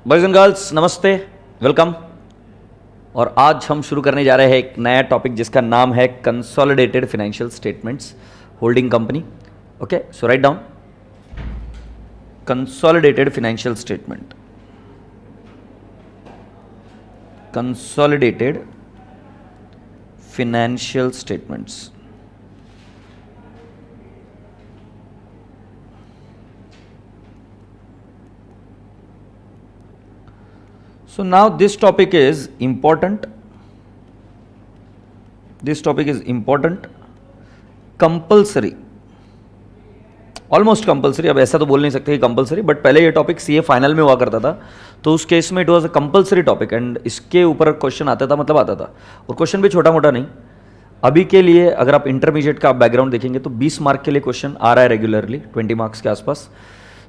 Boys and girls नमस्ते, welcome. और आज हम शुरू करने जा रहे हैं एक नया टॉपिक जिसका नाम है consolidated financial statements holding company. Okay, so write down consolidated financial statement, consolidated financial statements. So now this topic is important. This topic is important, compulsory, almost compulsory. अब ऐसा तो बोल नहीं सकते कि compulsory, बट पहले ये टॉपिक सीए फाइनल में हुआ करता था, तो उस केस में it was a compulsory topic and इसके ऊपर क्वेश्चन आता था, मतलब आता था, और क्वेश्चन भी छोटा मोटा नहीं। अभी के लिए अगर आप इंटरमीडिएट का बैकग्राउंड देखेंगे तो 20 मार्क के लिए क्वेश्चन आ रहा है रेगुलरली, 20 मार्क्स के आसपास।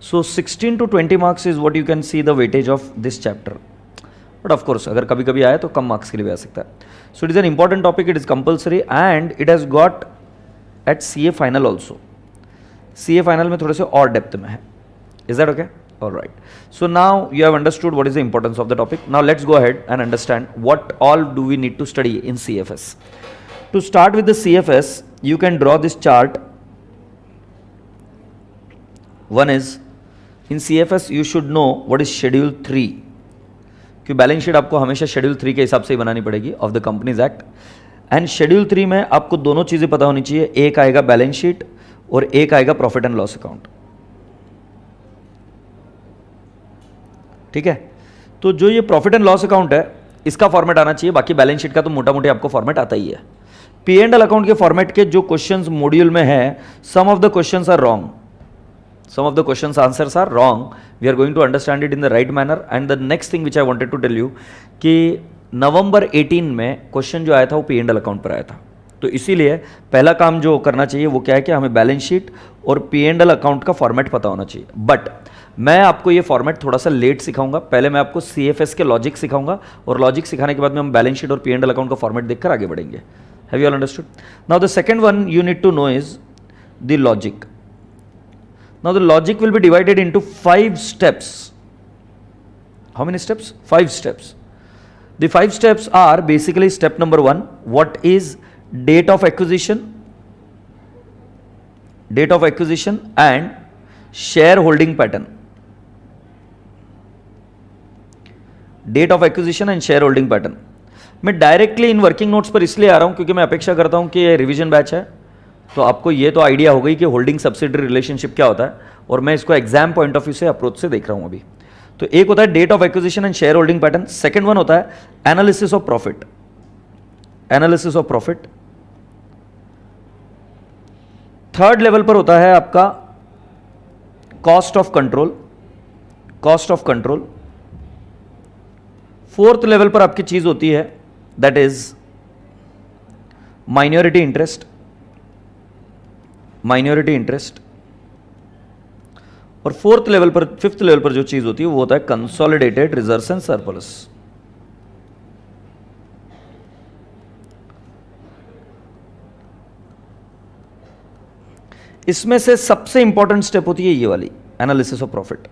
सो 16 to 20 marks is what you can see the weightage of this chapter. But of course अगर कभी कभी आए तो कम मार्क्स के लिए भी आ सकता है। So it is an important topic, it is compulsory and it has got at CA final also. CA final में थोड़े से और डेप्थ में है। Is that okay? Alright, so now you have understood what is the importance of the topic. Now let's go ahead and understand what all do we need to study in CFS. To start with the CFS you can draw this chart. One is in CFS you should know what is schedule 3, कि balance sheet आपको हमेशा schedule 3 के हिसाब से ही बनानी पड़ेगी of the companies act. And schedule 3 में आपको दोनों चीजें पता होनी चाहिए, एक आएगा बैलेंस शीट और एक आएगा प्रॉफिट एंड लॉस अकाउंट। ठीक है, तो जो ये प्रॉफिट एंड लॉस अकाउंट है इसका फॉर्मेट आना चाहिए, बाकी बैलेंस शीट का तो मोटा मोटी आपको फॉर्मेट आता ही है। पी एंड एल अकाउंट के फॉर्मेट के जो क्वेश्चंस मॉड्यूल में है, some of the questions are wrong, some of the questions answers are wrong. We are going to understand it in the right manner. And the next thing which I wanted to tell you कि नवंबर 18 में question जो आया था वो P and L account पर आया था, तो इसीलिए पहला काम जो करना चाहिए वो क्या है कि हमें बैलेंस शीट और पी एंड एल अकाउंट का फॉर्मेट पता होना चाहिए। बट मैं आपको ये फॉर्मेट थोड़ा सा लेट सिखाऊंगा, पहले मैं आपको सीएफएस के लॉजिक सिखाऊंगा और लॉजिक सिखाने के बाद में हम बैलेंस शीट और पी एंड एल अकाउंट का फॉर्मेट देखकर आगे बढ़ेंगे। Have you all understood? Now the second one you need to know is the logic. Now the logic will be divided into 5 steps. How many steps? 5 steps. The 5 steps are basically step number 1, what is date of acquisition? Date of acquisition and shareholding pattern. Date of acquisition and shareholding pattern. मैं directly in working notes पर इसलिए आ रहा हूं क्योंकि मैं अपेक्षा करता हूं कि ये रिवीजन बैच है, तो आपको ये तो आइडिया हो गई कि होल्डिंग सब्सिडरी रिलेशनशिप क्या होता है, और मैं इसको एग्जाम पॉइंट ऑफ व्यू से अप्रोच से देख रहा हूं अभी। तो एक होता है date of acquisition and share holding pattern, second one होता है analysis of profit, analysis of profit. Third level पर होता है आपका cost of control, cost of control. Fourth level पर आपकी चीज होती है that is minority interest, minority interest. और फोर्थ लेवल पर, फिफ्थ लेवल पर जो चीज होती है वो होता है कंसोलिडेटेड रिजर्व्स एंड सरप्लस। इसमें से सबसे इंपॉर्टेंट स्टेप होती है ये वाली एनालिसिस ऑफ प्रॉफिट।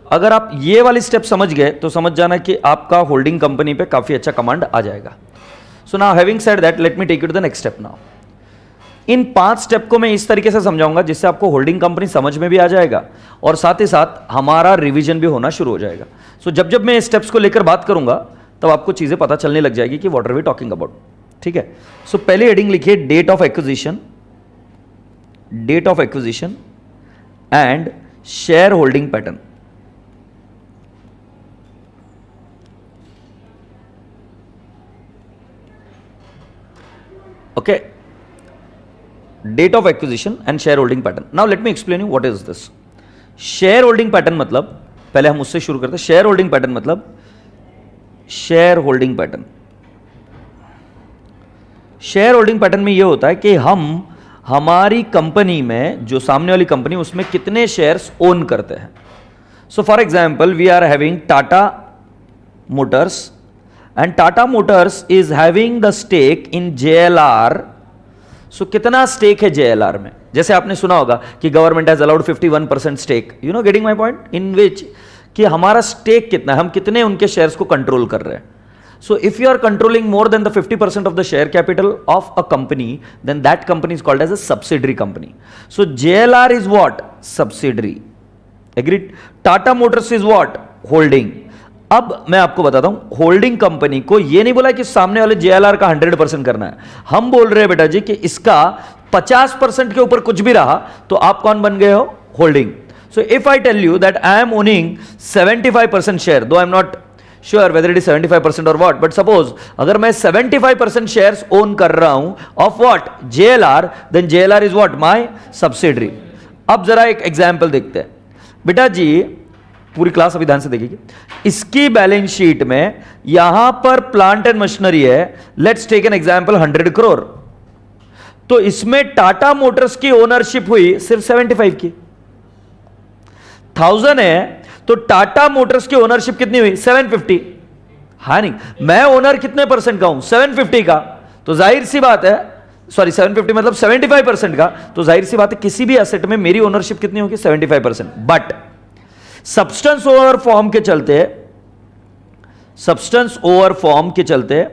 अगर आप ये वाली स्टेप समझ गए तो समझ जाना कि आपका होल्डिंग कंपनी पे काफी अच्छा कमांड आ जाएगा। So now having said that let me take you to the next step. Now in 5 step को मैं इस तरीके से समझाऊंगा जिससे आपको होल्डिंग कंपनी समझ में भी आ जाएगा और साथ ही साथ हमारा रिवीजन भी होना शुरू हो जाएगा। सो जब जब मैं स्टेप्स को लेकर बात करूंगा तब आपको चीजें पता चलने लग जाएगी कि what are we talking about. ठीक है, सो पहले हेडिंग लिखिए date of acquisition, date of acquisition and share holding pattern. Okay, date of acquisition and share holding pattern. Now let me explain you what is this. Share holding pattern मतलब, पहले हम उससे शुरू करते हैं। Share holding pattern मतलब, share holding pattern, share holding pattern में यह होता है कि हम हमारी कंपनी में, जो सामने वाली कंपनी, उसमें कितने शेयर्स ओन करते हैं। So for example we are having Tata Motors and Tata Motors is having the stake in JLR. So कितना स्टेक है जेएलआर में? जैसे आपने सुना होगा कि government has allowed 51% stake, you know, getting my point, in which कि हमारा स्टेक कितना है, हम कितने उनके शेयर्स को कंट्रोल कर रहे हैं. So if you are controlling more than the 50% of the share capital of a company, then that company is called as a subsidiary company. So JLR is what? Subsidiary. Agreed? Tata Motors is what? Holding. अब मैं आपको बताता हूं, holding company को ये नहीं बोला कि सामने वाले JLR का 100% करना है. हम बोल रहे हैं बेटा जी कि इसका 50% के ऊपर कुछ भी रहा तो आप कौन बन गए हो? Holding. So if I tell you that I am owning 75% share, though I am not sure whether it is 75% or what, but suppose अगर मैं 75% shares own कर रहा हूं of what? JLR, then JLR is what? My subsidiary. अब जरा एक example देखते हैं. बेटा जी पूरी क्लास अभी ध्यान से देखिए. इसकी बैलेंस शीट में यहां पर प्लांट एंड मशीनरी है. Let's take an example 100 crore. तो इसमें टाटा मोटर्स की ओनरशिप हुई सिर्फ 75 की. 1000 है तो टाटा मोटर्स की ओनरशिप कितनी हुई? 750. हाँ नहीं, मैं ओनर कितने परसेंट का हूं? 750 का. तो जाहिर सी बात है, सॉरी 750 मतलब 75% का. तो जाहिर सी बात है किसी भी एसेट में मेरी ओनरशिप कितनी होगी? 75%. बट सब्सटेंस ओवर फॉर्म के चलते, सब्सटेंस ओवर फॉर्म के चलते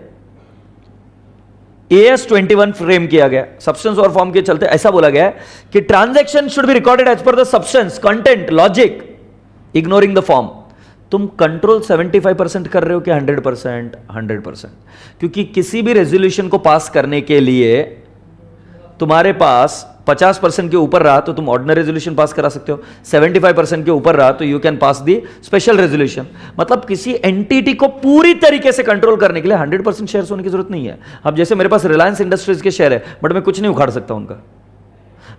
AS21 फ्रेम किया गया. सब्सटेंस ओवर फॉर्म के चलते ऐसा बोला गया कि transaction should be recorded as per the substance, content, logic, ignoring the form. तुम कंट्रोल 75% कर रहे हो कि 100%? 100%. क्योंकि किसी भी रेजोल्यूशन को पास करने के लिए तुम्हारे पास 50% के ऊपर रहा तो तुम ऑर्डिनरी रेजोल्यूशन पास करा सकते हो. 75% के ऊपर रहा तो you can pass the special resolution. मतलब किसी एंटिटी को पूरी तरीके से कंट्रोल करने के लिए 100% शेयर्स होने की जरूरत नहीं है. अब जैसे मेरे पास रिलायंस इंडस्ट्रीज के शेयर है बट मैं कुछ नहीं उखाड़ सकता उनका.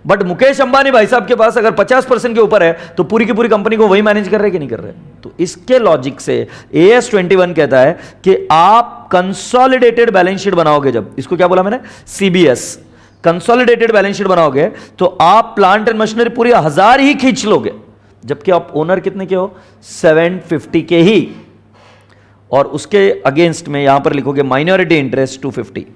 बट मुकेश अंबानी भाई साहब के पास अगर 50% के ऊपर है तो पूरी की पूरी कंपनी को वही मैनेज कर रहे कि नहीं कर रहे. तो इसके लॉजिक से AS21 कहता है कि आप कंसोलिडेटेड बैलेंस शीट बनाओगे. जब इसको क्या बोला मैंने? CBS. कंसोलिडेटेड बैलेंस शीट बनाओगे तो आप प्लांट एंड मशीनरी पूरी 1000 ही खींच लोगे, जबकि आप ओनर कितने के हो? 750 के ही. और उसके अगेंस्ट में यहां पर लिखोगे माइनॉरिटी इंटरेस्ट 250.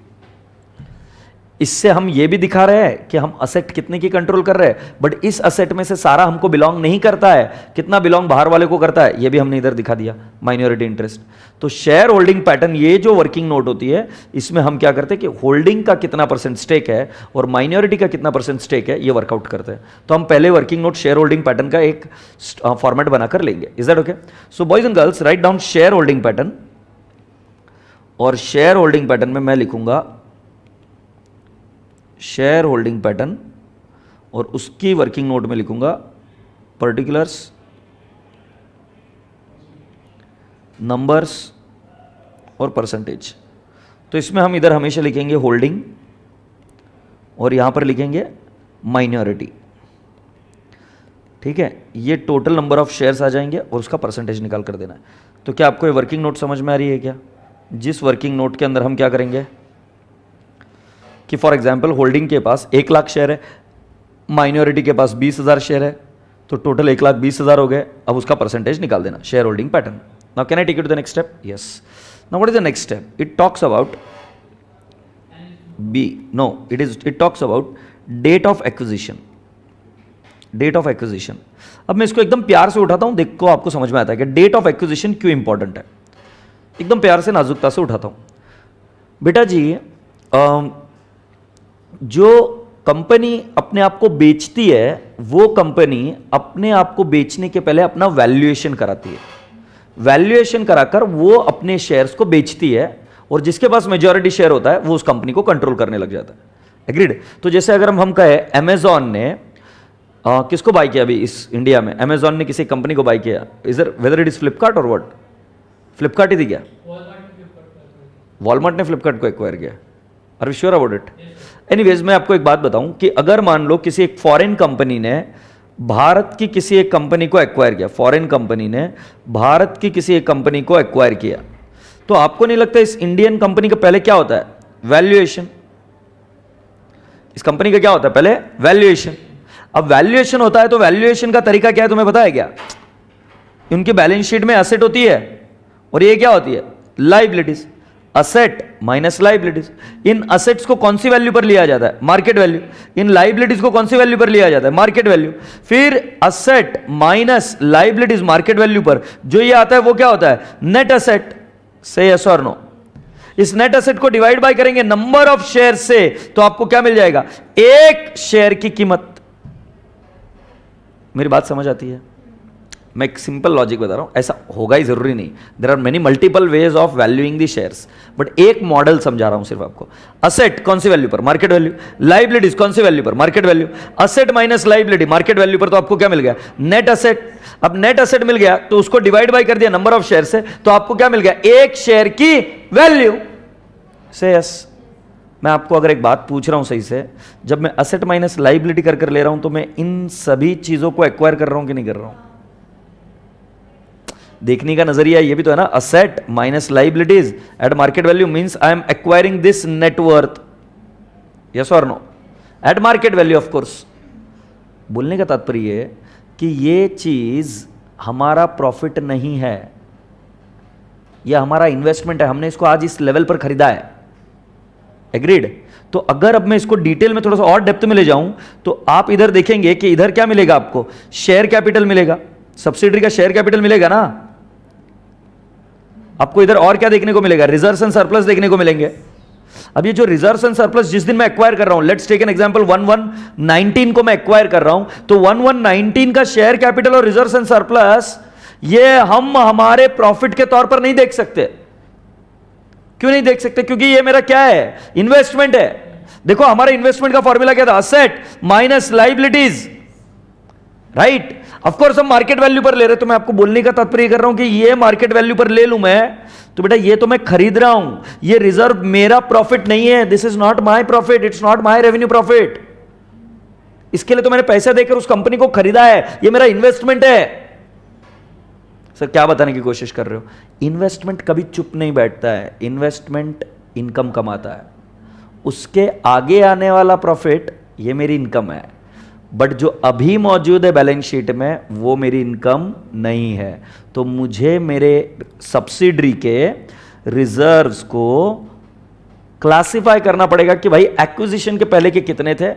इससे हम यह भी दिखा रहे हैं कि हम असेट कितने की कंट्रोल कर रहे हैं, बट इस असेट में से सारा हमको बिलोंग नहीं करता है. कितना बिलोंग बाहर वाले को करता है यह भी हमने इधर दिखा दिया, माइनॉरिटी इंटरेस्ट. तो शेयर होल्डिंग पैटर्न, ये जो वर्किंग नोट होती है इसमें हम क्या करते हैं कि होल्डिंग का कितना परसेंट स्टेक है और माइनॉरिटी का कितना परसेंट स्टेक है ये वर्कआउट करते हैं. तो हम पहले working note share holding pattern का एक फॉर्मेट बनाकर लेंगे. Is that okay? So boys and girls, write down share holding pattern. और शेयर होल्डिंग पैटर्न में मैं लिखूंगा शेयर होल्डिंग पैटर्न और उसकी वर्किंग नोट में लिखूंगा पर्टिकुलर्स, नंबर्स और परसेंटेज. तो इसमें हम इधर हमेशा लिखेंगे होल्डिंग और यहां पर लिखेंगे माइनॉरिटी. ठीक है, ये टोटल नंबर ऑफ शेयर्स आ जाएंगे और उसका परसेंटेज निकाल कर देना है. तो क्या आपको ये वर्किंग नोट समझ में आ रही है क्या? जिस वर्किंग नोट के अंदर हम क्या करेंगे कि फॉर एग्जाम्पल होल्डिंग के पास 1 लाख शेयर है, माइनॉरिटी के पास 20,000 शेयर है, तो टोटल 1,20,000 हो गए. अब उसका परसेंटेज निकाल देना, share holding pattern. Now can I take it to the next step? Yes. Now what is the next step? It talks about it talks about date of acquisition. Date of acquisition. अब मैं इसको एकदम प्यार से उठाता हूं, देखो आपको समझ में आता है कि डेट ऑफ एक्विजिशन क्यों इंपॉर्टेंट है. एकदम प्यार से, नाजुकता से उठाता हूं. बेटा जी, जो कंपनी अपने आप को बेचती है वो कंपनी अपने आप को बेचने के पहले अपना वैल्यूएशन कराती है. वैल्यूएशन कराकर वो अपने शेयर्स को बेचती है और जिसके पास मेजॉरिटी शेयर होता है वो उस कंपनी को कंट्रोल करने लग जाता है. एग्रीड? तो जैसे अगर हम कहें अमेजॉन ने किसको बाय किया अभी इस इंडिया में? अमेजॉन ने किसी कंपनी को बाय किया. इधर वेदर इट इज फ्लिपकार्ट और व्हाट? फ्लिपकार्ट ही थी क्या? वॉलमार्ट ने फ्लिपकार्ट को एक्वायर किया. Are you sure about it? Anyways, मैं आपको एक बात बताऊं कि अगर मान लो किसी एक फॉरेन कंपनी ने भारत की किसी एक कंपनी को एक्वायर किया, फॉरेन कंपनी ने भारत की किसी एक कंपनी को एक्वायर किया, तो आपको नहीं लगता इस इंडियन कंपनी का पहले क्या होता है? वैल्यूएशन. इस कंपनी का क्या होता है? पहले वैल्यूएशन. अब वैल्यूएशन होता है तो वैल्यूएशन का तरीका क्या है तुम्हें पता है क्या? उनकी बैलेंस शीट में एसेट होती है और ये क्या होती है? लायबिलिटीज. Asset minus liabilities. इन असेट्स को कौन सी वैल्यू पर लिया जाता है? Market value. इन लाइबिलिटीज को कौन सी वैल्यू पर लिया जाता है? Market value. फिर asset minus liabilities market value पर जो ये आता है वो क्या होता है? Net asset. से यस और नो। इस नेट असेट को डिवाइड बाय करेंगे नंबर ऑफ शेयर से, तो आपको क्या मिल जाएगा? एक शेयर की कीमत। मेरी बात समझ आती है? मैं एक सिंपल लॉजिक बता रहा हूं, ऐसा होगा ही जरूरी नहीं। There are many multiple ways of valuing the shares, but एक मॉडल समझा रहा हूं सिर्फ आपको। असेट कौन सी वैल्यू पर? Market value. लाइबिलिटीज कौन सी वैल्यू पर? Market value. Asset minus liability market value पर, तो आपको क्या मिल गया? Net asset. अब नेट असेट मिल गया तो उसको डिवाइड बाय कर दिया नंबर ऑफ शेयर से, तो आपको क्या मिल गया? एक शेयर की वैल्यू। से यस। मैं आपको अगर एक बात पूछ रहा हूं सही से, जब मैं असेट माइनस लाइबिलिटी कर ले रहा हूं तो मैं इन सभी चीजों को एक्वायर कर रहा हूं कि नहीं कर रहा हूं? देखने का नजरिया ये भी तो है ना। Asset minus liabilities at market value means I am acquiring this net worth. Yes और no? At market value of course. बोलने का तात्पर्य है कि ये चीज हमारा प्रॉफिट नहीं है, यह हमारा इन्वेस्टमेंट है। हमने इसको आज इस लेवल पर खरीदा है। एग्रीड? तो अगर अब मैं इसको डिटेल में थोड़ा सा और डेप्थ में ले जाऊं तो आप इधर देखेंगे कि इधर क्या मिलेगा आपको? शेयर कैपिटल मिलेगा। सब्सिडरी का शेयर कैपिटल मिलेगा ना आपको। इधर और क्या देखने को मिलेगा? रिजर्व्स एंड सरप्लस देखने को मिलेंगे। अब ये जो रिजर्व्स एंड सरप्लस जिस दिन मैं एक्वायर कर रहा हूं, लेट्स टेक एन एग्जांपल 1119 को मैं एक्वायर कर रहा हूं, तो 1119 का शेयर कैपिटल और रिजर्व्स एंड सरप्लस ये हम हमारे प्रॉफिट के तौर पर नहीं देख सकते। क्यों नहीं देख सकते? क्योंकि ये मेरा क्या है? इन्वेस्टमेंट है। देखो हमारा इन्वेस्टमेंट का फॉर्मूला क्या था? Asset minus liabilities, right? Of course हम मार्केट वैल्यू पर ले रहे, तो मैं आपको बोलने का तात्पर्य कर रहा हूं कि ये मार्केट वैल्यू पर ले लूं मैं, तो बेटा ये तो मैं खरीद रहा हूं। ये रिजर्व मेरा प्रॉफिट नहीं है। This is not my profit, it's not my revenue profit. इसके लिए तो मैंने पैसे देकर उस कंपनी को खरीदा है, ये मेरा इन्वेस्टमेंट है। सर क्या बताने की कोशिश कर रहे हो? इन्वेस्टमेंट कभी चुप नहीं बैठता है। इन्वेस्टमेंट इनकम कमाता है। उसके आगे आने वाला प्रॉफिट ये मेरी इनकम है, बट जो अभी मौजूद है बैलेंस शीट में वो मेरी इनकम नहीं है। तो मुझे मेरे सब्सिडरी के रिजर्व्स को क्लासिफाई करना पड़ेगा कि भाई एक्विजिशन के पहले के कितने थे,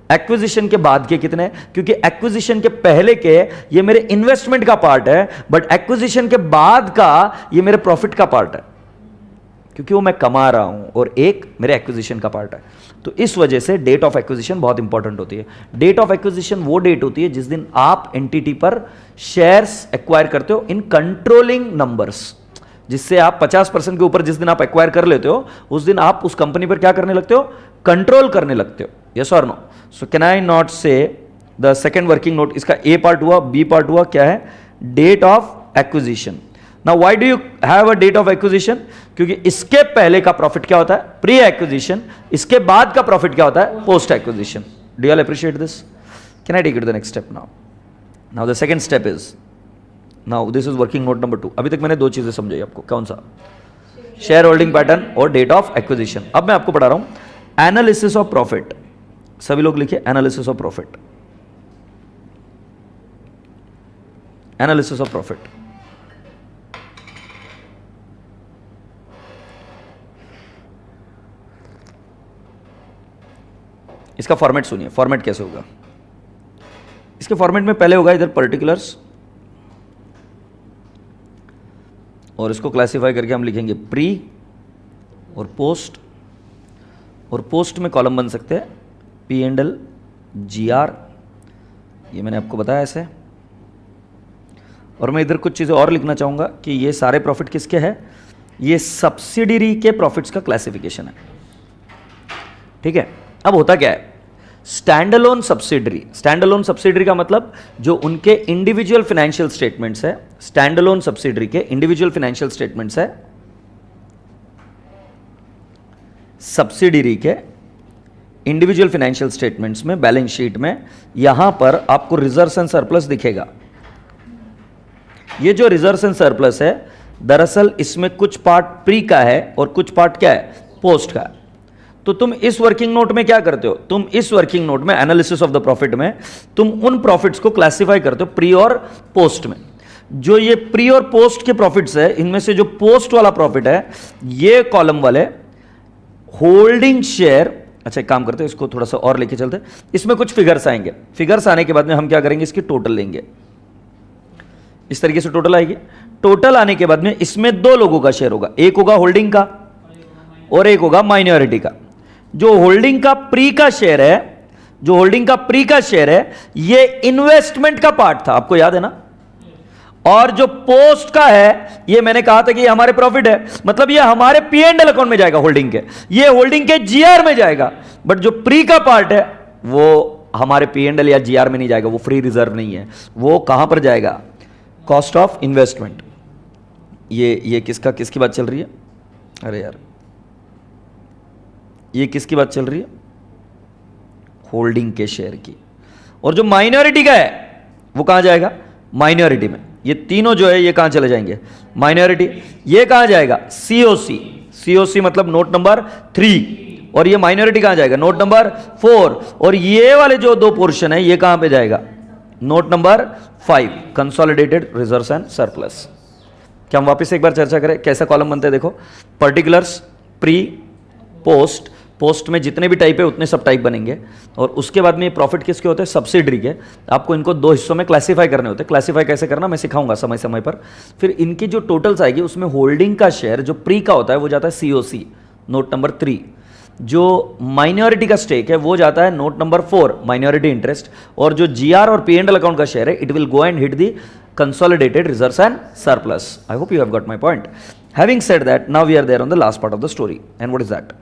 एक्विजिशन के बाद के कितने। क्योंकि एक्विजिशन के पहले के ये मेरे इन्वेस्टमेंट का पार्ट है, बट एक्विजिशन के बाद का ये मेरे प्रॉफिट का पार्ट है, क्योंकि वो मैं कमा रहा हूं और एक मेरे एक्विजिशन का पार्ट है। तो इस वजह से डेट ऑफ एक्विजिशन बहुत इंपॉर्टेंट होती है। डेट ऑफ एक्विजिशन वो डेट होती है जिस दिन आप एंटिटी पर शेयर्स एक्वायर करते हो इन कंट्रोलिंग नंबर्स। जिससे आप 50% के ऊपर जिस दिन आप एक्वायर कर लेते हो, उस दिन आप उस कंपनी पर क्या करने लगते हो? कंट्रोल करने लगते हो। यस और no? So can I not say the second working note, इसका ए पार्ट हुआ, बी पार्ट हुआ, क्या है? Date of acquisition. Now why do you have a date of acquisition? क्योंकि इसके पहले का प्रॉफिट क्या होता है? Pre acquisition. इसके बाद का प्रॉफिट क्या होता है? Post acquisition. Do you all appreciate this? Can I take it the next step now? Now the second step is, now this is working note number 2। अभी तक मैंने दो चीजें समझाई आपको। कौन सा? शेयर होल्डिंग पैटर्न और डेट ऑफ एक्विजिशन। अब मैं आपको पढ़ा रहा हूं एनालिसिस ऑफ प्रॉफिट। सभी लोग लिखिए analysis of profit. Analysis of profit. इसका फॉर्मेट सुनिए। फॉर्मेट कैसे होगा? इसके फॉर्मेट में पहले होगा इधर पर्टिकुलर्स, और इसको क्लासिफाई करके हम लिखेंगे प्री और पोस्ट। और पोस्ट में कॉलम बन सकते हैं P&L, GR, ये मैंने आपको बताया ऐसे। और मैं इधर कुछ चीज़ें और लिखना चाहूँगा कि ये सारे प्रॉफिट किसके हैं? ये सब्सिडरी के प्रॉफिट्स का क्लासिफिकेशन है। ठीक है? अब होता क्या है? Standalone subsidiary. स्टैंडअलोन सब्सिडरी का मतलब जो उनके इंडिविजुअल फाइनेंशियल स्टेटमेंट्स है, स्टैंडअलोन सब्सिडरी के इंडिविजुअल फाइनेंशियल स्टेटमेंट्स है, सब्सिडरी के इंडिविजुअल फाइनेंशियल स्टेटमेंट्स में, बैलेंस शीट में यहां पर आपको रिजर्व्स एंड सरप्लस दिखेगा। ये जो रिजर्व्स एंड सरप्लस है, दरअसल इसमें कुछ पार्ट प्री का है और कुछ पार्ट क्या है? पोस्ट का है। तो तुम इस वर्किंग नोट में क्या करते हो? तुम इस वर्किंग नोट में एनालिसिस ऑफ द प्रॉफिट में तुम उन प्रॉफिट्स को क्लासिफाई करते हो प्री और पोस्ट में। जो ये प्री और पोस्ट के प्रॉफिट्स है, इनमें से जो पोस्ट वाला प्रॉफिट है, ये कॉलम वाले होल्डिंग शेयर। अच्छा एक काम करते हैं, इसको थोड़ा सा और लेके चलते हैं। इसमें कुछ फिगर्स आएंगे, फिगर्स आने के बाद में हम क्या करेंगे, इसकी टोटल लेंगे। इस तरीके से टोटल आएगी। टोटल आने के बाद में इसमें दो लोगों का शेयर होगा, एक होगा होल्डिंग का और एक होगा माइनॉरिटी का। जो होल्डिंग का प्री का शेयर है, जो होल्डिंग का प्री का शेयर है, ये इन्वेस्टमेंट का पार्ट था, आपको याद है ना। और जो पोस्ट का है, ये मैंने कहा था कि ये हमारे प्रॉफिट है, मतलब ये हमारे पी एंड एल अकाउंट में जाएगा होल्डिंग के, ये होल्डिंग के जीआर में जाएगा। बट जो प्री का पार्ट है वो हमारे पी एंड एल या जीआर में नहीं जाएगा, वो फ्री रिजर्व नहीं है, वो कहां पर जाएगा, कॉस्ट ऑफ इन्वेस्टमेंट। ये किसकी बात चल रही है, अरे यार ये किसकी बात चल रही है, होल्डिंग के शेयर की। और जो माइनॉरिटी का है वो कहां जाएगा, माइनॉरिटी में। ये तीनों जो है ये कहां चले जाएंगे, माइनॉरिटी। ये कहां जाएगा, सीओसी। सीओसी मतलब नोट नंबर 3। और ये माइनॉरिटी कहां जाएगा, नोट नंबर 4। और ये वाले जो दो पोर्शन है ये कहां पे जाएगा, note number 5, consolidated reserves and surplus. क्या हम वापस एक बार चर्चा करें कैसा कॉलम बनता है। देखो, पर्टिकुलर्स, प्री, पोस्ट। पोस्ट में जितने भी टाइप है उतने सब टाइप बनेंगे। और उसके बाद में ये प्रॉफिट किसके होते हैं, सब्सिडरी के। आपको इनको दो हिस्सों में क्लासीफाई करने होते हैं। क्लासीफाई कैसे करना मैं सिखाऊंगा समय समय पर। फिर इनकी जो टोटल्स आएगी उसमें होल्डिंग का शेयर जो प्री का होता है वो जाता है सीओसी, नोट नंबर 3। जो माइनॉरिटी का स्टेक है वो जाता है नोट नंबर 4, माइनॉरिटी इंटरेस्ट। और जो जीआर और पी एंड एल अकाउंट का शेयर है, it will go and hit the consolidated reserves and surplus. I hope you have got my point. Having said that, now we are there on the last part of the story. And what is that?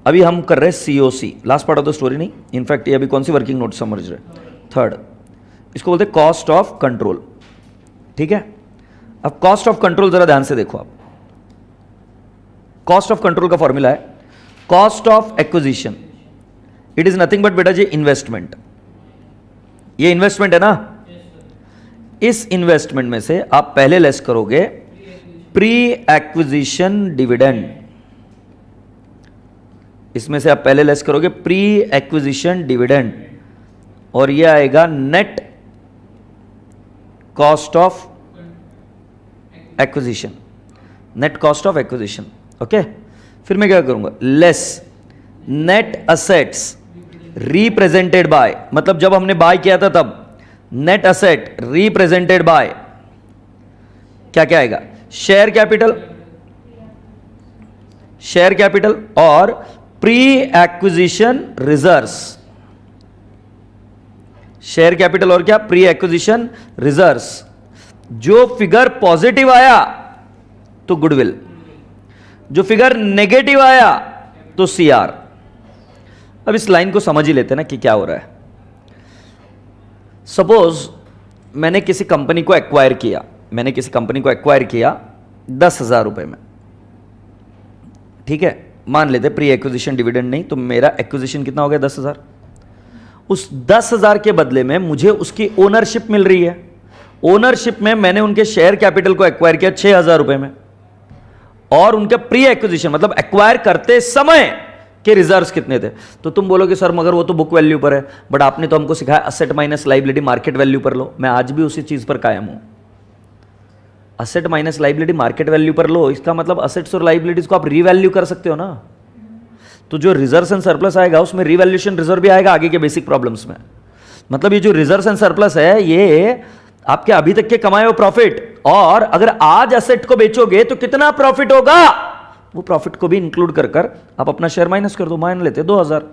अभी हम कर रहे हैं COC, last part of the story नहीं, in fact ये अभी कौन सी working note समझ रहे, थर्ड। इसको बोलते हैं कॉस्ट ऑफ कंट्रोल। ठीक है, अब कॉस्ट ऑफ कंट्रोल जरा ध्यान से देखो आप। कॉस्ट ऑफ कंट्रोल का फॉर्मूला है cost of acquisition. It is nothing but बेटा जी इन्वेस्टमेंट। ये इन्वेस्टमेंट है ना, इस इन्वेस्टमेंट में से आप पहले लेस करोगे प्री एक्विजिशन डिविडेंड। इसमें से आप पहले लेस करोगे प्री एक्विजिशन डिविडेंड, और ये आएगा net cost of acquisition, net cost of acquisition. Okay, फिर मैं क्या करूंगा, less net assets represented bye, मतलब जब हमने बाय किया था तब नेट असेट रिप्रेजेंटेड बाय क्या क्या आएगा, शेयर कैपिटल, शेयर कैपिटल और pre acquisition reserves. Share capital और क्या, प्री एक्विजिशन रिजर्व्स। जो फिगर पॉजिटिव आया तो गुडविल, जो फिगर नेगेटिव आया तो सीआर। अब इस लाइन को समझ ही लेते हैं ना कि क्या हो रहा है। सपोज मैंने किसी कंपनी को एक्वायर किया, मैंने किसी कंपनी को एक्वायर किया 10,000 रुपए में। ठीक है, मान लेते प्री एक्विजिशन डिविडेंड नहीं तो मेरा एक्विजिशन कितना हो गया, 10,000। उस 10,000 के बदले में मुझे उसकी ओनरशिप मिल रही है। ओनरशिप में मैंने उनके शेयर कैपिटल को एक्वायर किया 6,000 रुपए में, और उनके प्री एक्विजिशन मतलब एक्वायर करते समय के रिजर्व्स कितने थे। तो तुम बोलोगे सर मगर वो तो बुक वैल्यू पर है, बट आपने तो हमको सिखाया asset minus liability market value पर लो। मैं आज भी उसी चीज पर कायम हूं, asset minus liability market value पर लो। इसका मतलब असेट्स और लाइबिलिटीज को आप रीवैल्यू कर सकते हो ना। तो जो रिजर्व्स एंड सरप्लस आएगा उसमें रीवैल्यूएशन रिजर्व भी आएगा आगे के बेसिक प्रॉब्लम्स में। मतलब ये जो रिजर्व्स एंड सरप्लस है ये आपके अभी तक के कमाए हुए प्रॉफिट, और अगर आज असेट को बेचोगे तो कितना प्रॉफिट होगा, वो प्रॉफिट को भी इंक्लूड कर कर आप अपना शेयर माइनस कर दो। मान लेते 2,000,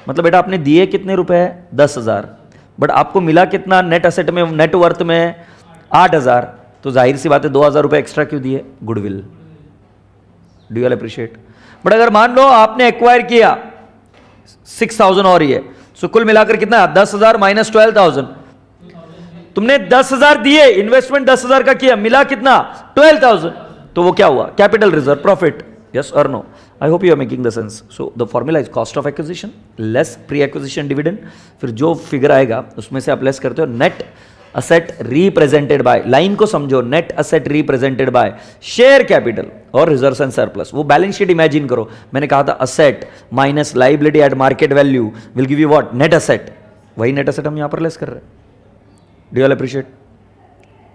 मतलब बेटा आपने दिए कितने रुपए, 10,000, बट आपको मिला कितना नेट असेट में, नेट वर्थ में 8,000। तो जाहिर सी बात है 2,000 रुपए एक्स्ट्रा क्यों दिए, goodwill. Do you appreciate. But अगर मान लो आपने एक्वायर किया 6,000 और ये, सो कुल मिलाकर कितना, 10,000 माइनस 12,000। तुमने 10,000 दिए, इन्वेस्टमेंट 10,000 का किया, मिला कितना, 12,000। तो वो क्या हुआ, कैपिटल रिजर्व प्रॉफिट। यस और no, I hope you are making the sense. So the formula is cost of acquisition less pre acquisition dividend. फिर जो फिगर आएगा उसमें से आप लेस करते हो net asset represented by, line को समझो, net asset represented by share capital और रिजर्व्स एंड सरप्लस। वो बैलेंस शीट इमेजिन करो, मैंने कहा था asset minus liability eight market value will give you what, net asset. वही नेट असेट हम यहां पर लेस कर रहे हैं। Do you all appreciate.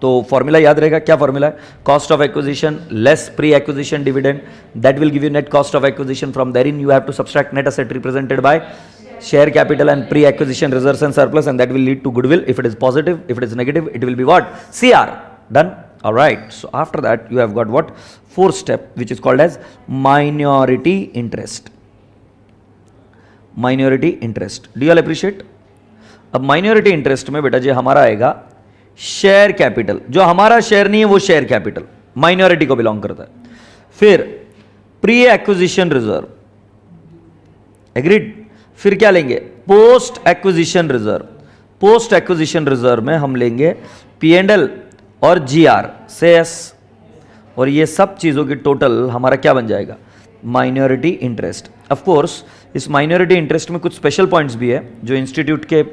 तो फॉर्मूला याद रहेगा, क्या फॉर्मूला है? Cost of acquisition less pre acquisition dividend, that will give you net cost of acquisition. From therein you have to subtract net asset represented by share capital and pre-acquisition reserves and surplus, and that will lead to goodwill. If it is positive, if it is negative, it will be what? CR. Done? All right. So after that, you have got what? Fourth step, which is called as minority interest. Minority interest. Do you all appreciate? अब minority interest में बेटा जी हमारा आएगा share capital. जो हमारा share नहीं है वो शेयर कैपिटल माइनॉरिटी को बिलोंग करता है. फिर प्री एक्विजिशन रिजर्व, एग्रीड. फिर क्या लेंगे? Post acquisition reserve. Post acquisition reserve में हम लेंगे P&L और GR से S, और ये सब चीज़ों की टोटल हमारा क्या बन जाएगा? Minority interest. ऑफ कोर्स इस माइनॉरिटी इंटरेस्ट में कुछ स्पेशल पॉइंट्स भी है जो इंस्टीट्यूट के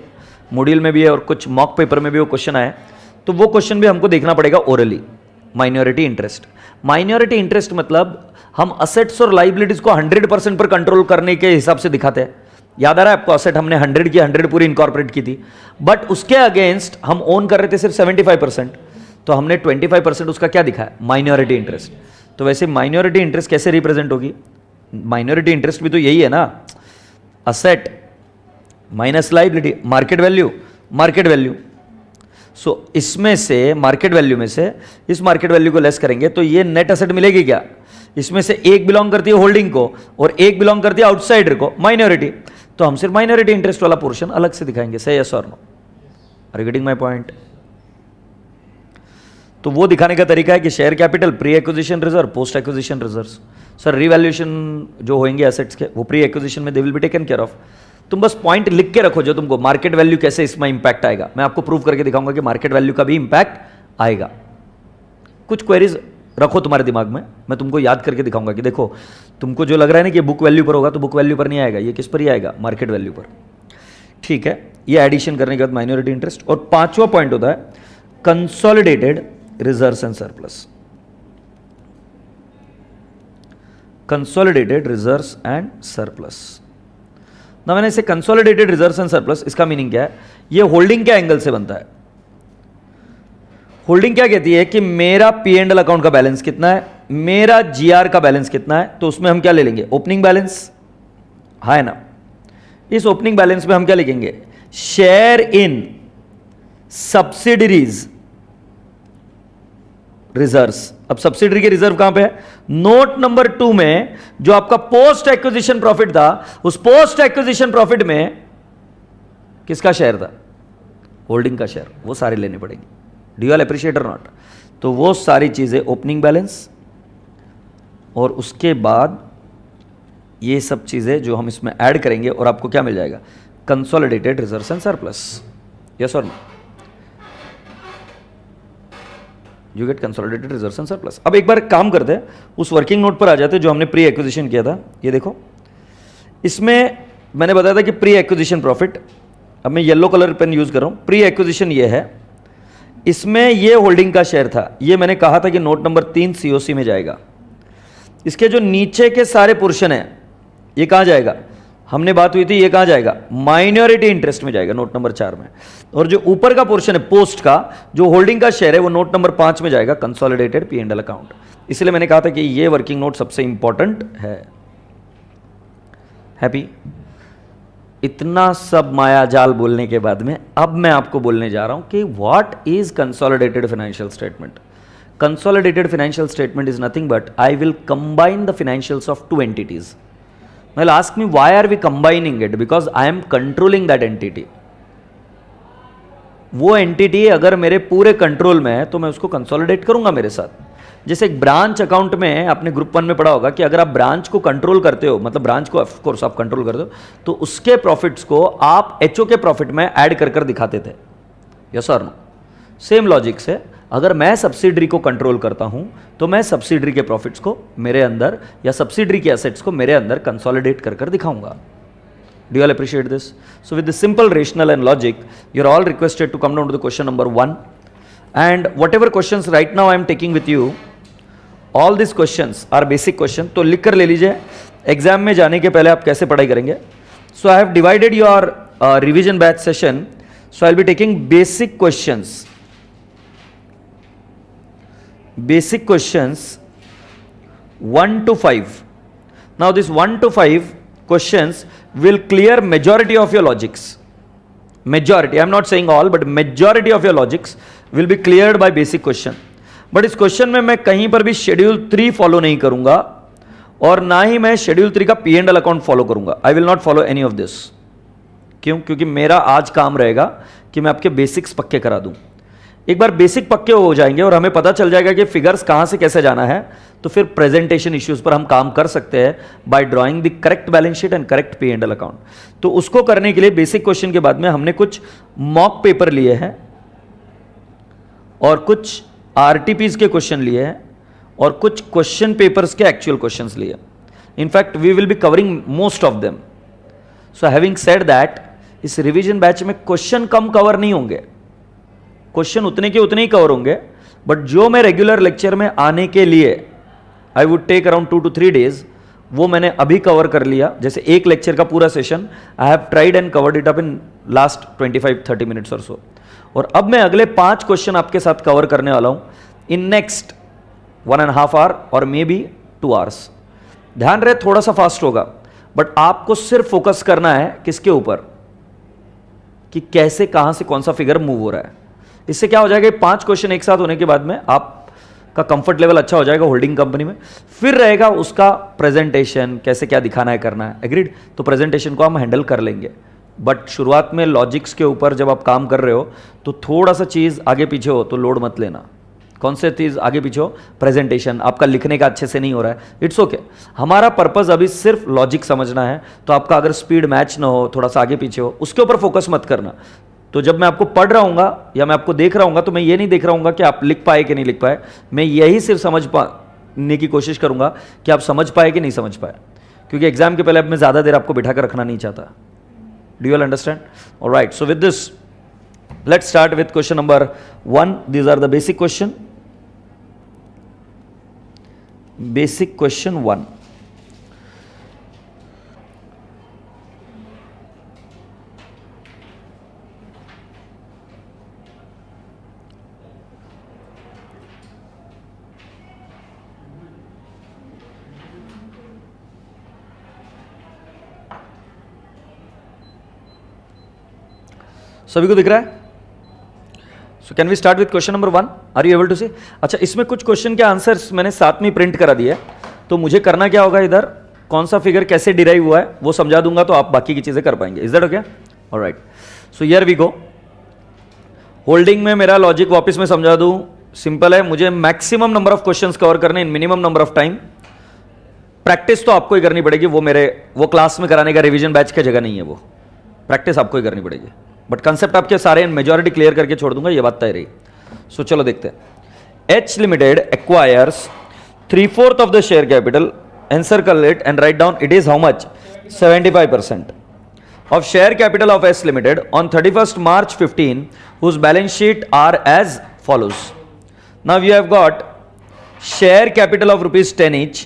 मॉड्यूल में भी है और कुछ मॉक पेपर में भी वो क्वेश्चन आए, तो वो क्वेश्चन भी हमको देखना पड़ेगा orally. Minority interest. Minority interest मतलब हम असेट्स और लाइबिलिटीज को 100% पर कंट्रोल करने के हिसाब से दिखाते हैं. याद आ रहा है आपको? असेट हमने 100 की 100 पूरी इनकॉर्पोरेट की थी, बट उसके अगेंस्ट हम ओन कर रहे थे सिर्फ 75%, तो हमने 25% उसका क्या दिखा है? Minority interest. तो वैसे माइनॉरिटी इंटरेस्ट कैसे रिप्रेजेंट होगी? माइनॉरिटी इंटरेस्ट भी तो यही है ना, asset minus liability, market value, market value. So इसमें से मार्केट वैल्यू में से इस मार्केट वैल्यू को लेस करेंगे तो ये नेट असेट मिलेगी क्या? इसमें से एक बिलोंग करती है होल्डिंग को और एक बिलोंग करती है आउटसाइडर को, माइनॉरिटी. तो हम सिर्फ माइनॉरिटी इंटरेस्ट वाला पोर्शन अलग से दिखाएंगे. से यस और no? Are you getting my point? तो वो दिखाने का तरीका है कि share capital, pre acquisition reserve, post acquisition reserve. Sir revaluation जो होंगे एसेट्स के वो प्री एक्विजिशन में they will be taken care of. तुम बस पॉइंट लिख के रखो जो तुमको मार्केट वैल्यू कैसे इसमें इंपैक्ट आएगा. मैं आपको प्रूव करके दिखाऊंगा कि मार्केट वैल्यू का भी इंपैक्ट आएगा. कुछ क्वेरीज रखो तुम्हारे दिमाग में, मैं तुमको याद करके दिखाऊंगा कि देखो तुमको जो लग रहा है ना कि बुक वैल्यू पर होगा, तो बुक वैल्यू पर नहीं आएगा, ये किस पर ही आएगा? मार्केट वैल्यू पर. ठीक है, ये एडिशन करने के बाद माइनॉरिटी इंटरेस्ट. और पांचवा पॉइंट होता है consolidated reserves and surplus. Consolidated reserves and surplus. ना मैंने इसे कंसोलिडेटेड रिजर्व्स एंड सरप्लस, इसका मीनिंग क्या है? ये होल्डिंग के एंगल से बनता है. होल्डिंग क्या कहती है कि मेरा P&L अकाउंट का बैलेंस कितना है, मेरा GR का बैलेंस कितना है, तो उसमें हम क्या ले लेंगे? ओपनिंग बैलेंस, है ना. इस ओपनिंग बैलेंस में हम क्या लिखेंगे? Share in subsidiaries reserves. अब सब्सिडरी के रिजर्व कहां पे है? नोट नंबर 2 में जो आपका पोस्ट एक्विजिशन प्रॉफिट था, उस पोस्ट एक्विजिशन प्रॉफिट में किसका शेयर था? होल्डिंग का शेयर. वो सारे लेने पड़ेंगे. डू यू ऑल अप्रिशिएट और नॉट? तो वो सारी चीजें ओपनिंग बैलेंस और उसके बाद ये सब चीजें जो हम इसमें ऐड करेंगे और आपको क्या मिल जाएगा? Consolidated reserves and surplus. Yes और no? You get consolidated reserves and surplus. अब एक बार काम करते हैं, उस वर्किंग नोट पर आ जाते हैं जो हमने प्री एक्विजिशन किया था. ये देखो, इसमें मैंने बताया था कि प्री एक्विजिशन प्रॉफिट, अब मैं येलो कलर पेन यूज कर रहा हूं. प्री एक्विजिशन ये है, इसमें ये होल्डिंग का शेयर था, ये मैंने कहा था कि नोट नंबर 3 COC में जाएगा. इसके जो नीचे के सारे पोर्शन है ये कहां जाएगा? हमने बात हुई थी, ये कहां जाएगा? माइनॉरिटी इंटरेस्ट में जाएगा, नोट नंबर 4 में. और जो ऊपर का पोर्शन है पोस्ट का, जो होल्डिंग का शेयर है, वो नोट नंबर 5 में जाएगा, कंसोलिडेटेड P&L अकाउंट. इसलिए मैंने कहा था कि ये वर्किंग नोट सबसे इंपॉर्टेंट है. हैप्पी? इतना सब माया जाल बोलने के बाद में अब मैं आपको बोलने जा रहा हूं कि what is consolidated financial statement. Consolidated financial statement is nothing but I will combine the financials of 2 entities. Well, ask me why are we combining it? Because I am controlling that entity. वो entity अगर मेरे पूरे control में है तो मैं उसको consolidate करूंगा मेरे साथ. जैसे एक ब्रांच अकाउंट में आपने ग्रुप 1 में पढ़ा होगा कि अगर आप ब्रांच को कंट्रोल करते हो, मतलब ब्रांच को ऑफ कोर्स आप कंट्रोल करते हो, तो उसके प्रॉफिट्स को आप HO के प्रॉफिट में ऐड कर कर दिखाते थे. यस और नो? सेम लॉजिक से अगर मैं सब्सिडरी को कंट्रोल करता हूं तो मैं सब्सिडरी के प्रॉफिट्स को मेरे अंदर या सब्सिडरी के एसेट्स को मेरे अंदर कंसोलिडेट कर कर दिखाऊंगा. Do you all appreciate this? So with this simple rationale and logic, you're all requested to come down to the question number 1. And whatever questions right now I am taking with you, all these questions are basic question. तो लिख कर ले लीजिए, exam में जाने के पहले आप कैसे पढ़ाई करेंगे. So I have divided your revision batch session. So I'll be taking basic questions. basic questions 1 to 5. Now this 1 to 5 questions will clear majority of your logics. Majority, I am not saying all, but majority of your logics will be cleared by basic question. But इस question में मैं कहीं पर भी schedule 3 follow नहीं करूंगा और ना ही मैं शेड्यूल 3 का P and L account follow करूंगा. I will not follow any of this. क्यों? क्योंकि मेरा आज काम रहेगा कि मैं आपके बेसिक्स पक्के करा दूं. एक बार बेसिक पक्के हो जाएंगे और हमें पता चल जाएगा कि फिगर्स कहां से कैसे जाना है, तो फिर प्रेजेंटेशन इश्यूज पर हम काम कर सकते हैं by drawing the correct balance sheet and correct P and L account. तो उसको करने के लिए बेसिक क्वेश्चन के बाद में हमने कुछ मॉक पेपर लिए हैं और कुछ आरटीपीज के क्वेश्चन लिए हैं और कुछ क्वेश्चन पेपर्स के एक्चुअल क्वेश्चंस लिए. In fact we will be covering most of them. So having said that, इस रिवीजन बैच में क्वेश्चन कम कवर नहीं होंगे, क्वेश्चन उतने के उतने ही कवर होंगे. बट जो मैं रेगुलर लेक्चर में आने के लिए I would take around 2 to 3 days, वो मैंने अभी कवर कर लिया. जैसे एक लेक्चर का पूरा session I have tried and covered it up in last 25-30 minutes और सो. और अब मैं अगले 5 क्वेश्चन आपके साथ कवर करने वाला हूं इन नेक्स्ट 1.5 hour और मे बी 2 hours. ध्यान रहे थोड़ा सा फास्ट होगा, बट आपको सिर्फ फोकस करना है किसके ऊपर, कि कैसे कहां से कौन सा फिगर मूव हो रहा है. इससे क्या हो जाएगा, 5 क्वेश्चन एक साथ होने के बाद में आपका कंफर्ट लेवल अच्छा हो जाएगा होल्डिंग कंपनी में. फिर रहेगा उसका प्रेजेंटेशन, कैसे क्या दिखाना है, करना है. एग्रीड? तो प्रेजेंटेशन को हम हैंडल कर लेंगे. बट शुरुआत में लॉजिक्स के ऊपर जब आप काम कर रहे हो तो थोड़ा सा चीज़ आगे पीछे हो तो लोड मत लेना. कौन से चीज़ आगे पीछे हो? प्रेजेंटेशन आपका लिखने का अच्छे से नहीं हो रहा है, इट्स ओके. हमारा पर्पस अभी सिर्फ लॉजिक समझना है. तो आपका अगर स्पीड मैच ना हो, थोड़ा सा आगे पीछे हो, उसके ऊपर फोकस मत करना. तो जब मैं आपको पढ़ रहा हूँगा या मैं आपको देख रहा हूँगा तो मैं ये नहीं देख रहा हूँगा कि आप लिख पाए कि नहीं लिख पाए. मैं यही सिर्फ समझ पाने की कोशिश करूँगा कि आप समझ पाए कि नहीं समझ पाए. क्योंकि एग्जाम के पहले अब मैं ज़्यादा देर आपको बिठा कर रखना नहीं चाहता. Do you all understand? All right. So with this, let's start with question number 1. These are the basic question. Basic question 1. सभी को दिख रहा है? So can we start with question number 1. Are you able to see? अच्छा, इसमें कुछ question के answers मैंने साथ में प्रिंट करा दिए. तो मुझे करना क्या होगा, इधर कौन सा फिगर कैसे डिराइव हुआ है वो समझा दूंगा, तो आप बाकी की चीजें कर पाएंगे. Is that okay? Alright. So here we go. Holding में मेरा लॉजिक वापस में समझा दूं. सिंपल है, मुझे maximum number of questions cover करने in minimum number of time. Practice तो आपको ही करनी पड़ेगी, वो क्लास में कराने का रिविजन बैच की जगह नहीं है. वो प्रैक्टिस आपको ही करनी पड़ेगी. बट कंसेप्ट आपके सारे मेजॉरिटी क्लियर करके छोड़ दूंगा, ये बात तय रही. सो चलो देखते हैं. H limited acquires 3/4 of the share capital, encircle it and write down it is how much, 75% of share capital of S Limited on 31st March 15, whose balance sheet are as follows. Now you have got share capital of rupees 10 each,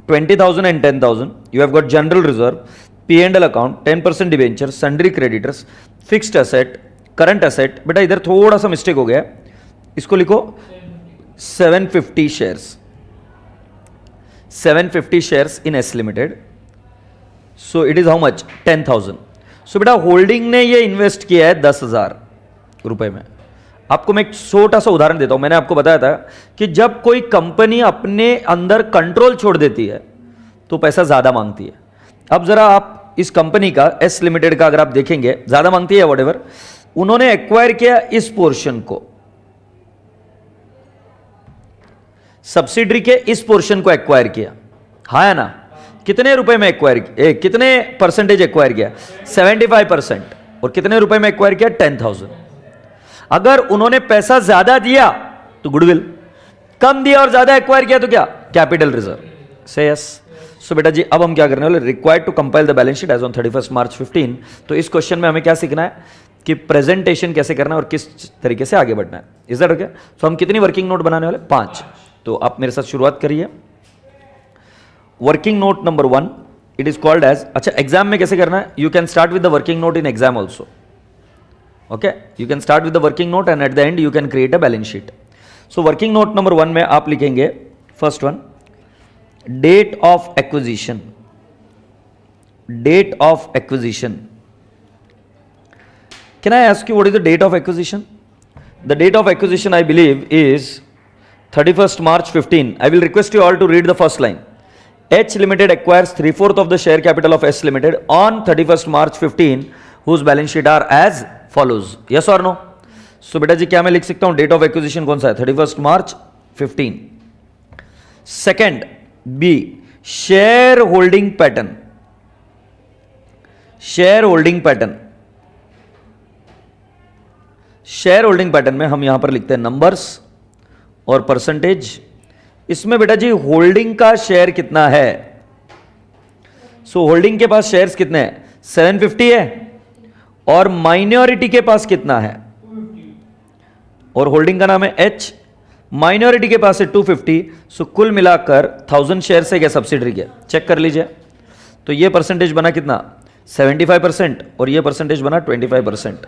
20,000 and 10,000. You have got general reserve, P&L account, 10% debenture, sundry creditors, fixed asset, current asset. बेटा इधर थोड़ा सा mistake हो गया, इसको लिखो 750 shares. 750 shares in S limited. So it is how much, 10,000. सो बेटा holding ने ये इन्वेस्ट किया है 10,000 रुपए में. आपको मैं एक छोटा सा उदाहरण देता हूं. मैंने आपको बताया था कि जब कोई कंपनी अपने अंदर कंट्रोल छोड़ देती है तो पैसा ज्यादा मांगती है. अब जरा आप इस कंपनी का, एस लिमिटेड का अगर आप देखेंगे, ज्यादा मांगती है व्हाटएवर. उन्होंने एक्वायर किया इस पोर्शन को, सब्सिडरी के इस पोर्शन को एक्वायर किया. हाँ है ना? कितने रुपए में एक्वायर किया, कितने परसेंटेज एक्वायर किया? 75%. और कितने रुपए में एक्वायर किया? 10,000. अगर उन्होंने पैसा ज्यादा दिया तो गुडविल, कम दिया और ज्यादा एक्वायर किया तो क्या? Capital reserve. Say yes. So बेटा जी अब हम क्या करने वाले, required to compile the balance sheet as on 31st March 15. तो इस क्वेश्चन में हमें क्या सीखना है कि प्रेजेंटेशन कैसे करना है और किस तरीके से आगे बढ़ना है. Is that okay? सो हम कितनी वर्किंग नोट बनाने वाले? 5. तो आप मेरे साथ शुरुआत करिए. Working note number 1, it is called as, अच्छा एग्जाम में कैसे करना है, you can start with the working note in exam also. Okay, you can start with the working note and at the end you can create a balance sheet. So working note number 1 में आप लिखेंगे first one, date of acquisition. Date of acquisition. Can I ask you what is the date of acquisition? The date of acquisition I believe is 31st March 15. I will request you all to read the first line. H Limited acquires 3/4 of the share capital of S Limited on 31st March 15, whose balance sheet are as follows. Yes or no? So बेटा जी क्या मैं लिख सकता हूं date of acquisition कौन सा है? 31st March 15. Second B, share holding pattern. Share holding pattern. Share holding pattern में हम यहां पर लिखते हैं नंबर्स और परसेंटेज. इसमें बेटा जी होल्डिंग का शेयर कितना है? सो होल्डिंग के पास शेयर्स कितने हैं? 750 है. और माइनॉरिटी के पास कितना है? और होल्डिंग का नाम है एच, माइनॉरिटी के पास है 250. सो कुल मिलाकर 1000 शेयर है क्या सब्सिडरी के? चेक कर लीजिए. तो ये परसेंटेज बना कितना? 75% और ये परसेंटेज बना 25%.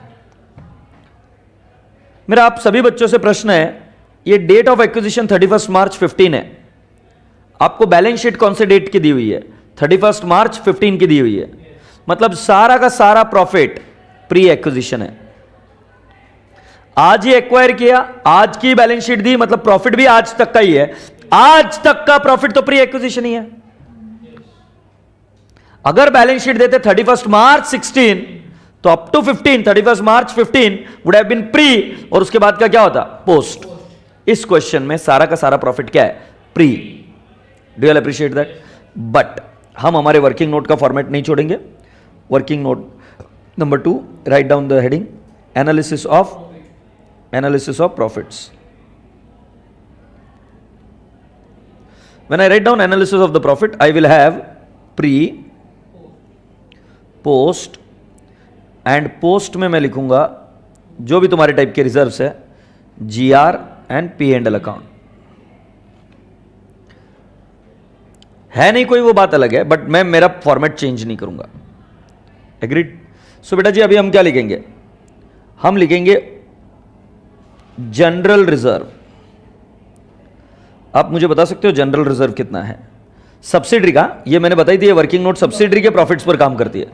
मेरा आप सभी बच्चों से प्रश्न है, ये डेट ऑफ एक्विजिशन 31 मार्च 15 है. आपको बैलेंस शीट कौन से डेट की दी हुई है? 31 मार्च 15 की दी हुई है. मतलब सारा का सारा प्रॉफिट प्री एक्विजिशन है. आज ही एक्वायर किया, आज की बैलेंस शीट दी, मतलब प्रॉफिट भी आज तक का ही है. आज तक का प्रॉफिट तो प्री एक्विजिशन ही है. अगर बैलेंस शीट देते 31 मार्च 16 तो up to 15, 31 March 15 would have been pre, और उसके बाद का क्या होता? पोस्ट. इस क्वेश्चन में सारा का सारा प्रॉफिट क्या है? Pre. Do you appreciate that? But हम हमारे वर्किंग नोट का फॉर्मेट नहीं छोड़ेंगे. Working note number 2, write down the heading analysis of profits. When I write down analysis of the profit, I will have pre, post, and post में मैं लिखूंगा जो भी तुम्हारे टाइप के रिजर्व्स है, GR एंड P&L अकाउंट. है नहीं कोई वो बात अलग है, बट मैं मेरा फॉर्मेट चेंज नहीं करूंगा. एग्रीड? सो बेटा जी अभी हम क्या लिखेंगे? हम लिखेंगे जनरल रिजर्व. आप मुझे बता सकते हो जनरल रिजर्व कितना है? सब्सिडरी का, ये मैंने बताई थी, ये वर्किंग नोट सब्सिडरी के प्रॉफिट्स पर काम करती है.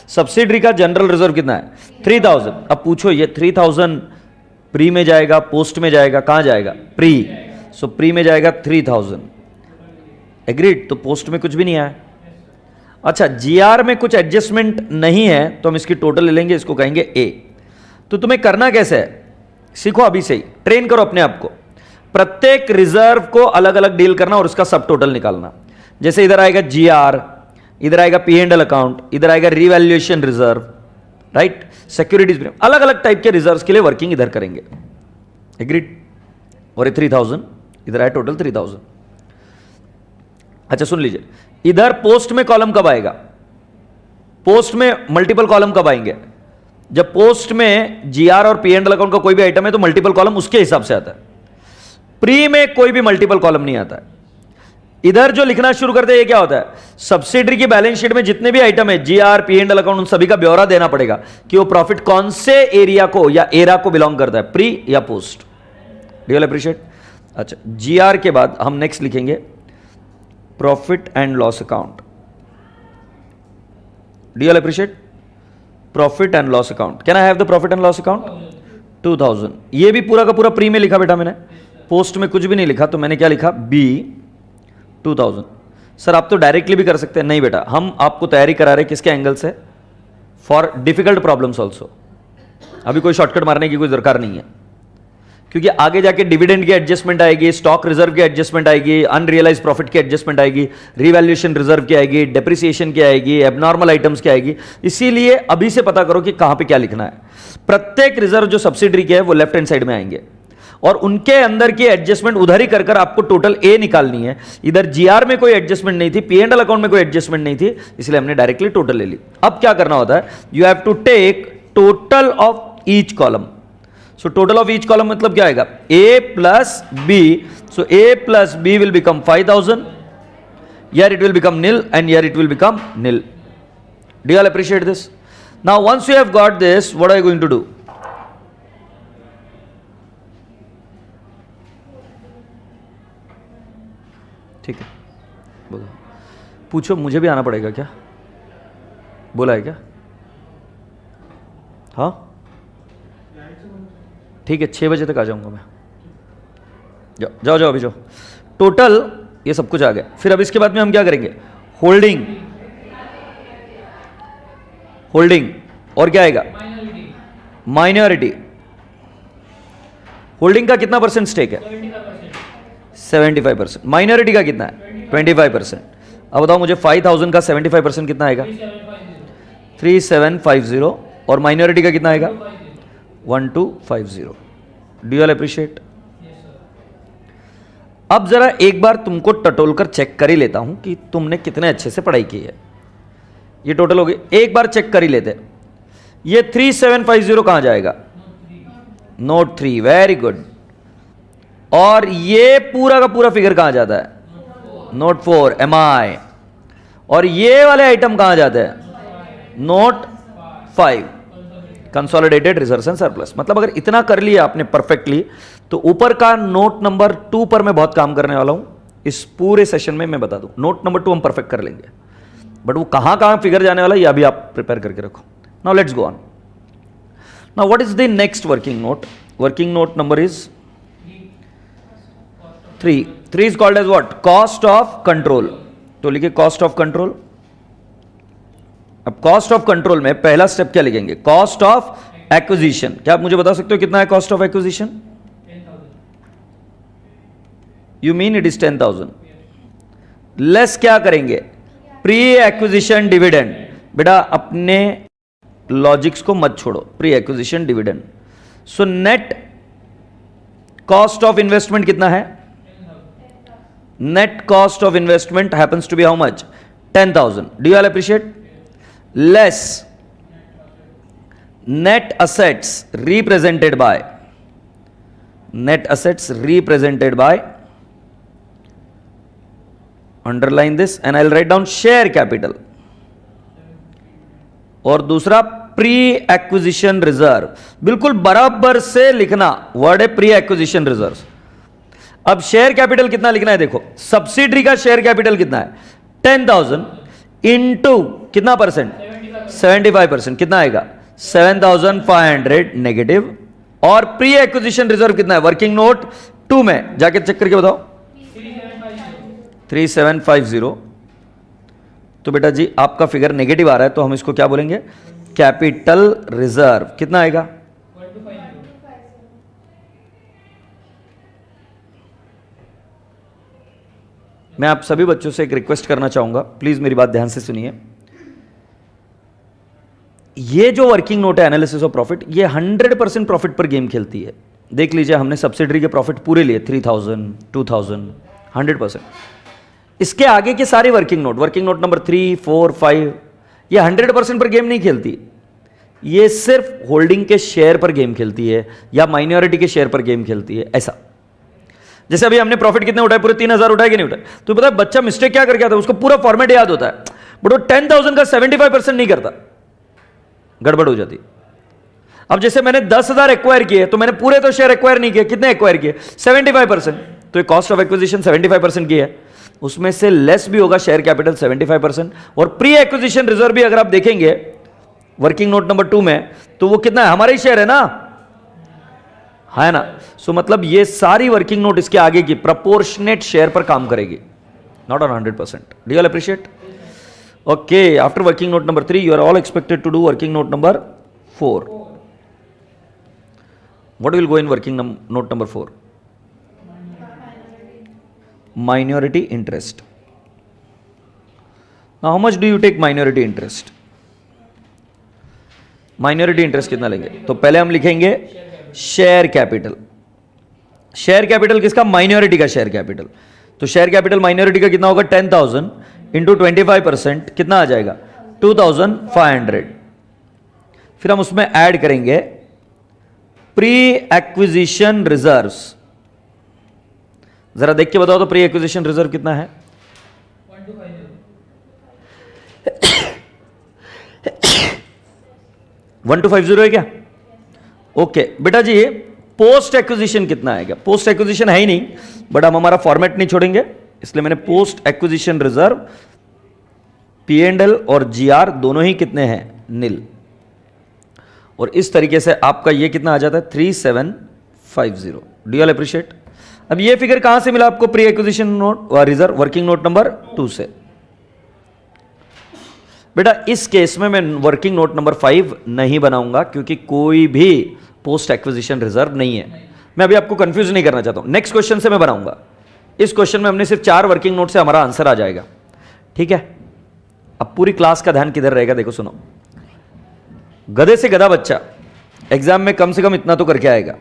सब्सिडरी का जनरल रिजर्व कितना है? 3000. अब पूछो ये 3000 प्री में जाएगा, पोस्ट में जाएगा, कहां जाएगा? प्री. सो प्री में जाएगा 3000. एग्रीड? तो पोस्ट में कुछ भी नहीं आया. अच्छा, जीआर में कुछ एडजस्टमेंट नहीं है तो हम इसकी टोटल ले लेंगे, इसको कहेंगे ए. तो तुम्हें करना कैसे है? सीखो अभी से ही, ट्रेन करो अपने आप को. प्रत्येक रिजर्व को अलग अलग डील करना और उसका सब टोटल निकालना. जैसे इधर आएगा जीआर, इधर आएगा P&L अकाउंट, इधर आएगा रिवैल्यूएशन रिजर्व, राइट, सिक्योरिटीज, अलग अलग टाइप के रिजर्व्स के लिए वर्किंग इधर करेंगे. एग्रीड? और ये 3000 इधर आया, टोटल 3000. अच्छा सुन लीजिए, इधर पोस्ट में कॉलम कब आएगा? पोस्ट में मल्टीपल कॉलम कब आएंगे? जब पोस्ट में जीआर और P&L अकाउंट का कोई भी आइटम है तो मल्टीपल कॉलम उसके हिसाब से आता है. प्री में कोई भी मल्टीपल कॉलम नहीं आता है. इधर जो लिखना शुरू करते हैं ये क्या होता है? सब्सिडरी की बैलेंस शीट में जितने भी आइटम है, जीआर, P&L अकाउंट, उन सभी का ब्यौरा देना पड़ेगा कि वो प्रॉफिट कौन से एरिया को या एरा को बिलोंग करता है, प्री या पोस्ट. Do you appreciate? अच्छा, जीआर के बाद हम नेक्स्ट लिखेंगे profit and loss account. Do you appreciate? Profit and loss account. Can I have the profit and loss account? 2000. ये भी पूरा का पूरा प्री में लिखा बेटा मैंने, पोस्ट में कुछ भी नहीं लिखा. तो मैंने क्या लिखा? बी 2000. सर आप तो डायरेक्टली भी कर सकते हैं. नहीं बेटा, हम आपको तैयारी करा रहे किसके एंगल से? For difficult problems also. अभी कोई शॉर्टकट मारने की कोई दरकार नहीं है, क्योंकि आगे जाके डिविडेंड की एडजस्टमेंट आएगी, स्टॉक रिजर्व की एडजस्टमेंट आएगी, अनरियलाइज प्रॉफिट की एडजस्टमेंट आएगी, रिवैल्यूएशन रिजर्व की आएगी, डेप्रिसिएशन की आएगी, एबनॉर्मल आइटम्स की आएगी. इसीलिए अभी से पता करो कि कहां पे क्या लिखना है. प्रत्येक रिजर्व जो सब्सिडरी के है वो लेफ्ट हैंड साइड में आएंगे और उनके अंदर की एडजस्टमेंट उधर ही कर आपको टोटल ए निकालनी है. इधर जीआर में कोई एडजस्टमेंट नहीं थी, P&L अकाउंट में कोई एडजस्टमेंट नहीं थी, इसलिए हमने डायरेक्टली टोटल ले ली. अब क्या करना होता है? You have to take total of each column. So total of each column मतलब क्या आएगा? A plus B. So A plus B will become 5000. Here it will become nil and here it will become nil. Do you all appreciate this? Now once you have got this, what are you going to do? पूछो, मुझे भी आना पड़ेगा क्या? बोला है क्या? हाँ ठीक है, 6 बजे तक आ जाऊंगा मैं। जाओ जाओ जाओ अभी जाओ। टोटल ये सब कुछ आ गया। फिर अब इसके बाद में हम क्या करेंगे? होल्डिंग, होल्डिंग और क्या आएगा? माइनॉरिटी। होल्डिंग का कितना परसेंट स्टेक है? 75%। माइनॉरिटी का कितना है? 25%। अब बताओ मुझे 5000 का 75% कितना आएगा? 3750। और माइनॉरिटी का कितना आएगा? 1250। Do you all appreciate? अब जरा एक बार तुमको टटोल कर चेक कर ही लेता हूं कि तुमने कितने अच्छे से पढ़ाई की है। ये टोटल हो गई, एक बार चेक कर ही लेते। ये 3750 कहां जाएगा? नोट 3। Very good. और ये पूरा का पूरा फिगर कहां जाता है? Note 4 MI। और ये वाले आइटम कहां जाते हैं? Note 5 consolidated reserves and surplus. मतलब अगर इतना कर लिया आपने परफेक्टली, तो ऊपर का नोट नंबर 2 पर मैं बहुत काम करने वाला हूं इस पूरे सेशन में। मैं बता दूं, नोट नंबर 2 हम परफेक्ट कर लेंगे, बट वो कहां कहां फिगर जाने वाला है यह भी आप प्रिपेयर करके रखो। Now let's go on. Now what is the next working note? Working note number is 3. 3 is called as what? Cost of control. तो लिखिए कॉस्ट ऑफ कंट्रोल। अब कॉस्ट ऑफ कंट्रोल में पहला स्टेप क्या लिखेंगे? Cost of acquisition. क्या आप मुझे बता सकते हो कितना है cost of acquisition? You mean it is 10,000 less क्या करेंगे? Pre acquisition dividend. बेटा अपने लॉजिक्स को मत छोड़ो, pre acquisition dividend. So net cost of investment कितना है? Net cost of investment happens to be how much? 10,000। Do you all appreciate? Less net assets represented by, net assets represented by, underline this and I'll write down share capital। और दूसरा pre acquisition reserve. बिल्कुल बराबर से लिखना word है pre acquisition reserve. अब share capital कितना लिखना है? देखो सब्सिडरी का शेयर कैपिटल कितना है? 10,000 इंटू कितना परसेंट? 75%। कितना आएगा? 7,500 नेगेटिव। और प्री एक्विजिशन रिजर्व कितना है? वर्किंग नोट 2 में जाके चेक करके बताओ। 3750। तो बेटा जी आपका फिगर नेगेटिव आ रहा है, तो हम इसको क्या बोलेंगे? Capital reserve. कितना आएगा? 1250। मैं आप सभी बच्चों से एक रिक्वेस्ट करना चाहूंगा, प्लीज मेरी बात ध्यान से सुनिए। ये जो वर्किंग नोट है एनालिसिस ऑफ प्रॉफिट, ये 100% प्रॉफिट पर गेम खेलती है। देख लीजिए हमने सब्सिडरी के प्रॉफिट पूरे लिए 3000, 2000, 100%। इसके आगे के सारे वर्किंग नोट नंबर 3, 4, 5, ये 100% पर गेम नहीं खेलती। ये सिर्फ होल्डिंग के शेयर पर गेम खेलती है या माइनॉरिटी के शेयर पर गेम खेलती है। ऐसा जैसे अभी हमने प्रॉफिट कितने उठाए? पूरे 3000 उठाए कि नहीं उठाए? तो पता है बच्चा मिस्टेक क्या करके आता है? उसको पूरा फॉर्मेट याद होता है, बट वो 10,000 का 75% नहीं करता, गड़बड़ हो जाती। अब जैसे मैंने 10,000 एक्वायर किए, तो मैंने पूरे तो शेयर एक्वायर नहीं किए। कितने एक्वायर किए? 75%। तो कॉस्ट ऑफ एक्विजिशन 75% की है, उसमें से लेस भी होगा शेयर कैपिटल 75%। और प्री एक्विजिशन रिजर्व भी अगर आप देखेंगे वर्किंग नोट नंबर 2 में, तो वो कितना है? हमारा ही शेयर है ना, है ना। सो मतलब ये सारी वर्किंग नोट इसके आगे की प्रोपोर्शनेट शेयर पर काम करेगी, not on 100%। Do you all appreciate? Okay, after working note number 3 you are all expected to do working note number 4. What will go in working note number 4? Minority interest. Now how much do you take minority interest? Minority interest कितना लेंगे? तो पहले हम लिखेंगे share capital. Share capital किसका? Minority का share capital. तो share capital minority का कितना होगा? 10,000 इंटू 25% कितना आ जाएगा? 2,500। फिर हम उसमें ऐड करेंगे प्री एक्विजिशन रिजर्व्स। जरा देख के बताओ तो प्री एक्विजिशन रिजर्व कितना है? 1250 है क्या? ओके बेटा जी, पोस्ट एक्विजिशन कितना आएगा? पोस्ट एक्विजिशन है ही नहीं, बट हम हमारा फॉर्मेट नहीं छोड़ेंगे, इसलिए मैंने पोस्ट एक्विजिशन रिजर्व P&L और GR दोनों ही कितने हैं, नील। और इस तरीके से आपका ये कितना आ जाता है 3750। Do you appreciate. अब ये फिगर कहां से मिला आपको, प्री एक्विजिशन नोट और रिजर्व वर्किंग नोट नंबर 2 से। बेटा इस केस में मैं वर्किंग नोट नंबर 5 नहीं बनाऊंगा क्योंकि कोई भी पोस्ट एक्विजिशन रिजर्व नहीं है। मैं अभी आपको कंफ्यूज नहीं करना चाहता हूं, नेक्स्ट क्वेश्चन से मैं बनाऊंगा। इस क्वेश्चन में हमने सिर्फ 4 वर्किंग नोट से हमारा आंसर आ जाएगा, ठीक है। अब पूरी क्लास का ध्यान किधर रहेगा, देखो सुनो। गधे से गधा बच्चा एग्जाम में कम से कम इतना तो करके आएगा।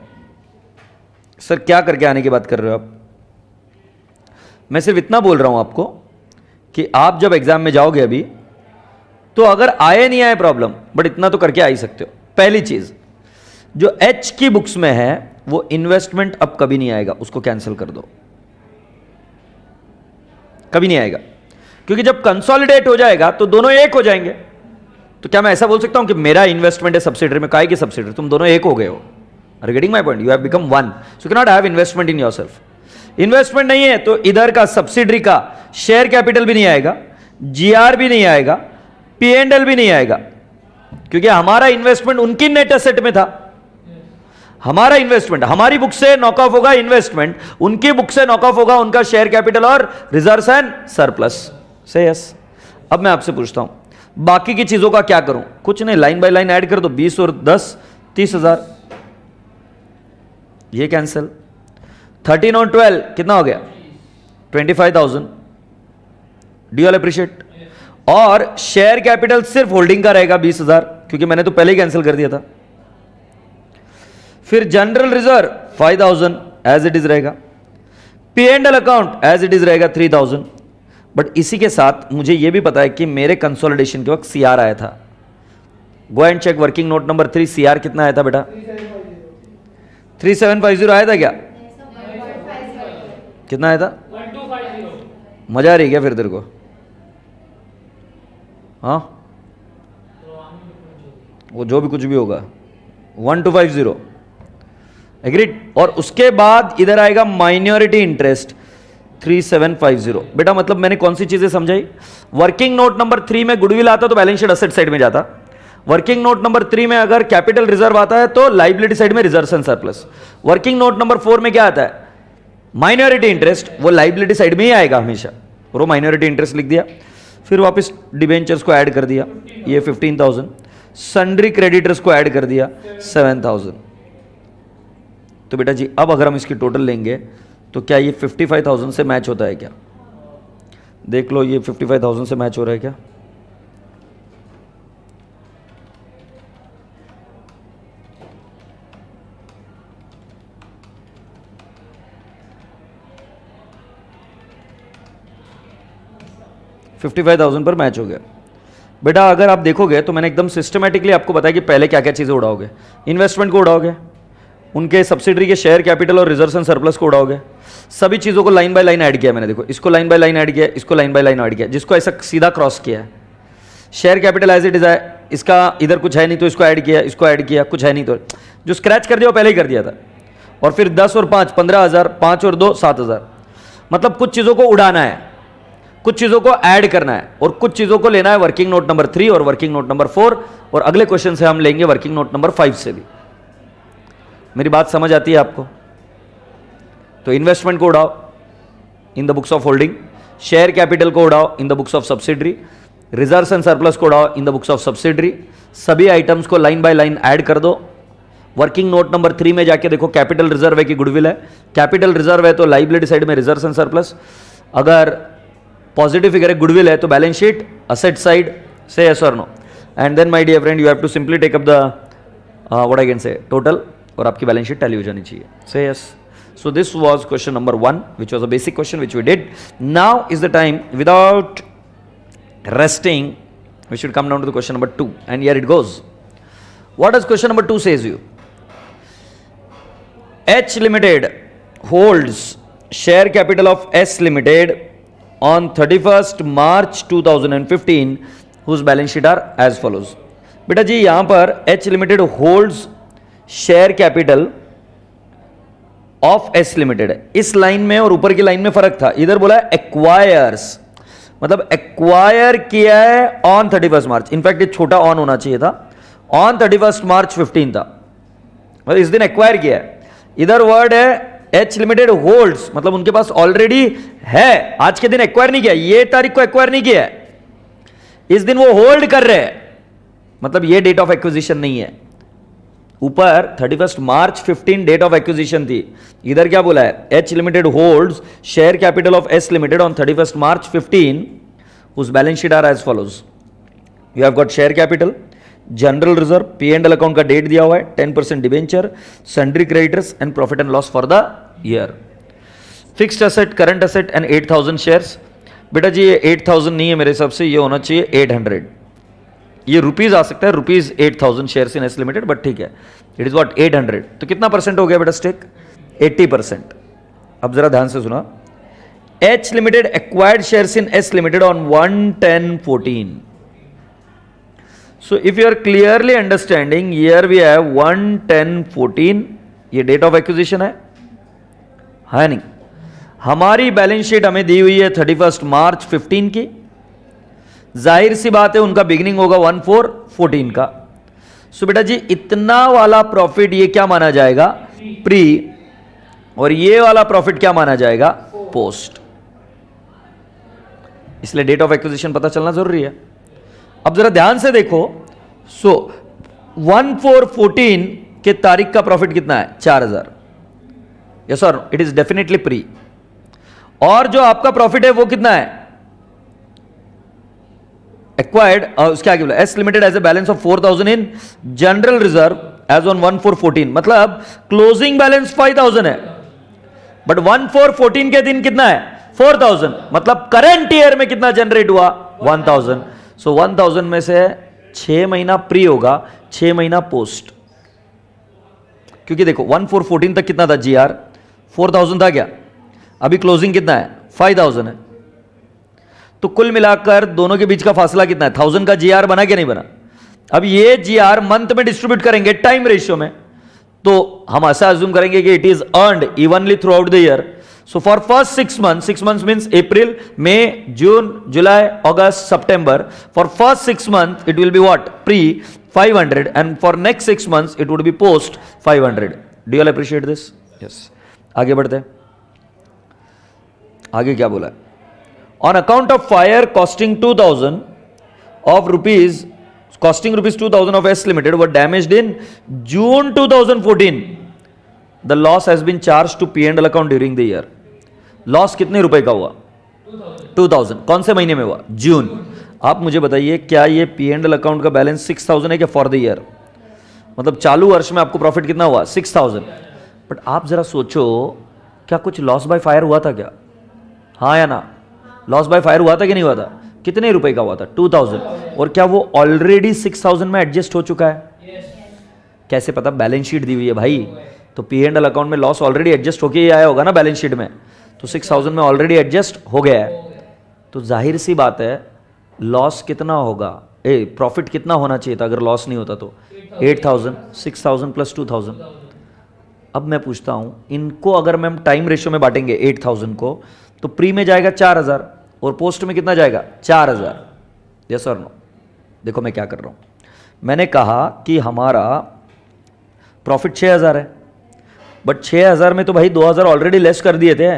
सर क्या करके आने की बात कर रहे हो आप? मैं सिर्फ इतना बोल रहा हूं आपको कि आप जब एग्जाम में जाओगे अभी, तो अगर आए नहीं आए प्रॉब्लम, बट इतना तो करके आ ही सकते हो। पहली चीज जो एच की बुक्स में है वो इन्वेस्टमेंट अब कभी नहीं आएगा, उसको कैंसिल कर दो, कभी नहीं आएगा। क्योंकि जब कंसोलिडेट हो जाएगा तो दोनों एक हो जाएंगे। तो क्या मैं ऐसा बोल सकता हूं कि मेरा इन्वेस्टमेंट है सब्सिडरी में, काहे की सब्सिडरी, तुम दोनों एक हो गए हो। Are getting my point, you have become one, so can not have investment in yourself. Investment नहीं है तो इधर का सब्सिडरी का शेयर कैपिटल भी नहीं आएगा, जीआर भी नहीं आएगा, P&L भी नहीं आएगा, क्योंकि हमारा इन्वेस्टमेंट उनकी नेट एसेट में था। हमारा इन्वेस्टमेंट हमारी बुक से नॉक ऑफ होगा इन्वेस्टमेंट, उनकी बुक से नॉक ऑफ होगा उनका शेयर कैपिटल और रिजर्व्स एंड सरप्लस। से यस। अब मैं आपसे पूछता हूं बाकी की चीजों का क्या करूं? कुछ नहीं, लाइन बाय लाइन ऐड कर दो, 20 और 10 30,000, ये कैंसिल। 13 और 12 कितना हो गया 25,000। Do you all appreciate. और शेयर कैपिटल सिर्फ होल्डिंग का रहेगा 20,000, क्योंकि मैंने तो पहले ही कैंसिल कर दिया था। फिर general reserve 5,000 as it is रहेगा, P&L account as it is रहेगा 3,000। बट इसी के साथ मुझे यह भी पता है कि मेरे कंसोलिडेशन के वक्त CR आया था। Go and check working note number 3, CR कितना आया था बेटा? 3750 आया था क्या? कितना आया था? 1250। मजा आ रही क्या फिर तेरे को? हाँ, वो जो भी कुछ भी होगा 1250 एग्रीड। और उसके बाद इधर आएगा माइनॉरिटी इंटरेस्ट 3750। बेटा मतलब मैंने कौन सी चीजें समझाई? वर्किंग नोट नंबर 3 में गुडविल आता तो बैलेंस शीट असेट साइड में जाता। वर्किंग नोट नंबर 3 में अगर कैपिटल रिजर्व आता है तो लाइबिलिटी साइड में reserve and surplus. Working note number 4 में क्या आता है? माइनॉरिटी इंटरेस्ट, वो लाइबिलिटी साइड में ही आएगा हमेशा, और वो माइनॉरिटी इंटरेस्ट लिख दिया। फिर वापस डिबेंचर्स को ऐड कर दिया, ये 15,000। सन्ड्री क्रेडिटर्स को ऐड कर दिया 7,000। तो बेटा जी अब अगर हम इसकी टोटल लेंगे तो क्या ये 55,000 से मैच होता है क्या? देख लो ये 55,000 से मैच हो रहा है क्या? $55,000 पर मैच हो गया। बेटा अगर आप देखोगे तो मैंने एकदम सिस्टमेटिकली आपको बताया कि पहले क्या क्या चीजें उड़ाओगे। इन्वेस्टमेंट को उड़ाओगे, उनके सब्सिडरी के शेयर कैपिटल और रिजर्व्स एंड सरप्लस को उड़ाओगे। सभी चीजों को लाइन बाय लाइन ऐड किया मैंने। देखो इसको लाइन बाय लाइन ऐड किया, इसको लाइन बाय लाइन ऐड किया, जिसको ऐसा सीधा क्रॉस किया है। Share capital as it is है, इसका इधर कुछ है नहीं तो इसको ऐड किया, इसको ऐड किया, कुछ है नहीं तो जो स्क्रैच कर दिया वो पहले ही कर दिया था। और फिर 10 और 5 15,000, 5 और 2 7,000। मतलब कुछ चीजों को उड़ाना है, कुछ चीजों को ऐड करना है, और कुछ चीजों को लेना है वर्किंग नोट नंबर 3 और वर्किंग नोट नंबर 4, और अगले क्वेश्चन से हम लेंगे वर्किंग नोट नंबर 5 से भी। मेरी बात समझ आती है आपको? तो इन्वेस्टमेंट को उड़ाओ in the books of holding, share capital को उड़ाओ in the books of subsidiary, reserves and surplus को उड़ाओ in the books of subsidiary. सभी आइटम्स को लाइन बाय लाइन ऐड कर दो। वर्किंग नोट नंबर 3 में जाके देखो कैपिटल रिजर्व है कि गुडविल है। कैपिटल रिजर्व है तो लाइबिलिटी साइड में रिजर्व्स एंड सरप्लस, अगर पॉजिटिव फिगर है गुडविल है तो balance sheet asset side. Say yes और no. And then my dear friend you have to simply take up the what I can say total, और आपकी balance sheet tally हो जानी चाहिए। Say yes. So this was question number 1 which was a basic question which we did. Now is the time, without resting, we should come down to the question number 2, and here it goes. What does question number 2 says you? H Limited holds share capital of S Limited on 31st March 2015 whose balance sheet are as follows. बेटा जी यहां पर H Limited holds share capital of S limited है। इस line में और ऊपर की line में फर्क था, इधर बोला एक्वायर्स, मतलब एक्वायर किया है ऑन 31 मार्च, इनफैक्ट ये छोटा ऑन होना चाहिए था, ऑन 31 मार्च 15 था, मतलब इस दिन एक्वायर किया है। इधर वर्ड है एच लिमिटेड होल्ड्स, मतलब उनके पास ऑलरेडी है, आज के दिन एक्वायर नहीं किया, ये तारीख को एक्वायर नहीं किया है, इस दिन वो होल्ड कर रहे हैं, मतलब ये डेट ऑफ एक्विजिशन नहीं है। ऊपर 31 मार्च 15 डेट ऑफ एक्विजिशन थी, इधर क्या बोला है, H limited holds share capital of S limited on 31 March 15, उस बैलेंस शीट आ रहा है as follows, you have got share capital, general reserve, P and L account का डेट दिया हुआ है, 10% debenture, sundry creditors and profit and loss for the year, fixed asset, current asset and 8000 shares. बेटा जी ये 8000 नहीं है मेरे हिसाब से, ये होना चाहिए 800, ये रुपीज आ सकता है, rupees 8000 shares in S limited, but ठीक है, इट इज व्हाट 800, तो कितना परसेंट हो गया बेटा स्टेक, 80%। अब जरा ध्यान से सुना, H limited acquired shares in S limited on 1/10/14। So if you are clearly understanding, here we have 1/10/14, ये डेट ऑफ एक्विजिशन है नहीं। हमारी बैलेंस शीट हमें दी हुई है 31 मार्च 15 की, जाहिर सी बात है उनका बिगिनिंग होगा 1/4/14 का। सो बेटा जी इतना वाला प्रॉफिट ये क्या माना जाएगा, प्री, और ये वाला प्रॉफिट क्या माना जाएगा, पोस्ट। इसलिए डेट ऑफ एक्विजिशन पता चलना जरूरी है। अब जरा ध्यान से देखो, सो 1/4/14 के तारीख का प्रॉफिट कितना है, 4000, यस और इट इज डेफिनेटली प्री। और जो आपका प्रॉफिट है वो कितना है, एक्वायर्ड, उसके आगे बोला S limited as a balance of 4000 in general reserve as on 1/4/14, मतलब क्लोजिंग बैलेंस 5000 है, बट 1/4/14 के दिन कितना है 4000, मतलब करंट ईयर में कितना जनरेट हुआ 1000। सो 1000 में से 6 महीना प्री होगा, 6 महीना पोस्ट, क्योंकि देखो 1/4/14 तक कितना था जीआर 4000 था क्या, अभी क्लोजिंग कितना है 5000 है, तो कुल मिलाकर दोनों के बीच का फासला कितना है 1000 का जीआर बना क्या नहीं बना। अब ये जीआर मंथ में डिस्ट्रीब्यूट करेंगे टाइम रेशियो में, तो हम ऐसा अज्यूम करेंगे कि it is earned evenly through out the year. So for first 6 months means April, May, June, July, August, September. For first 6 months it will be what? Pre 500, and for next 6 months it would be post 500. Do you all appreciate this? Yes. आगे बढ़ते हैं, आगे क्या बोला है, on account of fire costing 2000 of rupees, costing rupees 2000 of S Limited were damaged in June 2014. The loss has been charged to P&L account during the year. Loss कितने रुपए का हुआ 2000, कौन से महीने में हुआ, जून। आप मुझे बताइए क्या ये P&L अकाउंट का बैलेंस 6000 है क्या फॉर द ईयर, मतलब चालू वर्ष में आपको प्रॉफिट कितना हुआ 6000, बट आप जरा सोचो क्या कुछ लॉस बाय फायर हुआ था क्या, हाँ या ना, लॉस बाय फायर हुआ था कि नहीं हुआ था, कितने रुपए का हुआ था 2000, और क्या वो ऑलरेडी 6000 में एडजस्ट हो चुका है, कैसे पता, बैलेंस शीट दी हुई है भाई, तो P&L अकाउंट में लॉस ऑलरेडी एडजस्ट होके ही आया होगा ना बैलेंस शीट में, तो 6000 में ऑलरेडी एडजस्ट हो गया है, तो जाहिर सी बात है लॉस कितना होगा, प्रॉफिट कितना होना चाहिए था अगर लॉस नहीं होता तो 8000, 6000 प्लस 2000। अब मैं पूछता हूं इनको अगर मैं टाइम रेशियो में बांटेंगे 8000 को, तो प्री में जाएगा 4000 और पोस्ट में कितना जाएगा 4000, यस और नो। देखो मैं क्या कर रहा हूं, मैंने कहा कि हमारा प्रॉफिट 6000 है, बट 6000 में तो भाई 2000 ऑलरेडी लेस कर दिए थे,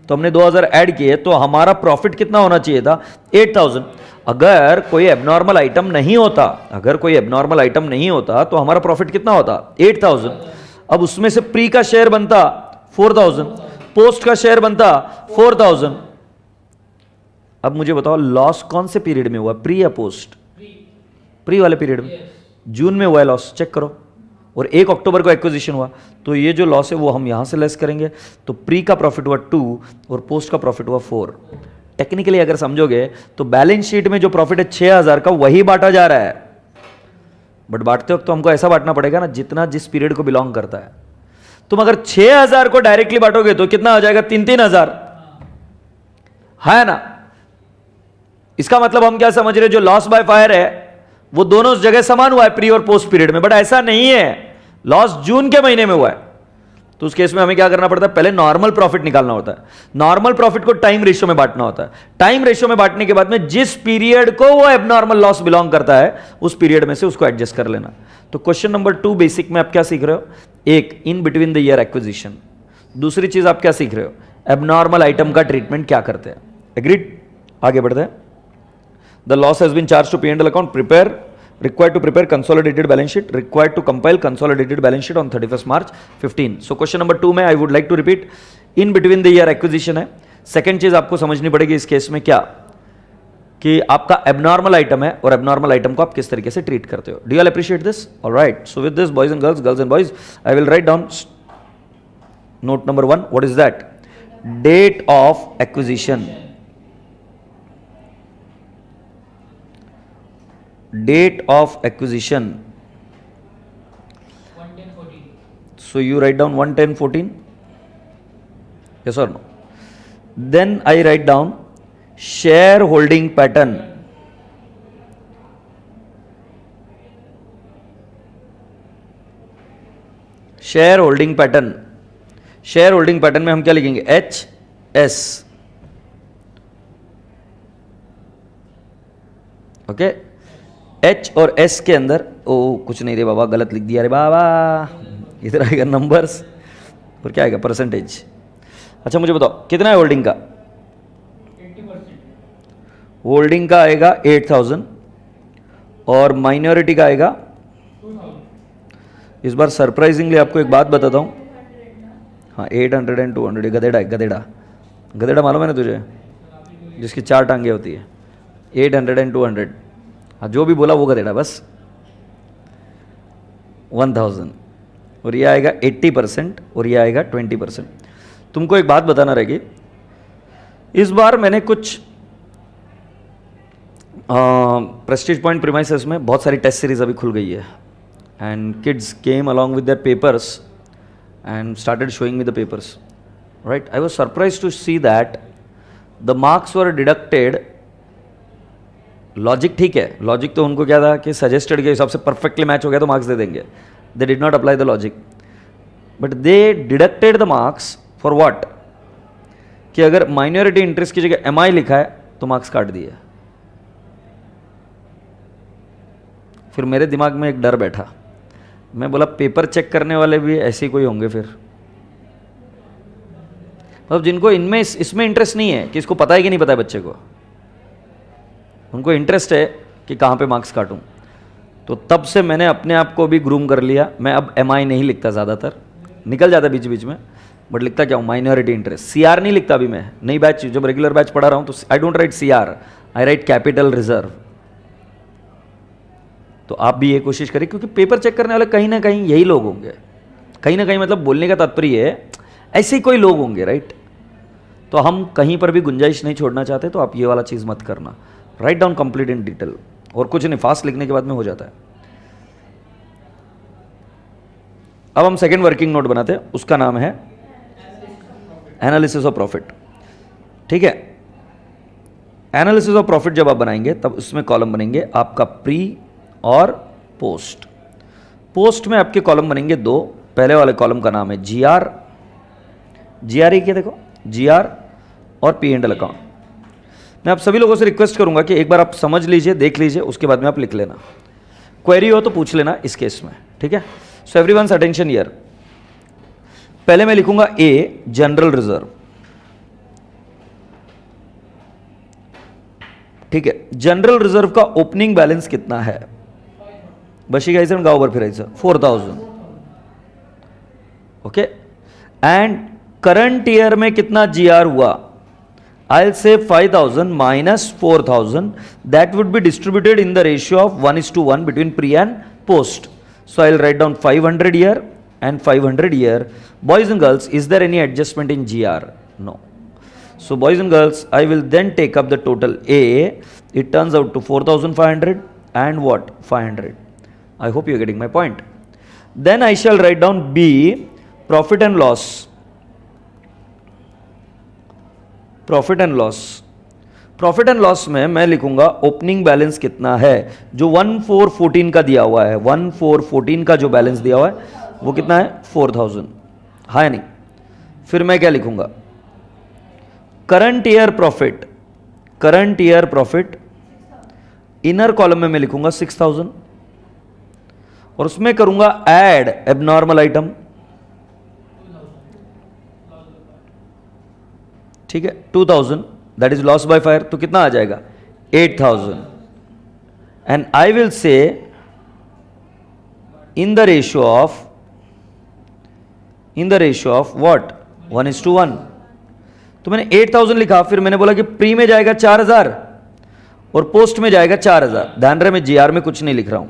तो हमने 2000 ऐड किए, तो हमारा प्रॉफिट कितना होना चाहिए था 8000। अगर कोई एबनॉर्मल आइटम नहीं होता, अगर कोई एबनॉर्मल आइटम नहीं होता तो हमारा प्रॉफिट कितना होता 8000। अब उसमें से प्री का शेयर बनता 4000, पोस्ट का शेयर बनता 4000। अब मुझे बताओ लॉस कौन से पीरियड में हुआ, प्री या पोस्ट, प्री वाले पीरियड में, जून में हुआ है लॉस, चेक करो, और 1 अक्टूबर को एक्विजिशन हुआ, तो ये जो लॉस है वो हम यहां से लेस करेंगे, तो प्री का प्रॉफिट हुआ 2 और पोस्ट का प्रॉफिट हुआ 4। टेक्निकली अगर समझोगे तो बैलेंस शीट में जो प्रॉफिट है 6000 का वही बांटा जा रहा है, बट बांटते वक्त तो हमको ऐसा बांटना पड़ेगा ना जितना जिस पीरियड को बिलोंग करता है। तुम अगर 6000 को डायरेक्टली बांटोगे तो कितना हो जाएगा 3-3000, है ना। इसका मतलब हम क्या समझ रहे, जो लॉस बाय फायर है वो दोनों जगह समान हुआ है प्री और पोस्ट पीरियड में, बट ऐसा नहीं है, लॉस जून के महीने में हुआ है, तो उस केस में हमें क्या करना पड़ता है, पहले नॉर्मल प्रॉफिट निकालना होता है। नॉर्मल प्रॉफिट को टाइम रेशियो में बांटना होता है। टाइम रेशियो में बांटने के बाद में जिस पीरियड को वो एबनॉर्मल लॉस बिलोंग करता है उस पीरियड में से उसको एडजस्ट कर लेना। तो क्वेश्चन नंबर 2 बेसिक में आप क्या सीख रहे हो, एक इन बिटवीन द ईयर एक्विजिशन, दूसरी चीज आप क्या सीख रहे हो, एबनॉर्मल आइटम का ट्रीटमेंट क्या करते हैं। एग्रीड, आगे बढ़ते हैं। The loss has been charge to P&L account, required to prepare consolidated balance sheet, required to compile consolidated balance sheet on 31st March 15. So question number 2 में I would like to repeat, in between the year acquisition है। Second चीज आपको समझनी पड़ेगी इस case में क्या, कि आपका एबनॉर्मल आइटम है और एबनॉर्मल आइटम को आप किस तरीके से ट्रीट करते हो। Do you all appreciate this? Alright, so with this boys and girls, girls and boys, I will write down note number 1. What is that? Date of acquisition, date of acquisition. 11014. So you write down 11014, yes or no? Then I write down shareholding pattern. shareholding pattern, shareholding pattern में हम क्या लिखेंगे, HS, okay. H और S के अंदर, ओ कुछ नहीं रे बाबा, गलत लिख दिया रे बाबा, इधर आएगा नंबर्स और क्या आएगा, परसेंटेज। अच्छा मुझे बताओ कितना है होल्डिंग का? 80%. होल्डिंग का आएगा 8000 और माइनॉरिटी का आएगा 2000. इस बार सरप्राइजिंगली आपको एक बात बताता हूँ, हाँ 800 एंड 200, गधेड़ा है, गधेड़ा, गधेड़ा मालूम है ना तुझे, जिसकी 4 टांगे होती है, 800 एंड 200, हाँ जो भी बोला वो गधेड़ा बस। 1000 और ये आएगा 80% और ये आएगा 20%। तुमको एक बात बताना रहेगी, इस बार मैंने कुछ प्रेस्टीज पॉइंट प्रीमाइसेस में बहुत सारी टेस्ट सीरीज अभी खुल गई है, and kids came along with their papers and started showing me the papers, right. I was surprised to see that the marks were deducted. Logic ठीक है, लॉजिक तो उनको क्या था कि सजेस्टेड के हिसाब से परफेक्टली मैच हो गया तो मार्क्स दे देंगे, they did not apply the logic, but they deducted the marks for what, कि अगर माइनॉरिटी इंटरेस्ट की जगह MI लिखा है तो मार्क्स काट दिए। फिर मेरे दिमाग में एक डर बैठा, मैं बोला पेपर चेक करने वाले भी ऐसे ही कोई होंगे फिर, मतलब जिनको इनमें इसमें इंटरेस्ट नहीं है कि इसको पता है कि नहीं पता है बच्चे को, उनको इंटरेस्ट है कि कहाँ पे मार्क्स काटूं। तो तब से मैंने अपने आप को भी ग्रूम कर लिया, मैं अब MI नहीं लिखता, ज़्यादातर निकल जाता बीच बीच में, बट लिखता क्या हूँ, माइनॉरिटी इंटरेस्ट। CR नहीं लिखता अभी मैं, नई बैच जब रेगुलर बैच पढ़ा रहा हूँ तो I don't write CR, I right capital reserve. तो आप भी ये कोशिश करें, क्योंकि पेपर चेक करने वाले कहीं ना कहीं यही लोग होंगे, कहीं ना कहीं, मतलब बोलने का तात्पर्य है ऐसे ही कोई लोग होंगे, राइट। तो हम कहीं पर भी गुंजाइश नहीं छोड़ना चाहते, तो आप ये वाला चीज़ मत करना, write down complete in detail, और कुछ नहीं, फास्ट लिखने के बाद में हो जाता है। अब हम सेकेंड वर्किंग नोट बनाते हैं, उसका नाम है एनालिसिस ऑफ प्रॉफिट, ठीक है। एनालिसिस ऑफ प्रॉफिट जब आप बनाएंगे तब उसमें कॉलम बनेंगे आपका प्री और पोस्ट। पोस्ट में आपके कॉलम बनेंगे 2, पहले वाले कॉलम का नाम है GR, GR क्या देखो, GR और P&L अकाउंट। मैं आप सभी लोगों से रिक्वेस्ट करूंगा कि एक बार आप समझ लीजिए, देख लीजिए, उसके बाद में आप लिख लेना, क्वेरी हो तो पूछ लेना इस केस में, ठीक है। सो एवरीवन्स अटेंशन हियर, पहले मैं लिखूंगा A जनरल रिजर्व, ठीक है। जनरल रिजर्व का ओपनिंग बैलेंस कितना है, बशी घ्यायचं गावभर फिरायचं, 4000, ओके। एंड करंट ईयर में कितना GR हुआ, I'll say 5000 minus 4000, that would be distributed in the ratio of 1:1 between pre and post. So I'll write down 500 here and 500 here. Boys and girls, is there any adjustment in GR? No. So boys and girls, I will then take up the total A. It turns out to 4500 and what? 500. I hope you're getting my point. Then I shall write down B, profit and loss. Profit and loss, profit and loss में मैं लिखूंगा opening balance कितना है, जो 1414 का दिया हुआ है, 1414 का जो बैलेंस दिया हुआ है वो कितना है, 4000, हाँ या नहीं? फिर मैं क्या लिखूंगा? Current year profit inner column में मैं लिखूंगा 6000 और उसमें करूंगा ऐड एबनॉर्मल आइटम, ठीक है, 2000, that is loss by fire, तो कितना आ जाएगा? 8000. And I will say in the ratio of what? 1:1. तो मैंने 8000 लिखा, फिर मैंने बोला कि प्री में जाएगा 4000 और पोस्ट में जाएगा 4000. ध्यान रहे मैं जीआर में कुछ नहीं लिख रहा हूं.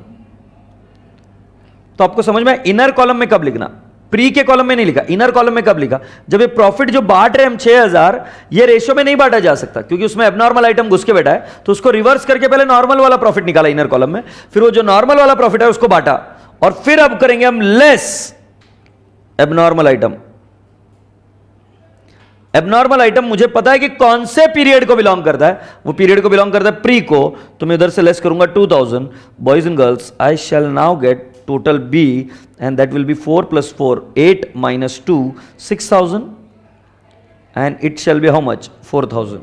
तो आपको समझ में, इनर कॉलम में कब लिखना, प्री के कॉलम में नहीं लिखा, इनर कॉलम में कब लिखा? जब ये प्रॉफिट जो बांट रहे हम 6000, ये रेशियो में नहीं बांटा जा सकता क्योंकि उसमें एबनॉर्मल आइटम घुस के बैठा है, तो उसको रिवर्स करके पहले नॉर्मल वाला प्रॉफिट निकाला इनर कॉलम में, फिर वो जो नॉर्मल वाला प्रॉफिट है उसको बांटा, और फिर अब करेंगे हम less abnormal item. Abnormal item मुझे पता है कि कौन से पीरियड को बिलोंग करता है, वो पीरियड को बिलोंग करता है प्री को, तो मैं उधर से लेस करूंगा 2000. Boys and girls, I shall now get total B and that will be 4 + 4, 8 - 2, 6000 and it shall be how much? 4000.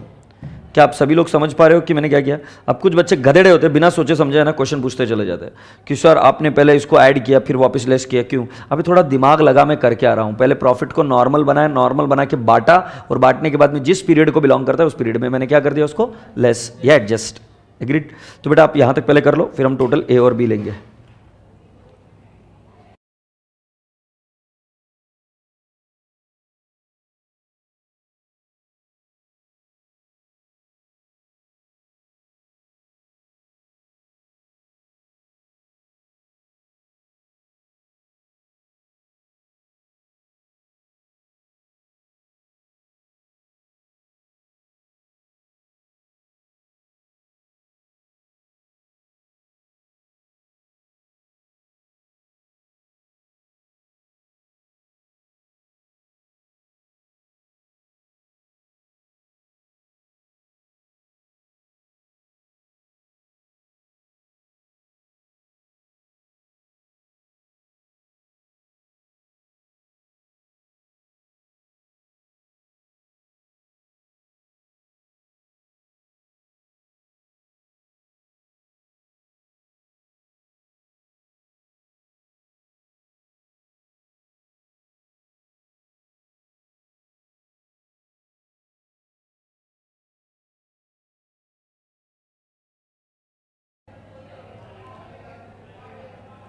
क्या आप सभी लोग समझ पा रहे हो कि मैंने क्या किया? अब कुछ बच्चे गधेड़े होते हैं, बिना सोचे समझे है ना क्वेश्चन पूछते चले जाते हैं कि सर आपने पहले इसको ऐड किया फिर वापस लेस किया, क्यों? अभी थोड़ा दिमाग लगा, मैं करके आ रहा हूं. पहले प्रॉफिट को नॉर्मल बनाया, नॉर्मल बना के बांटा, और बांटने के बाद में जिस पीरियड को बिलोंग करता है उस पीरियड में मैंने क्या कर दिया? उसको लेस या एडजस्ट. एग्रीड? तो बेटा आप यहां तक पहले कर लो, फिर हम टोटल ए और बी लेंगे.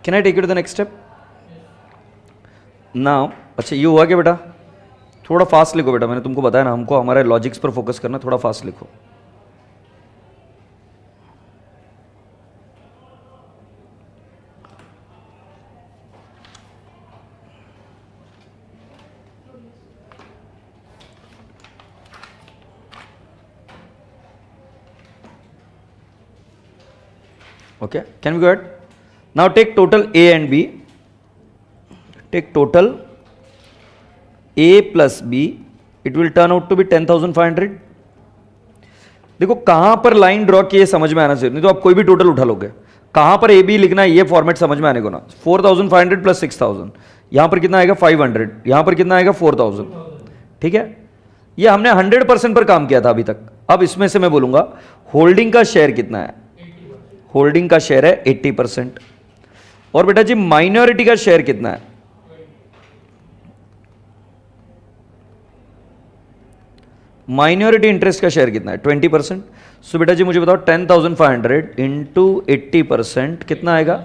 Can I take it the next step now? अच्छा ये हुआ क्या बेटा? थोड़ा फास्ट लिखो बेटा, मैंने तुमको बताया ना हमको हमारे लॉजिक्स पर फोकस करना, थोड़ा फास्ट लिखो. Okay, can we go ahead? Now take total A and B. Take total A plus B. It will turn out to be 10,500. देखो कहां पर लाइन ड्रॉ की, समझ में आना चाहिए, नहीं तो आप कोई भी टोटल उठा लोगे. कहां पर ए बी लिखना है, ये फॉर्मेट समझ में आने को ना. 4,500 प्लस 6,000, यहां पर कितना आएगा? 500. यहां पर कितना आएगा? 4,000. ठीक है, ये हमने 100% पर काम किया था अभी तक. अब इसमें से मैं बोलूंगा होल्डिंग का शेयर कितना है? होल्डिंग का शेयर है 80%. और बेटा जी माइनॉरिटी का शेयर कितना है? माइनॉरिटी इंटरेस्ट का शेयर कितना है? 20%. सो बेटा जी मुझे बताओ 10,500 इंटू 80% कितना आएगा?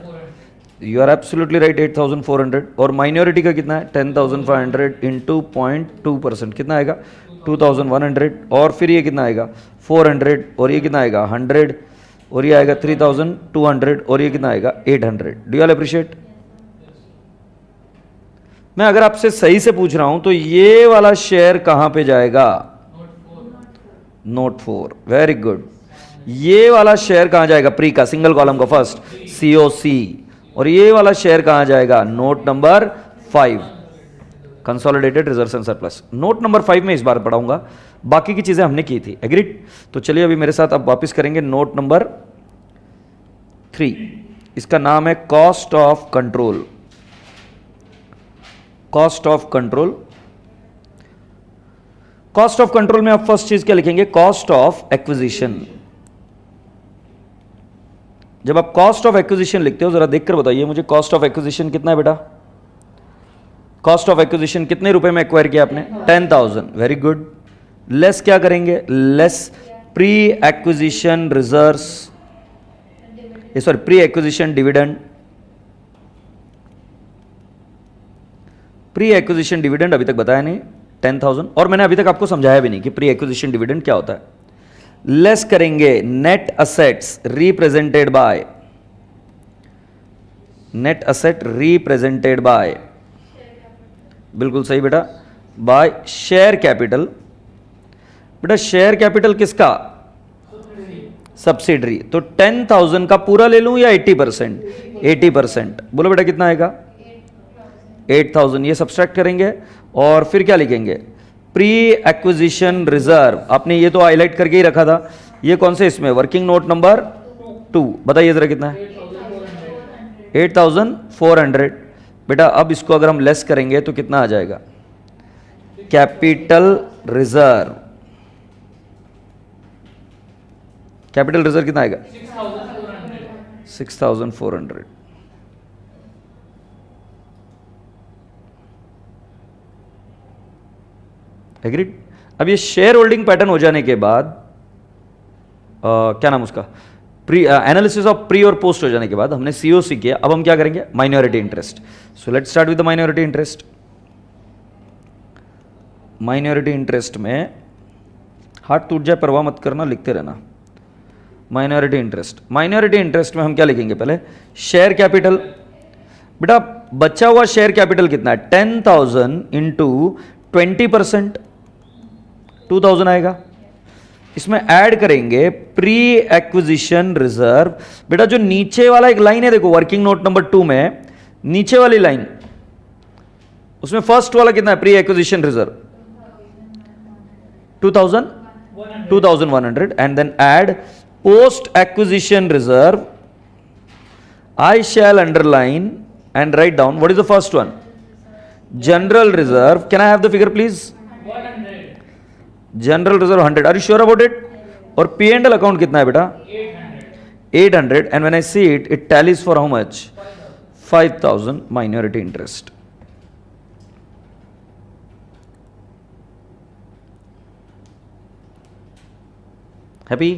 You are absolutely right, 8,400. और माइनॉरिटी का कितना है? 10,500 इंटू 0.2% कितना आएगा? 2,100. और फिर ये कितना आएगा? 400. और ये कितना आएगा? 100. और ये आएगा 3,200. और ये कितना आएगा? 800. Do you all appreciate? मैं अगर आपसे सही से पूछ रहा हूं तो ये वाला शेयर कहां पे जाएगा? नोट 4. Very good. ये वाला शेयर कहां जाएगा? प्री का, सिंगल कॉलम का फर्स्ट, COC. और ये वाला शेयर कहां जाएगा? Note number 5, consolidated reserves and surplus. Note number 5 में इस बार पढ़ाऊंगा, बाकी की चीजें हमने की थी. एग्रीड? तो चलिए अभी मेरे साथ अब वापस करेंगे नोट नंबर 3. इसका नाम है cost of control. Cost of control. Cost of control में आप फर्स्ट चीज क्या लिखेंगे? Cost of acquisition. जब आप कॉस्ट ऑफ एक्विजिशन लिखते हो, जरा देखकर बताइए मुझे, कॉस्ट ऑफ एक्विजिशन कितना है बेटा? कॉस्ट ऑफ एक्विजिशन कितने रुपए में एक्वायर किया आपने? 10,000। Very good. लेस क्या करेंगे? Less pre acquisition reserves, sorry pre acquisition dividend. Pre acquisition dividend अभी तक बताया नहीं, 10,000, और मैंने अभी तक आपको समझाया भी नहीं कि प्री एक्विजिशन डिविडेंड क्या होता है। लेस करेंगे net assets represented bye, net asset represented by, बिल्कुल सही बेटा, बाय शेयर कैपिटल। बेटा शेयर कैपिटल किसका? सब्सिडरी। तो 10,000 का पूरा ले लूं या 80%? 80%। बोलो बेटा कितना आएगा? 8,000। ये सब्सट्रैक्ट करेंगे और फिर क्या लिखेंगे? Pre acquisition reserve. आपने ये तो हाईलाइट करके ही रखा था, ये कौन से इसमें? Working note number 2। बताइए जरा कितना है? 8,400। बेटा अब इसको अगर हम लेस करेंगे तो कितना आ जाएगा? Capital reserve. कैपिटल रिजर्व कितना आएगा? 6,400। एग्रीड। अब ये शेयर होल्डिंग पैटर्न हो जाने के बाद क्या नाम उसका, प्री एनालिसिस ऑफ प्री और पोस्ट हो जाने के बाद हमने सीओसी किया। अब हम क्या करेंगे? Minority interest. So let's start with the minority interest. Minority interest में हाथ टूट जाए परवाह मत करना, लिखते रहना। माइनॉरिटी इंटरेस्ट, माइनॉरिटी इंटरेस्ट में हम क्या लिखेंगे? पहले शेयर कैपिटल। बेटा बचा हुआ शेयर कैपिटल कितना है? 10,000 इंटू 20%, 2,000 आएगा। इसमें ऐड करेंगे प्री एक्विजिशन रिजर्व। बेटा जो नीचे वाला एक लाइन है देखो, वर्किंग नोट नंबर 2 में नीचे वाली लाइन, उसमें फर्स्ट वाला कितना है? Pre acquisition reserve 2,100 and then add post acquisition reserve. I shall underline and write down what is the first one? General reserve. Can I have the figure please? 100. General reserve 100. Are you sure about it? और P&L account कितना है बेटा? 800. 800 and when I see it, it tallies for how much? 5,000 minority interest. Happy?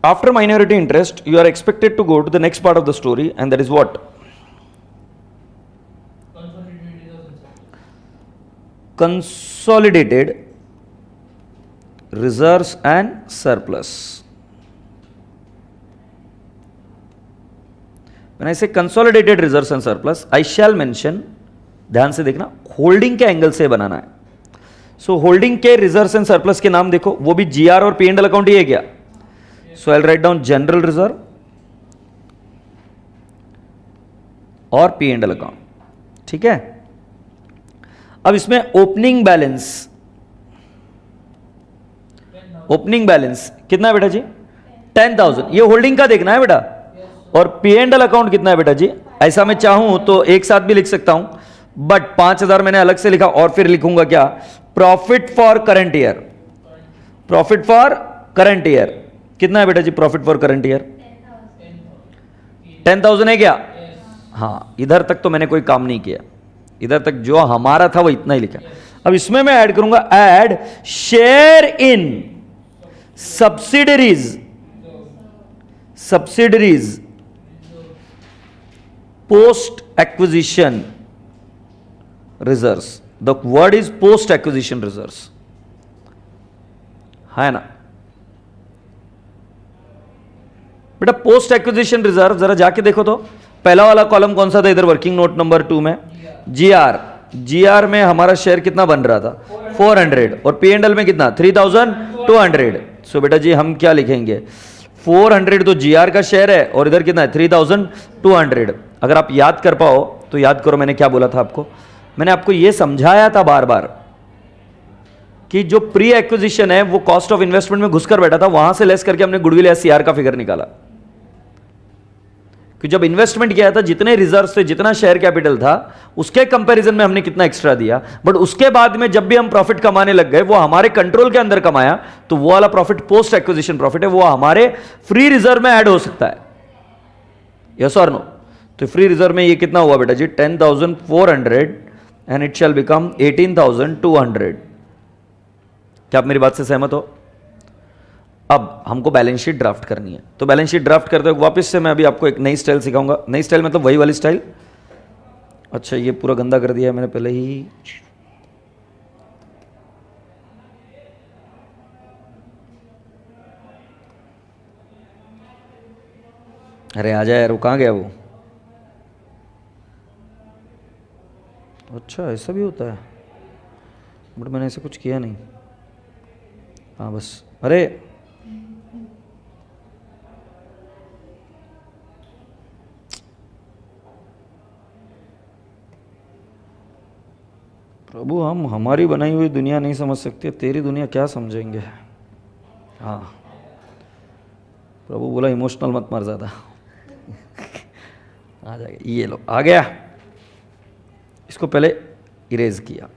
After minority interest, you are expected to go to the next part of the story, and that is what? Consolidated reserves and surplus. When I say consolidated reserves and surplus, I shall mention, ध्यान से देखना, holding के angle से बनाना है। सो holding के reserves and surplus के नाम देखो, वो भी जीआर और पी एंड एल अकाउंट ही है क्या? So I'll write down general reserve और पी एंड एल अकाउंट, ठीक है। अब इसमें ओपनिंग बैलेंस, ओपनिंग बैलेंस कितना है बेटा जी? 10,000। ये होल्डिंग का देखना है बेटा। और पी एंड एल अकाउंट कितना है बेटा जी? ऐसा मैं चाहूं तो एक साथ भी लिख सकता हूं, बट 5,000 मैंने अलग से लिखा और फिर लिखूंगा क्या? Profit for current year. Profit for current year कितना है बेटा जी? प्रॉफिट फॉर करंट ईयर 10,000 है क्या? हाँ, इधर तक तो मैंने कोई काम नहीं किया, इधर तक जो हमारा था वो इतना ही लिखा। अब इसमें मैं ऐड करूंगा, add share in subsidiaries, subsidiaries post acquisition reserves. The word is post acquisition reserves, है ना बेटा? पोस्ट एक्विजिशन रिजर्व जरा जाके देखो तो पहला वाला कॉलम कौन सा था इधर? वर्किंग नोट नंबर 2 में जीआर। जीआर में हमारा शेयर कितना बन रहा था? 400 और पी एंड एल में कितना? 3,200। सो बेटा जी हम क्या लिखेंगे? 400 तो जीआर का शेयर है और इधर कितना है? 3,200। अगर आप याद कर पाओ तो याद करो मैंने क्या बोला था आपको। मैंने आपको यह समझाया था बार बार कि जो प्री एक्विजिशन है वो कॉस्ट ऑफ इन्वेस्टमेंट में घुसकर बैठा था, वहां से लेस करके हमने गुडविल या सीआर का फिगर निकाला। कि जब इन्वेस्टमेंट किया था जितने रिजर्व थे, जितना शेयर कैपिटल था, उसके कंपैरिजन में हमने कितना एक्स्ट्रा दिया, बट उसके बाद में जब भी हम प्रॉफिट कमाने लग गए, वो हमारे कंट्रोल के अंदर कमाया, तो वो वाला प्रॉफिट पोस्ट एक्विजिशन प्रॉफिट है, वो हमारे फ्री रिजर्व में ऐड हो सकता है। यस और नो? तो फ्री रिजर्व में ये कितना हुआ बेटा जी? 10,400 एंड इट शैल बिकम 18,200। क्या आप मेरी बात से सहमत हो? अब हमको बैलेंस शीट ड्राफ्ट करनी है, तो बैलेंस शीट ड्राफ्ट करते हुए वापस से मैं अभी आपको एक नई स्टाइल सिखाऊंगा। नई स्टाइल मतलब वही वाली स्टाइल। अच्छा, ये पूरा गंदा कर दिया है मैंने पहले ही। अरे आ जाए यार, वो कहाँ गया वो? अच्छा, ऐसा भी होता है, बट मैंने ऐसा कुछ किया नहीं। हाँ बस, अरे प्रभु, हम हमारी बनाई हुई दुनिया नहीं समझ सकते, तेरी दुनिया क्या समझेंगे? हाँ प्रभु बोला इमोशनल मत मर ज़्यादा। आ जाएगा, ये लो आ गया। इसको पहले इरेज किया।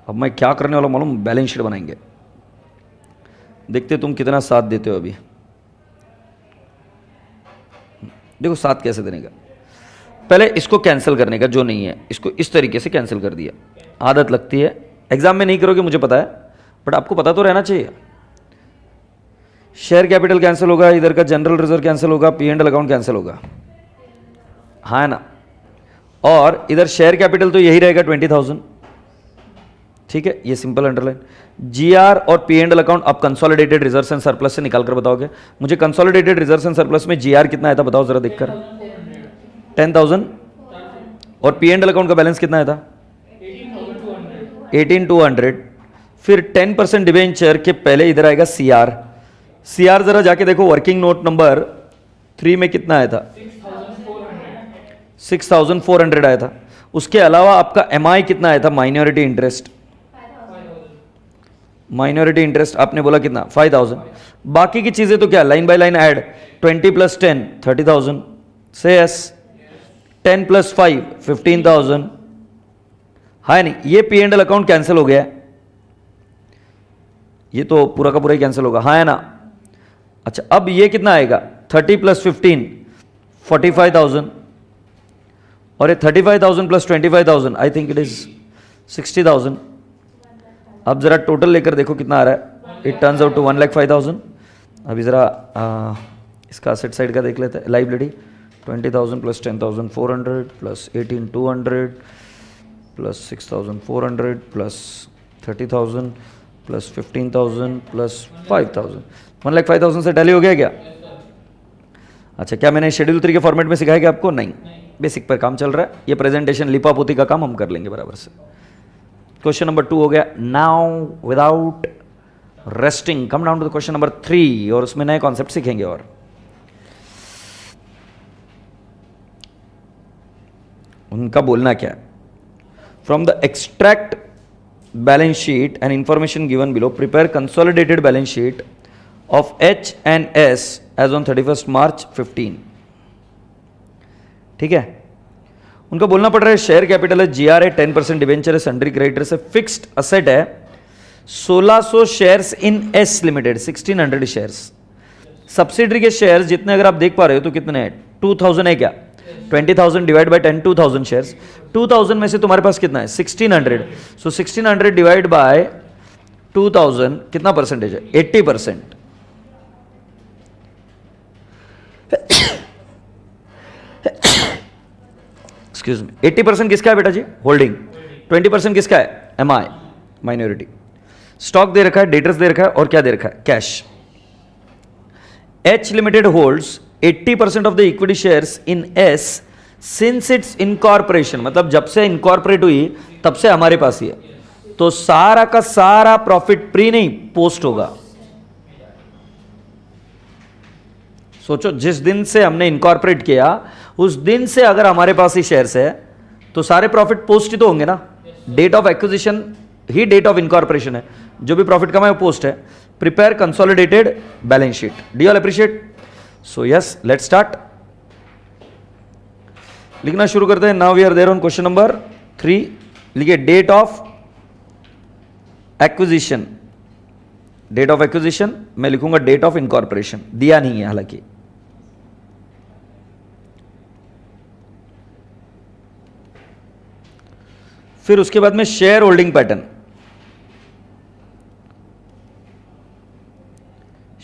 अब मैं क्या करने वाला मालूम? बैलेंस शीट बनाएंगे। देखते तुम कितना साथ देते हो। अभी देखो साथ कैसे देने का। पहले इसको कैंसिल करने का, जो नहीं है इसको इस तरीके से कैंसिल कर दिया। आदत लगती है, एग्जाम में नहीं करोगे मुझे पता है, बट आपको पता तो रहना चाहिए। शेयर कैपिटल कैंसिल होगा, इधर का जनरल रिजर्व कैंसिल होगा, P&L अकाउंट कैंसिल होगा, हाँ है ना? और इधर शेयर कैपिटल तो यही रहेगा 20,000, ठीक है, ये सिंपल अंडरलाइन। GR और P&L अकाउंट आप कंसोलिडेटेड रिजर्व्स एंड सरप्लस से निकाल कर बताओगे। मुझे कंसोलिडेटेड रिजर्व्स एंड सरप्लस में GR कितना आया था बताओ जरा देखकर। 10,000। और P&L अकाउंट का बैलेंस कितना आया था? 18,200। फिर 10% डिबेंचर के पहले इधर आएगा CR जरा जाके देखो, वर्किंग नोट नंबर 3 में कितना आया था? 6,400 आया था। उसके अलावा आपका MI कितना आया था? Minority interest. माइनॉरिटी इंटरेस्ट आपने बोला कितना? 5,000। बाकी की चीजें तो क्या लाइन बाय लाइन ऐड। 20 + 10 30,000 से यस। 10 + 5 15,000 है नहीं? ये P&L अकाउंट कैंसिल हो गया, ये तो पूरा का पूरा ही कैंसिल होगा, हाँ है ना? अच्छा, अब ये कितना आएगा? 30 + 15 45,000 और ये 35,000 + 25,000 आई थिंक इट इज 60,000। अब जरा टोटल लेकर देखो कितना आ रहा है। It turns out to 1,05,000। अभी जरा इसका असेट साइड का देख लेते हैं। लाइबिलिटी 20,000 + 10,400 + 18,200 + 6,400 + 30,000 + 15,000 + 5,000 1,05,000 से टैली हो गया क्या? अच्छा, क्या मैंने शेड्यूल 3 के फॉर्मेट में सिखाया क्या आपको? नहीं, बेसिक पर काम चल रहा है। ये प्रेजेंटेशन लिपापोती का काम हम कर लेंगे बराबर से। क्वेश्चन नंबर 2 हो गया। Now without resting come down to the question number 3 और उसमें नए कॉन्सेप्ट सीखेंगे। और उनका बोलना क्या है? From the extract balance sheet and information given below prepare consolidated balance sheet of H&S as on 31 March 15। ठीक है, उनका बोलना पड़ रहा है शेयर कैपिटल है, GR है, 10% डिवेंचर है, सन्ड्री क्रेडिटर्स है, फिक्स्ड असेट है 1600 shares in S limited 1600 shares. Subsidiary के शेयर्स जितने अगर आप देख पा रहे हो तो कितने हैं? 2000 है क्या? 20,000 डिवाइड बाय 10 2000 शेयर्स। 2000 में से तुम्हारे पास कितना है? 1600। सो 1600 डिवाइड बाय 2000 कितना परसेंटेज है? 80%। एक्सक्यूज मी, 80% किसका है बेटा जी? होल्डिंग। 20% किसका है? MI minority. स्टॉक दे रखा है, डेटर्स दे रखा है, और क्या दे रखा है? Cash. H limited holds 80% of the equity shares in S since it's incorporation, मतलब जब से इनकॉर्पोरेट हुई तब से हमारे पास ही है। तो सारा का सारा प्रॉफिट प्री नहीं पोस्ट होगा। सोचो, जिस दिन से हमने इनकॉर्पोरेट किया उस दिन से अगर हमारे पास ही शेयर्स है तो सारे प्रॉफिट पोस्ट ही तो होंगे ना। डेट ऑफ एक्विजिशन ही डेट ऑफ इनकॉर्पोरेशन है, जो भी प्रॉफिट कमाए वो पोस्ट है। Prepare consolidated balance sheet. Do you all appreciate? So yes, let's start. लिखना शुरू करते हैं। Now we are there on question number 3। लिखिए date of acquisition. Date of acquisition मैं लिखूंगा डेट ऑफ इनकॉर्पोरेशन, दिया नहीं है हालांकि। फिर उसके बाद में share holding pattern.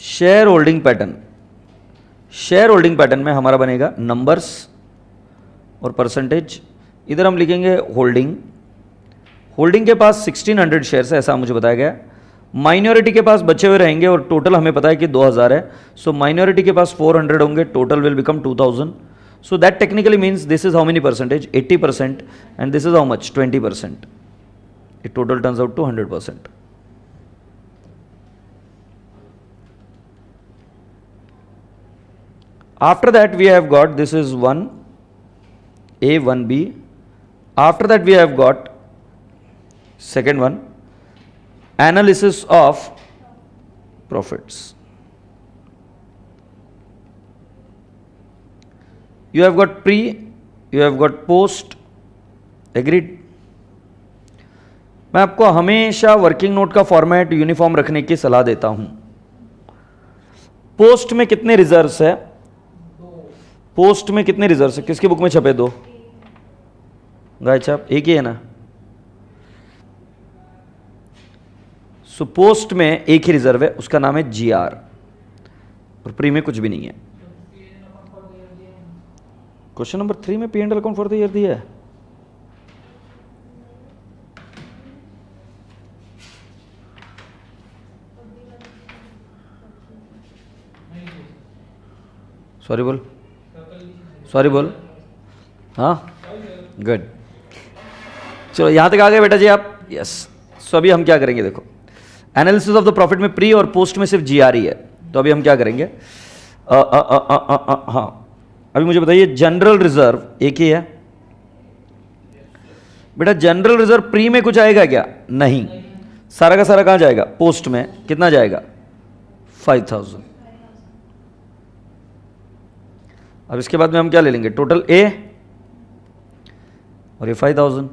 Share holding pattern, share holding pattern में हमारा बनेगा नंबर्स और परसेंटेज। इधर हम लिखेंगे होल्डिंग। होल्डिंग के पास 1600 शेयर्स है ऐसा मुझे बताया गया। माइनॉरिटी के पास बचे हुए रहेंगे और टोटल हमें पता है कि 2000 है। सो माइनॉरिटी के पास 400 होंगे, total will become 2000। So that technically means this is how many percentage? 80%, and this is how much? 20%. It total turns out to 100%. After that we have got, this is 1A, 1B. After that we have got second one, analysis of profits. You have got pre, you have got post, agreed। मैं आपको हमेशा working note का format uniform रखने की सलाह देता हूं। Post में कितने रिजर्व्स है? पोस्ट में कितने रिजर्व्स है? किसकी बुक में छपे? 2 गाय छाप एक ही है ना। सो पोस्ट में एक ही रिजर्व है, उसका नाम है जीआर, और प्री में कुछ भी नहीं है। क्वेश्चन नंबर 3 में P and L account for the year दिया है। सॉरी बोल, सॉरी बोल। हाँ गुड, चलो यहां तक आ गए बेटा जी आप। यस। सो अभी हम क्या करेंगे, देखो एनालिसिस ऑफ द प्रॉफिट में प्री और पोस्ट में सिर्फ जीआर ही है। तो अभी हम क्या करेंगे, हाँ अभी मुझे बताइए जनरल रिजर्व एक ही है बेटा। जनरल रिजर्व प्री में कुछ आएगा क्या? नहीं, सारा का सारा कहां जाएगा? पोस्ट में। कितना जाएगा? 5000। अब इसके बाद में हम क्या ले लेंगे? टोटल ए और ये 5000।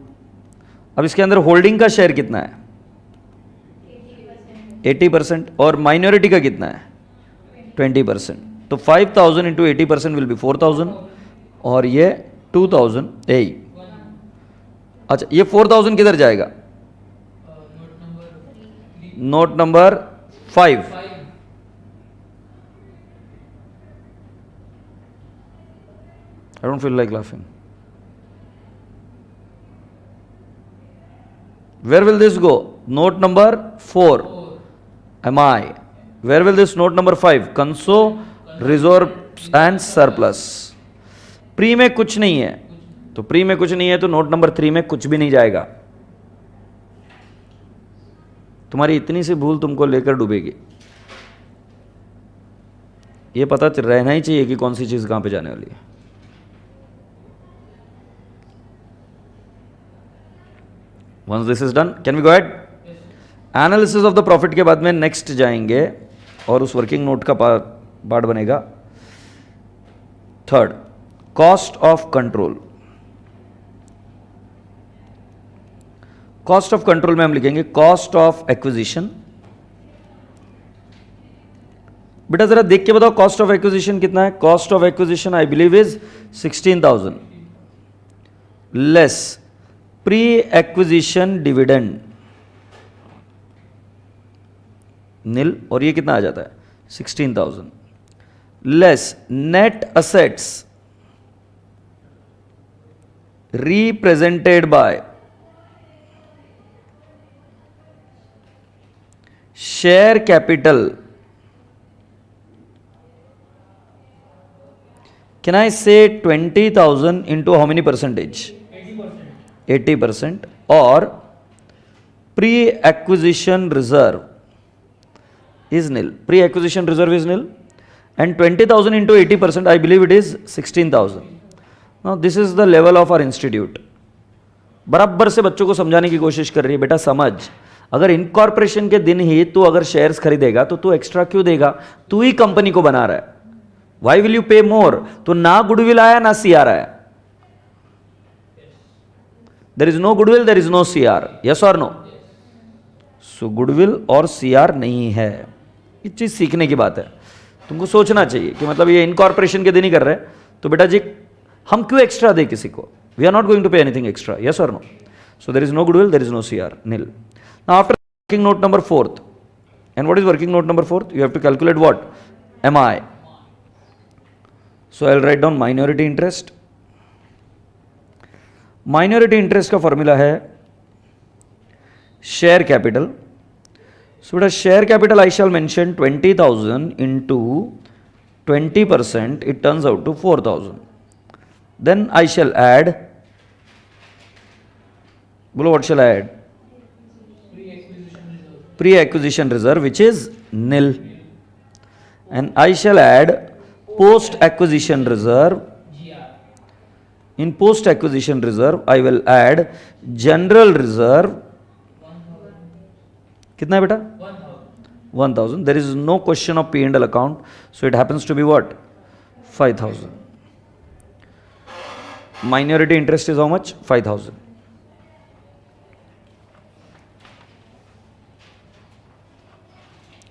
अब इसके अंदर होल्डिंग का शेयर कितना है? 80%। और माइनॉरिटी का कितना है? 20%। तो 5000 इंटू 80% विल बी 4000, और ये 2000 ए। अच्छा ये 4000 किधर जाएगा? Note number 5। I don't feel like laughing. Where will this go? Note number 4। Am I? Where will this note number 5? Consol reserve and surplus. Pre में कुछ नहीं है, तो प्री में कुछ नहीं है तो नोट नंबर 3 में कुछ भी नहीं जाएगा। तुम्हारी इतनी सी भूल तुमको लेकर डूबेगी। ये पता रहना ही चाहिए कि कौन सी चीज कहां पे जाने वाली है। Once this is done, can we go ahead? Analysis of the profit के बाद में नेक्स्ट जाएंगे और उस वर्किंग नोट का पार्ट बनेगा third, cost of control. Cost of control में हम लिखेंगे कॉस्ट ऑफ एक्विजिशन। बेटा जरा देख के बताओ कॉस्ट ऑफ एक्विजिशन कितना है? Cost of acquisition I believe is 16,000 less pre acquisition dividend nil, और ये कितना आ जाता है? 16,000 less net assets represented by share capital. Can I say 20,000 into how many percentage? 80%। और pre acquisition reserve is nil. Pre-acquisition reserve is nil, and 20,000 into 80%, I believe it is 16,000. Now this is the level of our institute. बराबर से बच्चों को समझाने की कोशिश कर रही है, बेटा समझ, अगर इनकॉर्पोरेशन के दिन ही तू अगर शेयर्स खरीदेगा तो तू एक्स्ट्रा क्यों देगा? तू ही कंपनी को बना रहा है। Why will you pay more? तो ना गुडविल आया ना सीआर आया। There is no goodwill, there is no CR, yes और नो? सो गुडविल और सीआर नहीं है। ये चीज सीखने की बात है, तुमको सोचना चाहिए कि मतलब ये इनकॉर्पोरेशन के दिन ही कर रहे हैं, तो बेटा जी हम क्यों एक्स्ट्रा दे किसी को? We are not going to pay anything extra, yes और no? So there is no goodwill, there is no CR, nil. Now after working note number 4th, and what is working note number 4th? You have to calculate what? MI. So I'll write down minority interest. Minority interest का formula है share capital. So the share capital I shall mention 20,000 into 20%, it turns out to 4,000. Then I shall add, बोलो what shall I add? Pre-acquisition reserve, which is nil, and I shall add post-acquisition reserve. In post-acquisition reserve, I will add general reserve. कितना है बेटा? 1,000. There is no question of P&L account, so it happens to be what? 5,000. Minority interest is how much? 5,000.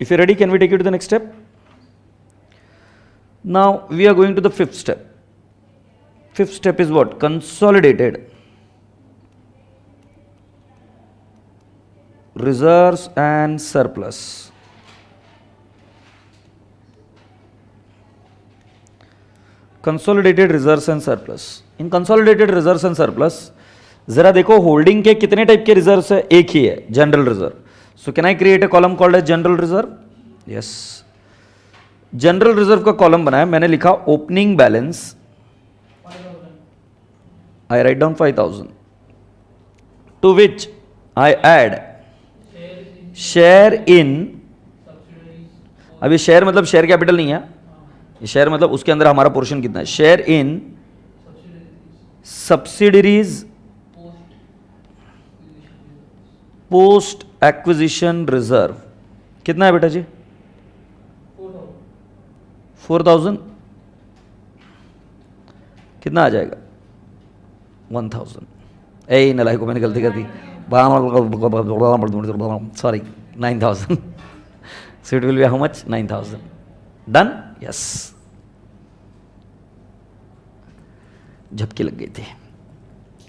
If you're ready, can we take you to the next step? Now we are going to the 5th step. 5th step is what? Consolidated reserves and surplus. Consolidated reserves and surplus. In consolidated reserves and surplus, जरा देखो holding के कितने type के reserves है? एक ही है, general reserve. So can I create a column called as general reserve? Yes. General reserve का column बनाया, मैंने लिखा opening balance, I write down 5,000, to which I add share in. अभी शेयर मतलब शेयर कैपिटल नहीं है, ये शेयर मतलब उसके अंदर हमारा पोर्शन कितना है? Share in subsidiaries post acquisition reserve. कितना है बेटा जी? 4,000. कितना आ जाएगा? 1,000. ए नलाई को मैंने गलती कर दी, sorry, 9,000. So it will be how much? 9,000. Done? Yes. झपकी लग गई थी.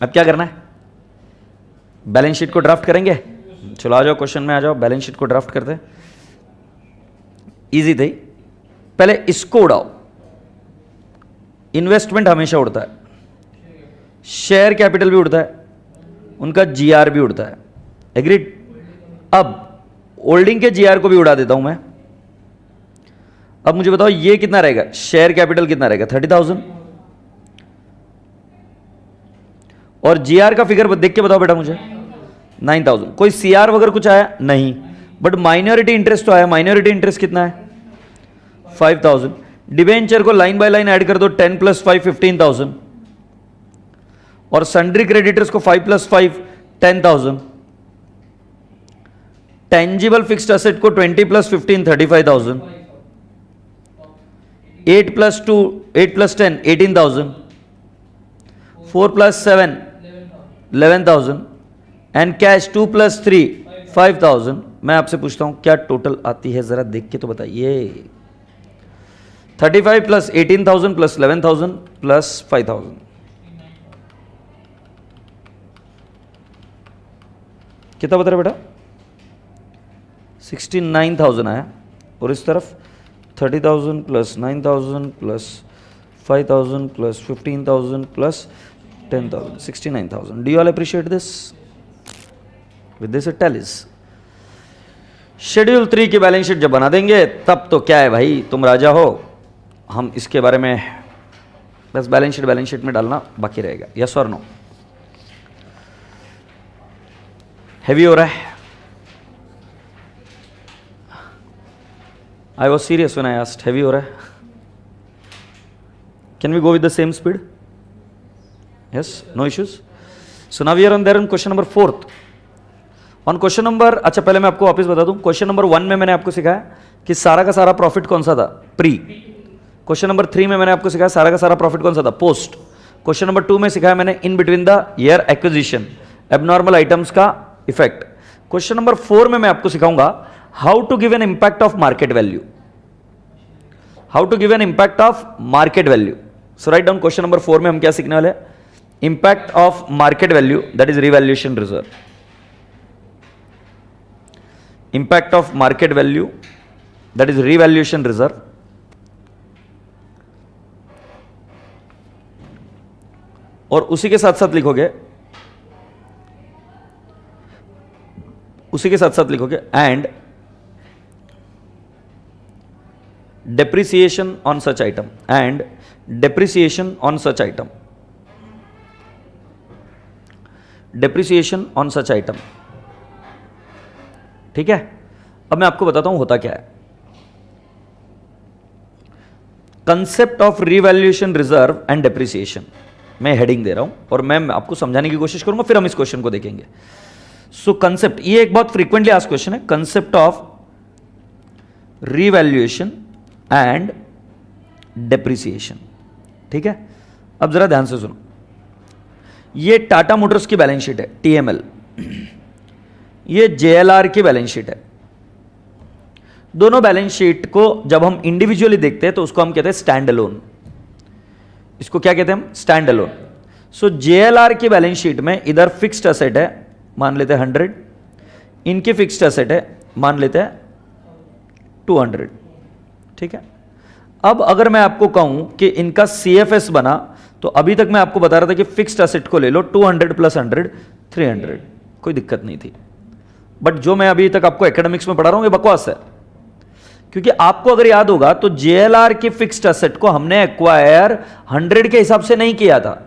अब क्या करना है? बैलेंस शीट को ड्राफ्ट करेंगे. चलो आ जाओ, क्वेश्चन में आ जाओ, बैलेंस शीट को ड्राफ्ट करते हैं. इजी थी. पहले इसको उड़ाओ. इन्वेस्टमेंट हमेशा उड़ता है, शेयर कैपिटल भी उड़ता है, उनका जीआर भी उड़ता है. एग्रीड? अब होल्डिंग के जीआर को भी उड़ा देता हूं मैं. अब मुझे बताओ ये कितना रहेगा? शेयर कैपिटल कितना रहेगा? 30,000. और जीआर का फिगर देख के बताओ बेटा मुझे. 9,000. कोई सीआर वगैरह कुछ आया? नहीं. बट माइनॉरिटी इंटरेस्ट तो आया. माइनॉरिटी इंटरेस्ट कितना है? 5,000. डिबेंचर को लाइन बाय लाइन ऐड कर दो. 10 + 5 15,000. और सन्ड्री क्रेडिटर्स को 5 + 5 10,000. टेंजिबल फिक्स्ड एसेट को 20 + 15 35,000. 8 + 2 8 + 10 18,000. 4 + 7 11,000. And cash 2 + 3 5,000. मैं आपसे पूछता हूं क्या टोटल आती है? जरा देख के तो बताइए. 35 + 18,000 + 11,000 + 5,000. कितना बता रहे बेटा? 69,000 आया. और इस तरफ 30,000 + 9,000 + 5,000 + 15,000 + 10,000. 69,000. Do you all appreciate this? With this it tallies. Schedule 3 की बैलेंस शीट जब बना देंगे तब तो क्या है भाई, तुम राजा हो. हम इसके बारे में बस बैलेंस शीट में डालना बाकी रहेगा. यस और नो? हैवी हो रहा है? I was serious when I asked. Heavy हो रहा है? Can we go with the same speed? Yes, no issues. So now we are on there on question number 4th. On question number, अच्छा पहले मैं आपको वापस बता दूं, क्वेश्चन नंबर 1 में मैंने आपको सिखाया कि सारा का सारा प्रॉफिट कौन सा था? प्री. क्वेश्चन नंबर 3 में मैंने आपको सिखाया सारा का सारा प्रॉफिट कौन सा था? पोस्ट. क्वेश्चन नंबर 2 में सिखाया मैंने in between the year acquisition. Abnormal items का इफेक्ट। क्वेश्चन नंबर 4 में मैं आपको सिखाऊंगा how to give an impact of market value, how to give an impact of market value. So write down, question number 4 में हम क्या सीखने वाले हैं? Impact of market value, that is revaluation reserve. Impact of market value, that is revaluation reserve. और उसी के साथ साथ लिखोगे, and depreciation on such item, and depreciation on such item, depreciation on such item. ठीक है, अब मैं आपको बताता हूं होता क्या है। Concept of revaluation reserve and depreciation, मैं हेडिंग दे रहा हूं और मैं आपको समझाने की कोशिश करूंगा, फिर हम इस क्वेश्चन को देखेंगे। सो कंसेप्ट, ये एक बहुत फ्रीक्वेंटली आस्क्ड क्वेश्चन है, concept of revaluation and depreciation. ठीक है, अब जरा ध्यान से सुनो। ये टाटा मोटर्स की बैलेंस शीट है, TML, ये JLR की बैलेंस शीट है। दोनों बैलेंस शीट को जब हम इंडिविजुअली देखते हैं तो उसको हम कहते हैं स्टैंड अलोन। इसको क्या कहते हैं हम? Stand alone. सो JLR की बैलेंस शीट में इधर फिक्स्ड एसेट है, मान लेते हैं 100, इनकी फिक्स्ड एसेट है, मान लेते हैं 200। ठीक है, अब अगर मैं आपको कहूं कि इनका CFS बना, तो अभी तक मैं आपको बता रहा था कि फिक्स्ड एसेट को ले लो, 200 + 100 300, कोई दिक्कत नहीं थी। बट जो मैं अभी तक आपको एकेडमिक्स में पढ़ा रहा हूं ये बकवास है, क्योंकि आपको अगर याद होगा तो JLR की फिक्स्ड एसेट को हमने एक्वायर 100 के हिसाब से नहीं किया था,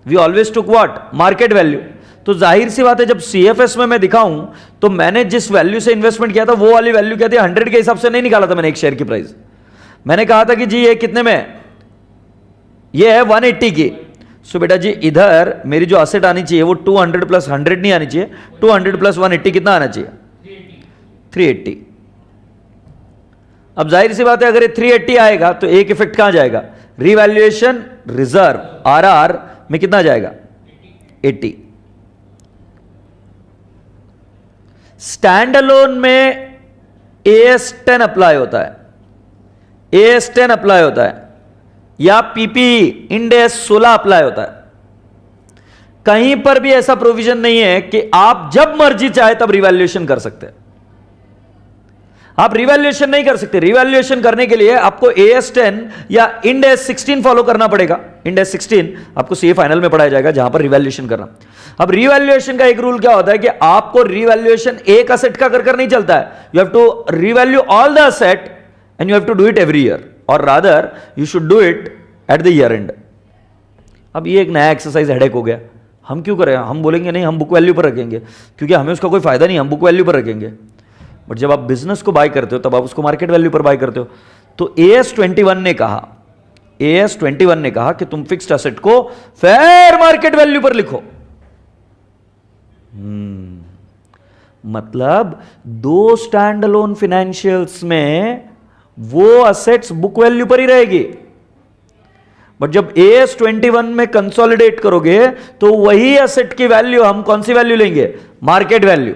we always took what? Market value. तो जाहिर सी बात है जब CFS में मैं दिखाऊं तो मैंने जिस वैल्यू से इन्वेस्टमेंट किया था वो वाली वैल्यू क्या थी? 100 के हिसाब से नहीं निकाला था मैंने एक शेयर की प्राइस। मैंने कहा था कि जी ये कितने में, ये है 180 की। सो बेटा जी इधर मेरी जो एसेट आनी चाहिए वो 200 + 100 नहीं आनी चाहिए, 200 + 180 कितना आना चाहिए? 380। अब जाहिर सी बात है अगर ये 380 आएगा तो एक इफेक्ट कहां जाएगा? रिवैल्यूएशन रिजर्व RR में कितना जाएगा? 80। स्टैंड अलोन में AS10 अप्लाई होता है, AS10 अप्लाई होता है, या PPE इंड AS 16 अप्लाई होता है। कहीं पर भी ऐसा प्रोविजन नहीं है कि आप जब मर्जी चाहे तब रिवैल्यूएशन कर सकते हैं। आप रिवैल्यूएशन नहीं कर सकते। रिवैल्यूएशन करने के लिए आपको AS10 या इंड AS 16 फॉलो करना पड़ेगा। इंड AS 16 आपको CA फाइनल में पढ़ाया जाएगा जहां पर रिवैल्यूएशन करना। अब रिवैल्यूएशन का एक रूल क्या होता है कि आपको रिवैल्यूएशन एक असेट का कर नहीं चलता है, you have to revalue all the asset and you have to do it every year, और rather you should do it at the year end. अब ये एक नया एक्सरसाइज हेडेक हो गया, हम क्यों करें? हम बोलेंगे नहीं हम बुक वैल्यू पर रखेंगे क्योंकि हमें उसका कोई फायदा नहीं, हम बुक वैल्यू पर रखेंगे। बट जब आप बिजनेस को बाय करते हो तब आप उसको मार्केट वैल्यू पर बाय करते हो। तो AS21 ने कहा कि तुम फिक्स्ड एसेट को फेयर मार्केट वैल्यू पर लिखो। मतलब दो स्टैंड अलोन फाइनेंशियल्स में वो असेट्स बुक वैल्यू पर ही रहेगी, बट जब AS21 में कंसोलिडेट करोगे तो वही असेट की वैल्यू हम कौन सी वैल्यू लेंगे? Market value.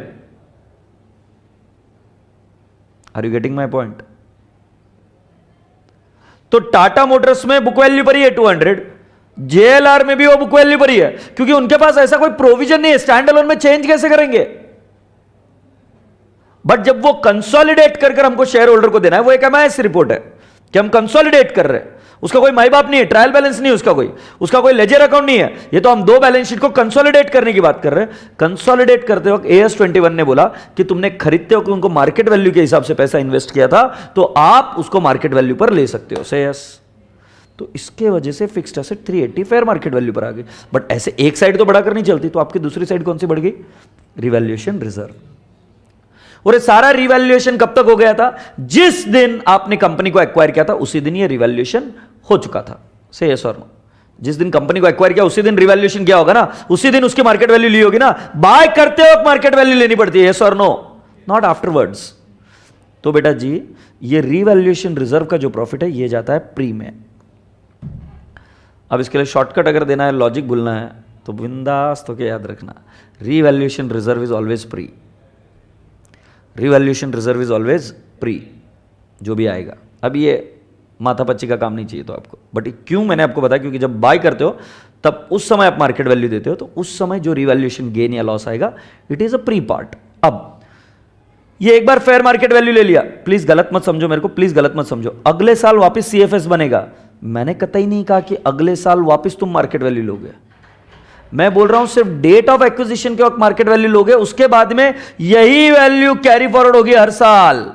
Are you getting my point? तो टाटा मोटर्स में बुक वैल्यू पर ही है 200, JLR में भी वो बुक वैल्यू पर ही है, क्योंकि उनके पास ऐसा कोई प्रोविजन नहीं है। स्टैंड अलोन में चेंज कैसे करेंगे? बट जब वो कंसोलिडेट कर हमको शेयर होल्डर को देना है, वो एक MIS रिपोर्ट है कि हम कंसोलिडेट कर रहे हैं, उसका कोई माई बाप नहीं है, ट्रायल बैलेंस नहीं है उसका कोई लेजर अकाउंट नहीं है। ये तो हम दो बैलेंस शीट को कंसोलिडेट करने की बात कर रहे हैं। कंसोलिडेट करते वक्त AS21 ने बोला कि तुमने खरीदते हो कि उनको मार्केट वैल्यू के हिसाब से पैसा इन्वेस्ट किया था, तो आप उसको मार्केट वैल्यू पर ले सकते हो। से यस, तो इसके वजह से fixed asset 380 fair market value पर आ गई। बट ऐसे एक साइड तो बढ़ाकर नहीं चलती, तो आपकी दूसरी साइड कौन सी बढ़ गई? Revaluation reserve. और ये सारा रिवैल्यूएशन कब तक हो गया था? जिस दिन आपने कंपनी को एक्वायर किया था उसी दिन ये रिवैल्यूएशन हो चुका था। से यस और नो? जिस दिन कंपनी को एक्वायर किया उसी दिन रिवैल्यूएशन किया होगा ना, उसी दिन उसकी मार्केट वैल्यू ली होगी ना। बाय करते वक्त मार्केट वैल्यू लेनी पड़ती है, यस और नो? Not afterwards. तो बेटा जी ये रिवैल्यूएशन रिजर्व का जो प्रॉफिट है ये जाता है प्री में। अब इसके लिए शॉर्टकट अगर देना है, लॉजिक भूलना है तो बिंदास तो क्या याद रखना, revaluation reserve is always pre, revaluation reserve is always pre, जो भी आएगा। अब ये माथापच्ची का काम नहीं चाहिए तो आपको, बट क्यों मैंने आपको बताया, क्योंकि जब बाय करते हो तब उस समय आप मार्केट वैल्यू देते हो, तो उस समय जो रीवैल्यूएशन गेन या लॉस आएगा it is a pre part. अब ये एक बार फेयर मार्केट वैल्यू ले लिया, प्लीज गलत मत समझो मेरे को, प्लीज गलत मत समझो, अगले साल वापस सीएफएस बनेगा, मैंने कतई नहीं कहा कि अगले साल वापस तुम मार्केट वैल्यू लोगे, मैं बोल रहा हूं सिर्फ डेट ऑफ एक्विजिशन के वक्त मार्केट वैल्यू लोगे, उसके बाद में यही वैल्यू कैरी फॉरवर्ड होगी हर साल।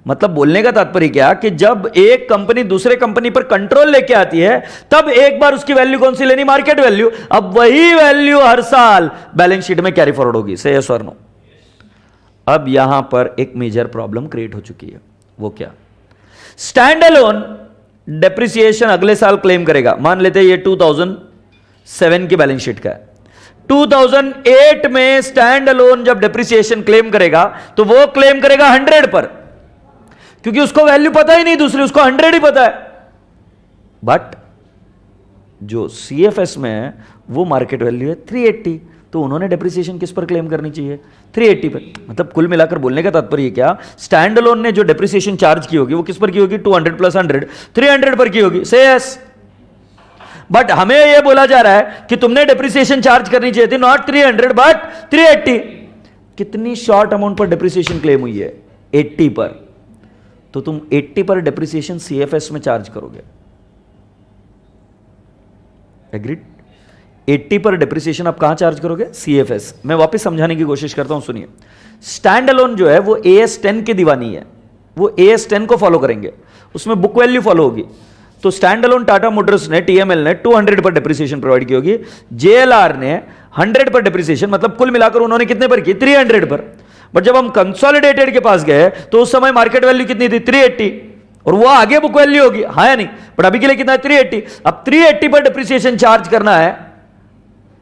मतलब बोलने का तात्पर्य क्या कि जब एक कंपनी दूसरे कंपनी पर कंट्रोल लेके आती है तब एक बार उसकी वैल्यू कौन सी लेनी, मार्केट वैल्यू, अब वही वैल्यू हर साल बैलेंस शीट में कैरी फॉरवर्ड होगी। से यस और नो? अब यहां पर एक मेजर प्रॉब्लम क्रिएट हो चुकी है, वो क्या, स्टैंड अलोन डेप्रिसिएशन अगले साल क्लेम करेगा, मान लेते हैं ये 2007 की बैलेंस शीट का है, 2008 में स्टैंड अलोन जब डेप्रिसिएशन क्लेम करेगा तो वो क्लेम करेगा 100 पर, क्योंकि उसको वैल्यू पता ही नहीं दूसरी, उसको 100 ही पता है। बट जो सीएफएस में है वो मार्केट वैल्यू है 380, तो उन्होंने डेप्रिसिएशन किस पर क्लेम करनी चाहिए, 380 पर। मतलब कुल मिलाकर बोलने का तात्पर्य क्या, स्टैंड अलोन ने जो डेप्रिसिएशन चार्ज की होगी वो किस पर की होगी, 200 प्लस 100, 300 पर की होगी। से यस? बट हमें यह बोला जा रहा है कि तुमने डेप्रिसिएशन चार्ज करनी चाहिए थी नॉट 300 बट 380। कितनी शॉर्ट अमाउंट पर डेप्रिसिएशन क्लेम हुई है, 80 पर, तो तुम 80 पर डेप्रिसिएशन सीएफएस में चार्ज करोगे। एग्रीड? 80 पर डेप्रिसिएशन आप कहां चार्ज करोगे, सीएफएस। मैं वापस समझाने की कोशिश करता हूं, सुनिए। स्टैंड अलोन जो है वो एएस 10 की दीवानी है, वो एएस 10 को फॉलो करेंगे, उसमें बुक वैल्यू फॉलो होगी। तो स्टैंड अलोन टाटा मोटर्स ने, टीएमएल ने 200 पर डेप्रिसिएशन प्रोवाइड की होगी, जेएलआर ने 100 पर डेप्रिसिएशन, मतलब कुल मिलाकर उन्होंने कितने पर की, 300 पर। बट जब हम कंसोलिडेटेड के पास गए तो उस समय मार्केट वैल्यू कितनी थी, 380, और वो आगे बुक वैल्यू होगी, हाँ या नहीं? बट अभी के लिए कितना है, 380। अब 380 पर डेप्रिसिएशन चार्ज करना है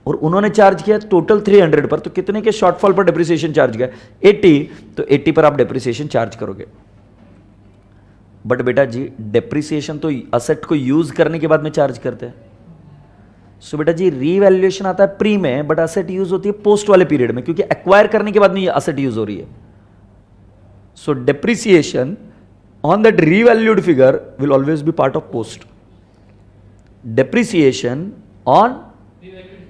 और उन्होंने चार्ज किया टोटल 300 पर, तो कितने के शॉर्टफॉल पर डेप्रिसिएशन चार्ज किया, 80, तो 80 पर आप डेप्रिसिएशन चार्ज करोगे। बट बेटा जी डेप्रिसिएशन तो असेट को यूज करने के बाद में चार्ज करते हैं। सो बेटा जी रीवैल्यूएशन आता है प्री में, बट असेट यूज होती है पोस्ट वाले पीरियड में, क्योंकि एक्वायर करने के बाद में ये असेट यूज हो रही है। सो depreciation on that revalued figure will always be part of post. Depreciation on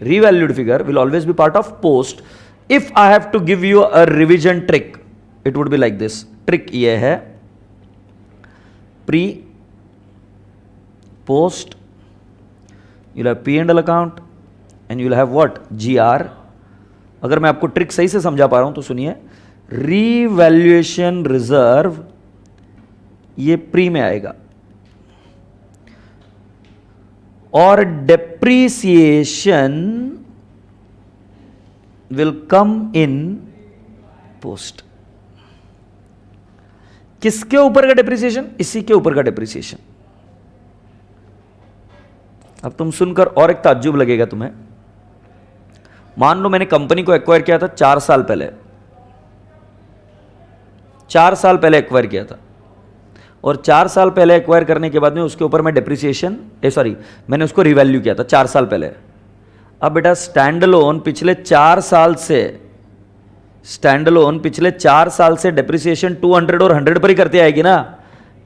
revalued figure will always be part of post. If I have to give you a revision trick, it would be like this. Trick ये है, pre, post, you'll have P&L account and you'll have what, GR. अगर मैं आपको trick सही से समझा पा रहा हूं तो सुनिए, revaluation reserve ये प्री में आएगा और depreciation will come in post. किसके ऊपर का डेप्रीसिएशन, इसी के ऊपर का डेप्रीसिएशन। अब तुम सुनकर और एक ताज्जुब लगेगा तुम्हें, मान लो मैंने कंपनी को एक्वायर किया था 4 साल पहले, 4 साल पहले एक्वायर किया था, और 4 साल पहले एक्वायर करने के बाद में उसके ऊपर मैं डेप्रिसिएशन मैंने उसको रिवैल्यू किया था 4 साल पहले। अब बेटा स्टैंड अलोन पिछले 4 साल से डेप्रिसिएशन 200 और 100 पर ही करती आएगी ना,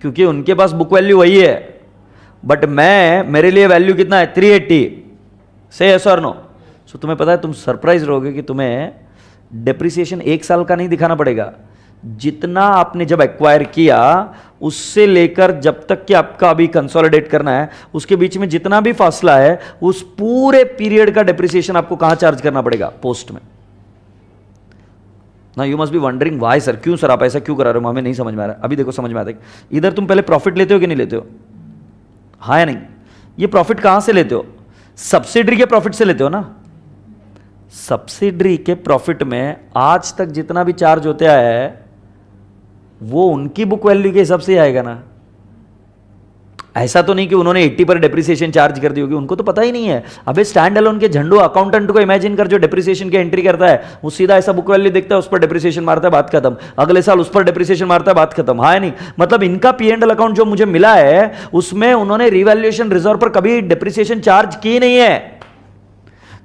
क्योंकि उनके पास बुक वैल्यू वही है। बट मेरे लिए वैल्यू कितना है, 380। से यस और नो? सो तुम्हें पता है, तुम सरप्राइज रहोगे कि तुम्हें डेप्रिसिएशन 1 साल का नहीं दिखाना पड़ेगा, जितना आपने जब एक्वायर किया उससे लेकर जब तक कि आपका अभी कंसोलिडेट करना है उसके बीच में जितना भी फासला है उस पूरे पीरियड का डेप्रिसिएशन आपको कहां चार्ज करना पड़ेगा, पोस्ट में। ना you must be wondering why sir, क्यों सर आप ऐसा क्यों करा रहे हो, हमें नहीं समझ में आ रहा है। अभी देखो समझ में आता है। इधर तुम पहले प्रॉफिट लेते हो कि नहीं लेते हो, हाँ या नहीं? ये प्रॉफिट कहां से लेते हो, सब्सिडरी के प्रॉफिट से लेते हो ना। सब्सिडरी के प्रॉफिट में आज तक जितना भी चार्ज होता है वो उनकी बुक वैल्यू के हिसाब से आएगा ना। ऐसा तो नहीं कि उन्होंने 80 पर डेप्रिसिएशन चार्ज कर दी होगी, उनको तो पता ही नहीं है। अबे स्टैंड अलोन के झंडू अकाउंटेंट को इमेजिन कर, जो डेप्रिसिएशन की एंट्री करता है वो सीधा ऐसा बुक वैल्यू देखता है, उस पर डेप्रिसिएशन मारता है, बात खत्म। अगले साल उस पर डेप्रिसिएशन मारता है, बात खत्म। हाँ नहीं? मतलब इनका P&L अकाउंट जो मुझे मिला है उसमें उन्होंने रिवैल्यूएशन रिजर्व पर कभी डेप्रिसिएशन चार्ज की नहीं है।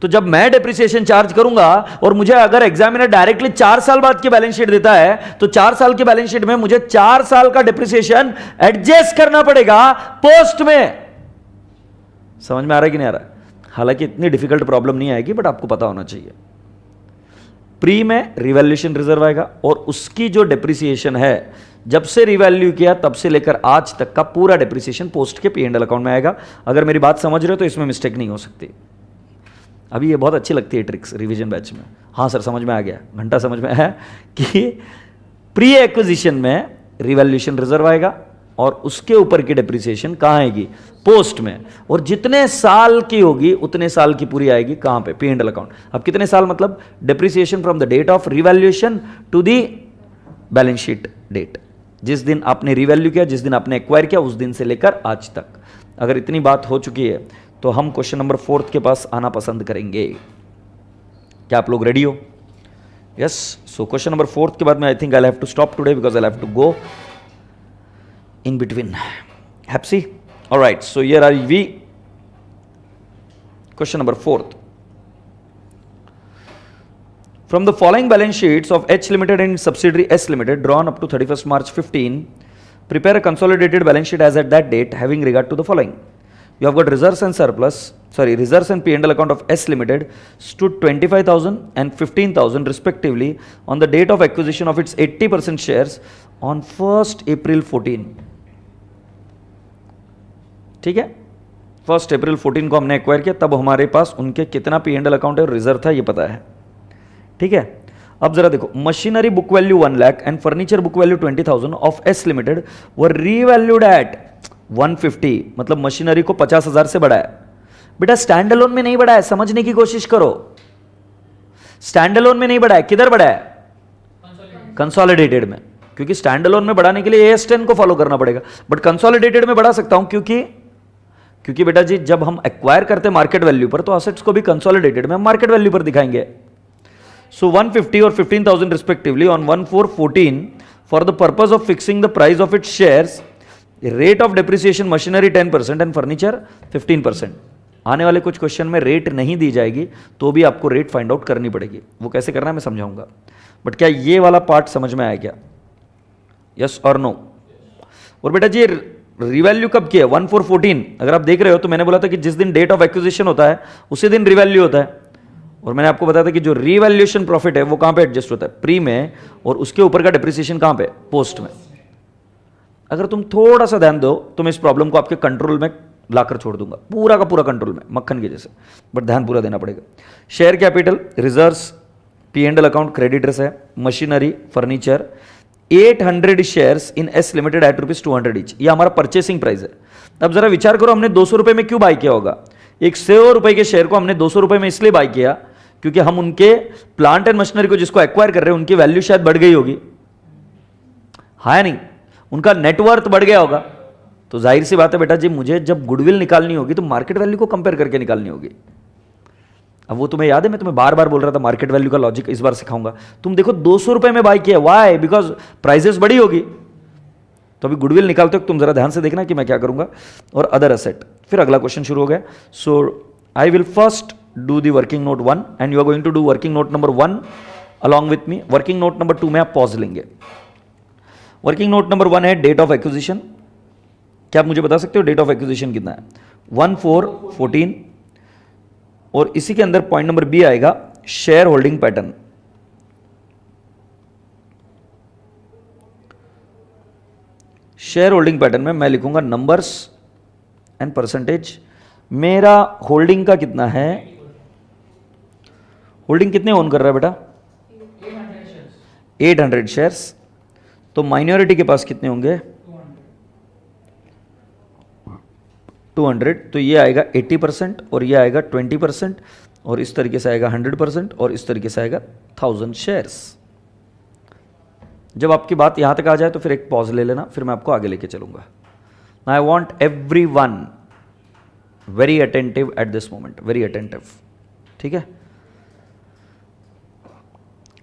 तो जब मैं डेप्रिसिएशन चार्ज करूंगा और मुझे अगर एग्जामिनर डायरेक्टली 4 साल बाद की बैलेंस शीट देता है तो 4 साल की बैलेंस शीट में मुझे 4 साल का डेप्रिसिएशन एडजस्ट करना पड़ेगा पोस्ट में। समझ में आ रहा है कि नहीं आ रहा है? हालांकि इतनी डिफिकल्ट प्रॉब्लम नहीं आएगी, बट आपको पता होना चाहिए। प्री में रिवैल्यूएशन रिजर्व आएगा और उसकी जो डेप्रिसिएशन है जब से रिवैल्यू किया तब से लेकर आज तक का पूरा डेप्रिसिएशन पोस्ट के P&L अकाउंट में आएगा। अगर मेरी बात समझ रहे हो तो इसमें मिस्टेक नहीं हो सकती। अभी ये बहुत अच्छी लगती है ट्रिक्स रिवीजन बैच में। हाँ सर समझ में आ गया, घंटा समझ में आया कि प्री एक्विजिशन में रिवैल्यूएशन रिजर्व आएगा और उसके ऊपर की डेप्रिसिएशन कहाँ आएगी? पोस्ट में। और जितने साल की होगी उतने साल की पूरी आएगी कहाँ पे? P&L account. अब कितने साल मतलब depreciation from the date of revaluation to the balance sheet date. जिस दिन आपने रिवैल्यू किया, जिस दिन आपने एक्वायर किया, उस दिन से लेकर आज तक। अगर इतनी बात हो चुकी है तो हम क्वेश्चन नंबर 4 के पास आना पसंद करेंगे। क्या आप लोग रेडी हो? यस। सो क्वेश्चन नंबर 4 के बाद में I think I have to stop today because I have to go in between. Happy? All right, so here are we. Question number 4. From the following balance sheets of H Limited and subsidiary S Limited drawn up to 31st March 15, prepare a consolidated balance sheet as at that date having regard to the following. You have got reserves and reserves and P&L account of S Limited stood 25,000 and 15,000 respectively on the date of acquisition of its 80% shares on 1st April 14. ठीक है, 1 अप्रैल 14 को हमने acquire किया, तब हमारे पास उनके कितना P&L account है और रिजर्व था ये पता है। ठीक है, अब जरा देखो, machinery book value 1 lakh and furniture book value 20,000 of S limited were revalued at 150, मतलब मशीनरी को 50,000 से बढ़ाया। बेटा स्टैंड अलोन में नहीं बढ़ाया, समझने की कोशिश करो। स्टैंड अलोन में नहीं बढ़ाया, किधर बढ़ाया? कंसोलिडेटेड में, क्योंकि स्टैंड अलोन में बढ़ाने के लिए AS10 को फॉलो करना पड़ेगा, बट कंसोलिडेटेड में बढ़ा सकता हूं क्योंकि बेटा जी जब हम एक्वायर करते हैं मार्केट वैल्यू पर तो असेट्स को भी कंसोलिडेटेड में हम मार्केट वैल्यू पर दिखाएंगे। सो 150 और 15,000 respectively on 1/4/14 for the purpose of fixing the price of its shares, rate of depreciation machinery 10% and furniture 15%। आने वाले कुछ क्वेश्चन में रेट नहीं दी जाएगी तो भी आपको रेट फाइंड आउट करनी पड़ेगी, वो कैसे करना है मैं समझाऊंगा। बट क्या ये वाला पार्ट समझ में आया क्या? यस और नो? और बेटा जी रिवैल्यू कब किया? 1/4/14। अगर आप देख रहे हो तो मैंने बोला था कि जिस दिन डेट ऑफ एक्विजिशन होता है उसी दिन रिवैल्यू होता है, और मैंने आपको बताया था कि जो रिवैल्यूएशन प्रॉफिट है वो कहां पे एडजस्ट होता है? प्री में, और उसके ऊपर का डिप्रिसिएशन कहां पे? पोस्ट में। अगर तुम थोड़ा सा ध्यान दो तो मैं इस प्रॉब्लम को आपके कंट्रोल में लाकर छोड़ दूंगा, पूरा का पूरा कंट्रोल में, मक्खन के जैसे, बट ध्यान पूरा देना पड़ेगा। Share capital, reserves, P&L account creditors है, machinery, furniture, 800 shares in S limited at ₹200 each, ये हमारा परचेसिंग प्राइस है। अब जरा विचार करो, हमने 200 रुपए में क्यों बाय किया होगा? 100 रुपए के शेयर को हमने 200 रुपए में इसलिए बाय किया क्योंकि हम उनके प्लांट एंड मशीनरी को जिसको एक्वायर कर रहे हैं उनकी वैल्यू शायद बढ़ गई होगी, हाँ नहीं, उनका नेटवर्थ बढ़ गया होगा। तो जाहिर सी बात है बेटा जी, मुझे जब गुडविल निकालनी होगी तो मार्केट वैल्यू को कंपेयर करके निकालनी होगी। अब वो तुम्हें याद है, मैं तुम्हें बार बार बोल रहा था मार्केट वैल्यू का लॉजिक इस बार सिखाऊंगा। तुम देखो 200 रुपए में बाय किया, व्हाई? बिकॉज प्राइसेस बढ़ी होगी। तो अभी गुडविल निकालते हो तुम जरा ध्यान से देखना कि मैं क्या करूंगा। और अदर एसेट, फिर अगला क्वेश्चन शुरू हो गया। So I will first do the working note 1 and you are going to do working note number 1 along with me. Working note number 2 में आप पॉज लेंगे। वर्किंग नोट नंबर 1 है डेट ऑफ एक्विजिशन। क्या आप मुझे बता सकते हो डेट ऑफ एक्विजिशन कितना है? 1/4/14, और इसी के अंदर पॉइंट नंबर बी आएगा share holding pattern. Share holding pattern में मैं लिखूंगा नंबर्स एंड परसेंटेज। मेरा होल्डिंग का कितना है? होल्डिंग कितने ओन कर रहा है बेटा? 800 शेयर्स। तो माइनॉरिटी के पास कितने होंगे? 200। तो ये आएगा 80% और ये आएगा 20%, और इस तरीके से आएगा 100%, और इस तरीके से आएगा 1000 शेयर्स। जब आपकी बात यहां तक आ जाए तो फिर एक पॉज ले लेना, फिर मैं आपको आगे लेके चलूंगा। I want everyone very attentive eight this moment, very attentive, ठीक है?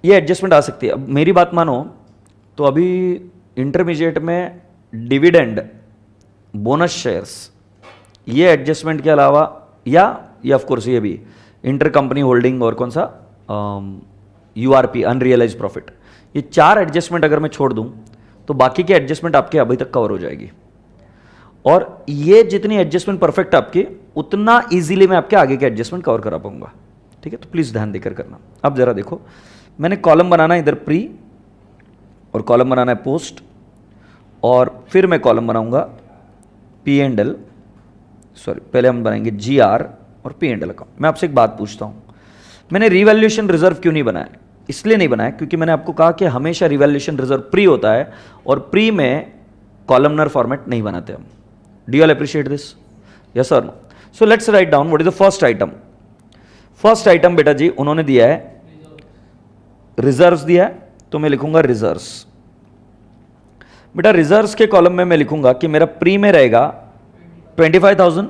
ये एडजस्टमेंट आ सकती है। अब मेरी बात मानो तो अभी इंटरमीडिएट में डिविडेंड, बोनस शेयर्स, ये एडजस्टमेंट के अलावा, या ये ऑफ कोर्स ये भी, इंटर कंपनी होल्डिंग और कौन सा यूआरपी अनरियलाइज प्रॉफिट, ये 4 एडजस्टमेंट अगर मैं छोड़ दूं तो बाकी के एडजस्टमेंट आपके अभी तक कवर हो जाएगी। और ये जितनी एडजस्टमेंट परफेक्ट आपकी, उतना इजीली मैं आपके आगे के एडजस्टमेंट कवर करा पाऊंगा। ठीक है, तो प्लीज ध्यान देकर करना। अब जरा देखो, मैंने कॉलम बनाना है इधर प्री, और कॉलम बनाना है पोस्ट, और फिर मैं कॉलम बनाऊंगा पी एंड एल, सॉरी पहले हम बनाएंगे जी आर और पी एंड एल अकाउंट। मैं आपसे एक बात पूछता हूं, मैंने रिवैल्यूएशन रिजर्व क्यों नहीं बनाया? इसलिए नहीं बनाया क्योंकि मैंने आपको कहा कि हमेशा रिवैल्यूएशन रिजर्व प्री होता है, और प्री में कॉलमनर फॉर्मेट नहीं बनाते हम। Do you all appreciate this? Yes और no? So let's write down what is the first item. First item बेटा जी उन्होंने दिया है रिजर्व्स दिया है, तो मैं लिखूंगा रिजर्व्स। बेटा रिजर्व्स के कॉलम में मैं लिखूंगा कि मेरा प्री में रहेगा 25,000।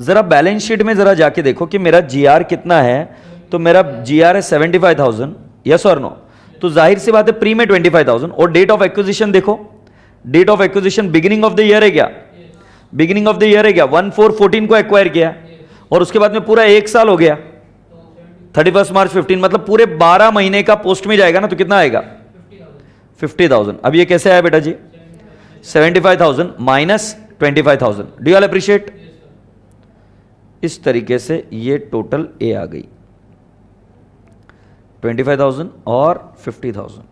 जरा बैलेंस शीट में जरा जाके देखो कि मेरा जीआर कितना है, तो मेरा जीआर है 75,000। यस और नो? तो जाहिर सी बात है प्री में 25,000। और डेट ऑफ एक्विजिशन देखो, date of acquisition beginning of the year है क्या? बिगिनिंग ऑफ द ईयर है क्या? 1/4/14 को एक्वायर किया, और उसके बाद में पूरा 1 साल हो गया 31 मार्च 15, मतलब पूरे 12 महीने का पोस्ट में जाएगा ना, तो कितना आएगा? 50,000। अब ये कैसे आया बेटा जी? 75,000 minus 25,000। Do you all appreciate? इस तरीके से ये टोटल ए आ गई, 25,000 और 50,000।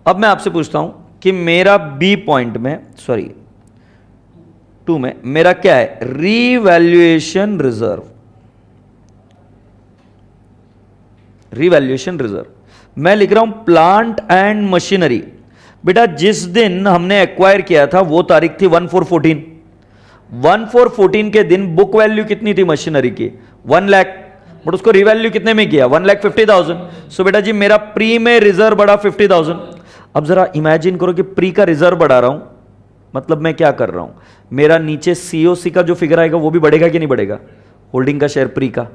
अब मैं आपसे पूछता हूं कि मेरा बी पॉइंट में, सॉरी 2 में मेरा क्या है? Revaluation reserve. रीवैल्यूएशन रिजर्व मैं लिख रहा हूं प्लांट एंड मशीनरी। बेटा जिस दिन हमने एक्वायर किया था वो तारीख थी 1/4/14। 1/4/14 के दिन बुक वैल्यू कितनी थी मशीनरी की? 1 लाख, बट उसको रिवैल्यू कितने में किया? 1,50,000। सो बेटा जी मेरा प्री में रिजर्व बढ़ा 50,000। अब जरा इमेजिन करो कि प्री का रिजर्व बढ़ा रहा हूं, मतलब मैं क्या कर रहा हूं, मेरा नीचे सीओसी का जो फिगर आएगा वो भी बढ़ेगा कि नहीं बढ़ेगा? होल्डिंग का शेयर प्री का,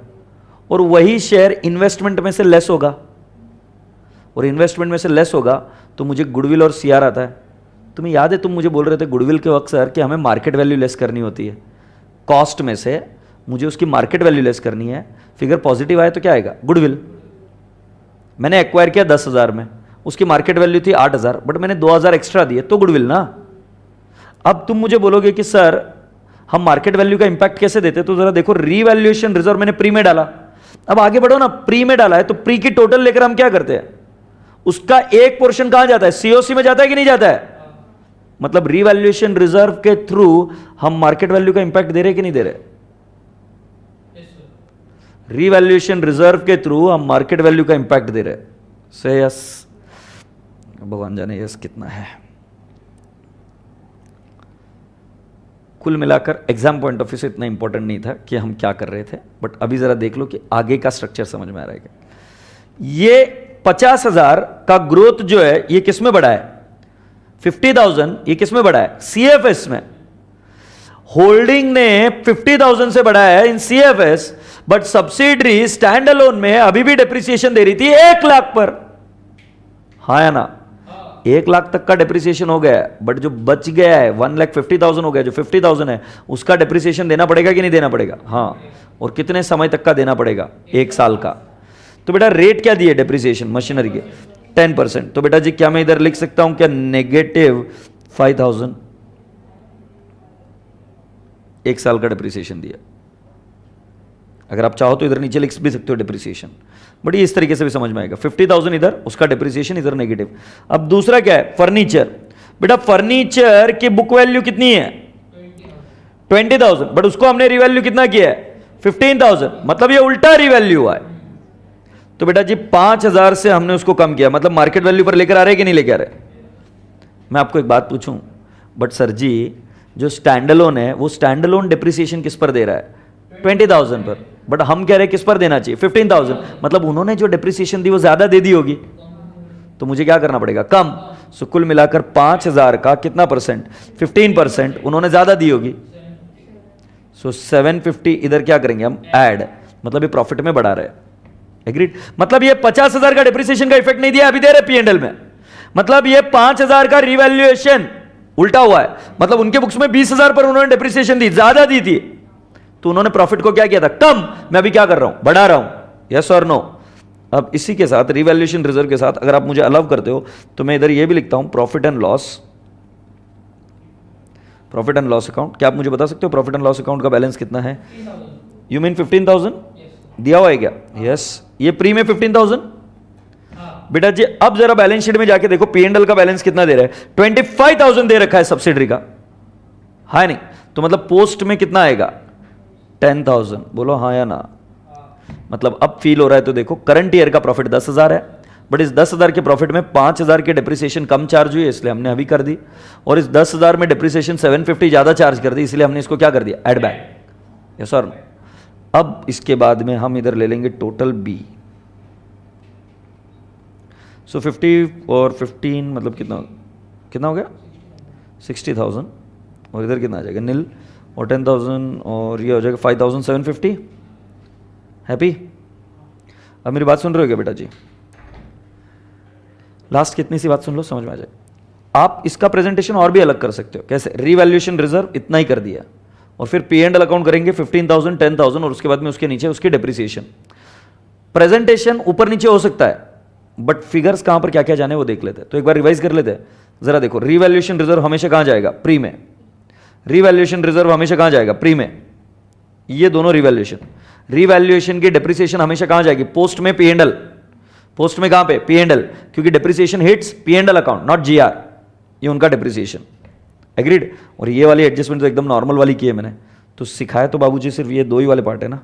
और वही शेयर इन्वेस्टमेंट में से लेस होगा, और इन्वेस्टमेंट में से लेस होगा तो मुझे गुडविल और सीआर आता है। तुम्हें याद है तुम मुझे बोल रहे थे गुडविल के वक्त सर कि हमें मार्केट वैल्यू लेस करनी होती है, कॉस्ट में से मुझे उसकी मार्केट वैल्यू लेस करनी है। फिगर पॉजिटिव आए तो क्या आएगा? गुडविल। मैंने एक्वायर किया 10,000 में, उसकी मार्केट वैल्यू थी 8,000, बट मैंने 2,000 एक्स्ट्रा दिए, तो गुडविल ना। अब तुम मुझे बोलोगे कि सर हम मार्केट वैल्यू का इंपैक्ट कैसे देते? तो जरा देखो, रीवैल्यूएशन रिजर्व मैंने प्री में डाला। अब आगे बढ़ो ना, प्री में डाला है तो प्री की टोटल लेकर हम क्या करते हैं? उसका एक पोर्शन कहां जाता है? सीओसी में जाता है कि नहीं जाता है? मतलब रीवैल्यूएशन रिजर्व के थ्रू हम मार्केट वैल्यू का इंपैक्ट दे रहे कि नहीं दे रहे? रीवैल्यूएशन रिजर्व के थ्रू हम मार्केट वैल्यू का इंपैक्ट दे रहे। से यस, भगवान जाने यस कितना है। कुल मिलाकर एग्जाम पॉइंट ऑफ व्यू से इतना इंपॉर्टेंट नहीं था कि हम क्या कर रहे थे, बट अभी जरा देख लो कि आगे का स्ट्रक्चर समझ में आ रहा है क्या। ये 50,000 का ग्रोथ जो है ये किस में बढ़ा है? 50,000 ये किस में बढ़ा है? सीएफएस में। होल्डिंग ने 50,000 से बढ़ाया है in CFS, but subsidiary stand alone में अभी भी डेप्रिसिएशन दे रही थी 1 लाख पर। हाँ या ना? 1 लाख तक का डेप्रिसिएशन हो गया है, बट जो बच गया है 1,50,000 हो गया, जो 50,000 है उसका डेप्रिसिएशन देना पड़ेगा कि नहीं देना पड़ेगा? हाँ। और कितने समय तक का देना पड़ेगा? 1 साल का। तो बेटा रेट क्या दिए डेप्रिसिएशन मशीनरी के? 10%। तो बेटा जी क्या मैं इधर लिख सकता हूं क्या -5,000? 1 साल का डेप्रिसिएशन दिया। अगर आप चाहो तो इधर नीचे लिख भी सकते हो डेप्रिसिएशन, बट ये इस तरीके से भी समझ में आएगा। 50,000 इधर, उसका डेप्रिसिएशन इधर नेगेटिव। अब दूसरा क्या है? फर्नीचर। बेटा फर्नीचर की बुक वैल्यू कितनी है? 20,000, बट उसको हमने रिवैल्यू कितना किया है? 15,000, मतलब ये उल्टा रिवैल्यू हुआ है। तो बेटा जी 5,000 से हमने उसको कम किया, मतलब मार्केट वैल्यू पर लेकर आ रहे कि नहीं लेकर आ रहे? मैं आपको एक बात पूछूं, बट सर जी जो स्टैंडअलोन है वो स्टैंडअलोन डेप्रिसिएशन किस पर दे रहा है? 20,000 पर, बट हम कह रहे हैं किस पर देना चाहिए? 15,000, मतलब उन्होंने जो डेप्रिसिएशन दी वो ज्यादा दे दी होगी, तो मुझे क्या करना पड़ेगा? कम। सो कुल मिलाकर 5,000 का कितना परसेंट? 15% उन्होंने ज्यादा दी होगी। सो 750 इधर क्या करेंगे हम? ऐड, मतलब ये प्रॉफिट में बढ़ा रहे हैं। एग्रीड? मतलब ये 50,000 का डेप्रिसिएशन का इफेक्ट नहीं दिया, अभी दे रहे P&L में। मतलब ये 5,000 का रिवैल्यूएशन उल्टा हुआ है, मतलब उनके बुक्स में 20,000 पर उन्होंने डेप्रिसिएशन दी, ज्यादा दी थी, तो उन्होंने प्रॉफिट को क्या किया था, कम, मैं अभी क्या कर रहा हूं, बढ़ा रहा हूं, यस और नो। अब इसी के साथ रिवैल्यूएशन रिजर्व के साथ अगर आप मुझे अलाउ करते हो तो मैं इधर ये भी लिखता हूं profit and loss, profit and loss account. क्या आप मुझे बता सकते हो प्रॉफिट एंड लॉस अकाउंट का बैलेंस कितना है? 3,000। You mean 15,000 Yes। दिया हुआ है क्या? यस, ये प्री में 15,000। हाँ। बेटा जी अब जरा बैलेंस शीट में जाके देखो P&L का बैलेंस कितना दे रहा है, 25,000 दे रखा है सब्सिडरी का, है नहीं? तो मतलब पोस्ट में कितना आएगा, 10,000। बोलो हाँ या ना? हाँ। मतलब अब फील हो रहा है तो देखो करंट ईयर का प्रॉफिट 10,000 है, बट इस 10,000 के प्रॉफिट में 5,000 की डिप्रिसिएशन कम चार्ज हुई है इसलिए हमने अभी कर दी, और इस 10,000 में डिप्रिसिएशन 750 ज्यादा चार्ज कर दी इसलिए हमने इसको क्या कर दिया, ऐड बैक। Yes sir. अब इसके बाद में हम इधर ले लेंगे टोटल बी। सो 50 और 15 मतलब कितना कितना हो गया, 60,000, और इधर कितना आ जाएगा नील, और 10,000 और ये हो जाएगा 5,750। हैप्पी? अब मेरी बात सुन रहे हो क्या बेटा जी? लास्ट कितनी सी बात सुन लो, समझ में आ जाए। आप इसका प्रेजेंटेशन और भी अलग कर सकते हो। कैसे? रिवैल्यूएशन रिजर्व इतना ही कर दिया, और फिर पी एंड एल अकाउंट करेंगे 15,000 10,000, और उसके बाद में उसके नीचे उसकी डिप्रिसिएशन। प्रेजेंटेशन ऊपर नीचे हो सकता है, बट फिगर्स कहां पर क्या क्या जाने वो देख लेते हैं। तो एक बार रिवाइज कर लेते हैं जरा। देखो रिवैल्यूएशन रिजर्व हमेशा कहां जाएगा, प्री में। रिवैल्यूएशन रिजर्व हमेशा कहां जाएगा, प्री में। ये दोनों रिवैल्यूएशन, रिवैल्यूएशन की डिप्रिसिएशन हमेशा कहां जाएगी, पोस्ट में, पी एंड एल। पोस्ट में कहां पे, पी एंड एल, क्योंकि depreciation hits P and L account not GR, ये उनका डिप्रिसिएशन। एग्रीड? और ये वाली एडजस्टमेंट तो एकदम नॉर्मल वाली की है मैंने, तो सिखाया तो बाबूजी सिर्फ ये दो ही वाले पार्ट है ना।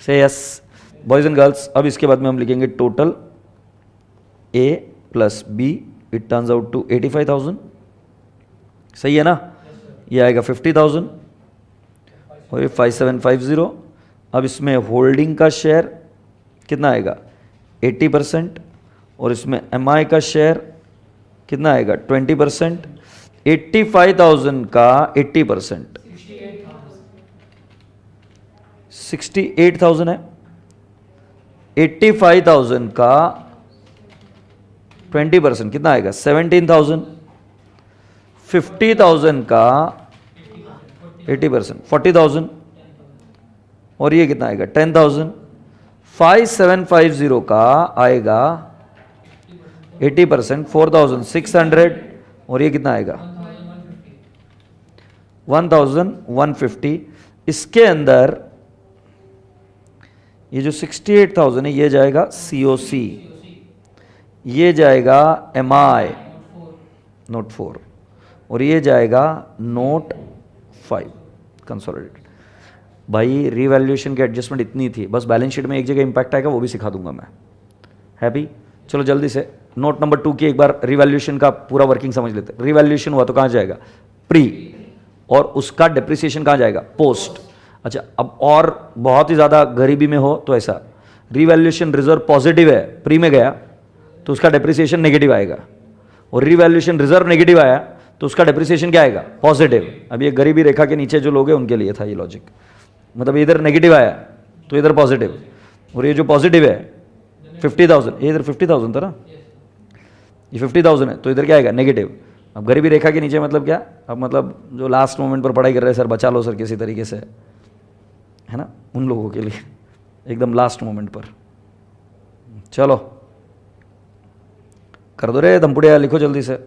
से यस बॉयज एंड गर्ल्स। अब इसके बाद में हम लिखेंगे total A plus B, it turns out to 85,000। सही है ना? ये आएगा 50,000 और ये 5750। अब इसमें होल्डिंग का शेयर कितना आएगा, 80%, और इसमें एमआई का शेयर कितना आएगा, 20%। 85,000 का 80% 68,000 है। 85,000 का 20% कितना आएगा, 17,000। 50,000 का 80% 40,000, और ये कितना आएगा, 10,000। 5750 का आएगा 80% 4,600, और ये कितना आएगा, 1,150। इसके अंदर ये जो 68,000 है ये जाएगा सीओसी, ये जाएगा एमआई नोट 4, और ये जाएगा नोट 5 कंसोलिडेटेड। भाई रिवैल्यूएशन की एडजस्टमेंट इतनी थी, बस बैलेंस शीट में एक जगह इंपैक्ट आएगा वो भी सिखा दूंगा मैं। हैप्पी? चलो जल्दी से नोट नंबर 2 की एक बार रिवैल्यूएशन का पूरा वर्किंग समझ लेते हैं। रिवैल्यूएशन हुआ तो कहां जाएगा, प्री, और उसका डिप्रिसिएशन कहां जाएगा, पोस्ट। अच्छा, अब और बहुत ही ज़्यादा गरीबी में हो तो ऐसा, रिवैल्यूएशन रिजर्व पॉजिटिव है, प्री में गया तो उसका डिप्रिसिएशन नेगेटिव आएगा, और रिवैल्यूएशन रिजर्व नेगेटिव आया तो उसका डिप्रिसिएशन क्या आएगा, पॉजिटिव। अब ये गरीबी रेखा के नीचे जो लोग हैं उनके लिए था ये लॉजिक। मतलब इधर नेगेटिव आया तो इधर पॉजिटिव, और ये जो पॉजिटिव है 50,000, ये इधर 50,000 था ना, ये 50,000 है तो इधर क्या आएगा, नेगेटिव। अब गरीबी रेखा के नीचे मतलब क्या, अब मतलब जो लास्ट मोमेंट पर पढ़ाई कर रहे हैं, सर बचा लो सर किसी तरीके से, है ना, उन लोगों के लिए एकदम लास्ट मोमेंट पर। चलो कर दो रे दमपुड़िया, लिखो जल्दी से।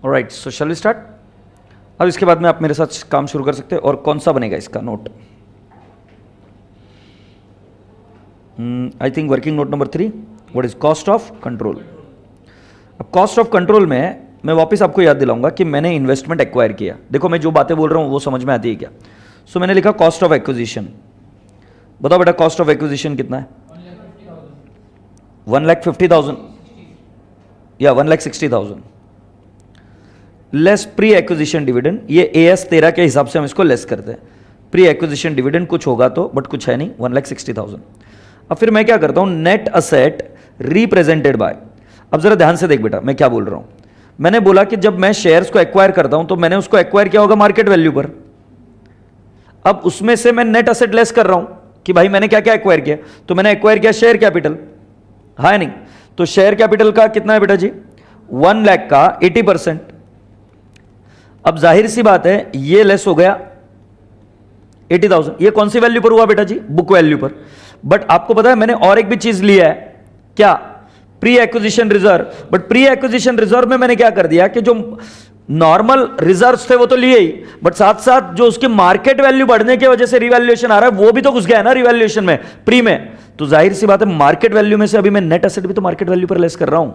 Alright, so shall we start. अब इसके बाद में आप मेरे साथ काम शुरू कर सकते हैं। और कौन सा बनेगा इसका note? I think working note number 3, what is cost of control. अब कॉस्ट ऑफ कंट्रोल में मैं वापस आपको याद दिलाऊंगा कि मैंने इन्वेस्टमेंट एक्वायर किया। देखो मैं जो बातें बोल रहा हूं वो समझ में आती है क्या? सो मैंने लिखा कॉस्ट ऑफ एक्विजिशन। बताओ बेटा कॉस्ट ऑफ एक्विजिशन कितना है? 1,50,000 या 1,60,000 लेस प्री एक्विजिशन डिविडेंड। ये AS 13 के हिसाब से हम इसको लेस करते हैं। प्री एक्विजिशन डिविडेंड कुछ होगा तो, बट कुछ है नहीं, 1,60,000। अब फिर मैं क्या करता हूं, नेट असेट रिप्रेजेंटेड बाय। अब जरा ध्यान से देख बेटा मैं क्या बोल रहा हूं। मैंने बोला कि जब मैं शेयर्स को एक्वायर करता हूं तो मैंने उसको एक्वायर किया होगा मार्केट वैल्यू पर। अब उसमें से मैं नेट असेट लेस कर रहा हूं कि भाई मैंने क्या क्या एक्वायर किया। तो मैंने एक्वायर किया शेयर कैपिटल, हाँ या नहीं? तो शेयर कैपिटल का कितना है बेटा जी? 1 लाख का 80%। अब जाहिर सी बात है ये लेस हो गया 80,000। ये कौन सी वैल्यू पर हुआ बेटा जी? बुक वैल्यू पर। बट आपको पता है मैंने और एक भी चीज लिया है, क्या? Pre acquisition reserve. But pre acquisition reserve में मैंने क्या कर दिया कि जो नॉर्मल रिजर्व्स थे वो तो लिए ही, बट साथ साथ जो उसकी मार्केट वैल्यू बढ़ने की वजह से रिवैल्यूएशन आ रहा है वो भी तो घुस गया है ना रिवैल्यूएशन में, प्री में। तो जाहिर सी बात है मार्केट वैल्यू में से अभी मैं नेट एसेट भी तो मार्केट वैल्यू पर लेस कर रहा हूं।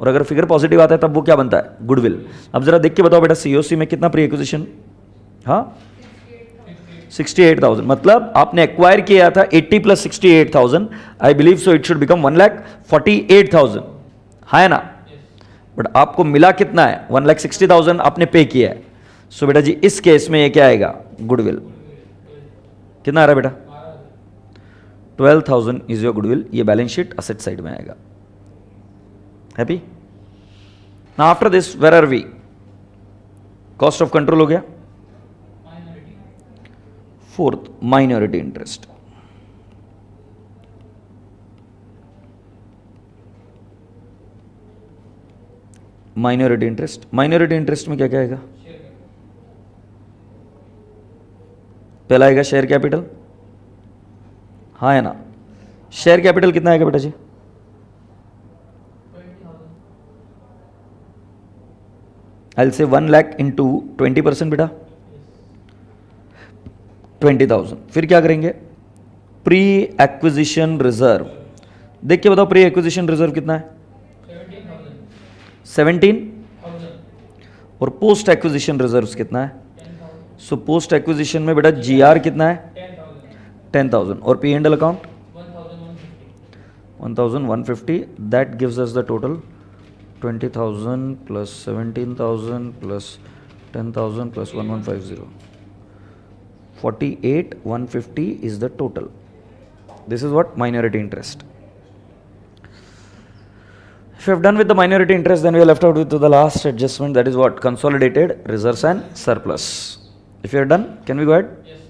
और अगर फिगर पॉजिटिव आता है तब वो क्या बनता है? गुडविल। अब जरा देख के बताओ बेटा COC में कितना प्री एक्विजिशन? हाँ 68,000। मतलब आपने एक्वायर किया था 80 + 68,000, I believe so it should become 1,48,000, है ना? बट आपको मिला कितना है? 1,60,000 आपने पे किया है। सो बेटा जी इस केस में ये क्या आएगा? गुडविल। कितना आ रहा है बेटा? 12,000 इज योर गुडविल। ये बैलेंस शीट असेट साइड में आएगा। Happy? Now after this where are we? Cost of control हो गया। Fourth, minority interest. Minority interest, minority interest में क्या क्या आएगा? पहला आएगा शेयर कैपिटल, हाँ है ना? शेयर कैपिटल कितना आएगा बेटा जी? 'I'll say 1 lakh into 20% बेटा 20,000। फिर क्या करेंगे? Pre acquisition reserve. देख के बताओ प्री एक्विजिशन रिजर्व कितना है? 17,000। और पोस्ट एक्विजिशन रिजर्व कितना है? सो पोस्ट एक्विजिशन में बेटा GR कितना है? 10,000। और P&L account 1,150। That gives us the total 20,000 plus 17,000 plus 10,000 plus 1,150. 48,150 is the total. This is what? Minority interest. If you have done with the minority interest, then we are left out with the last adjustment, that is what? Consolidated reserves and surplus. If you are done, can we go ahead? Yes, sir.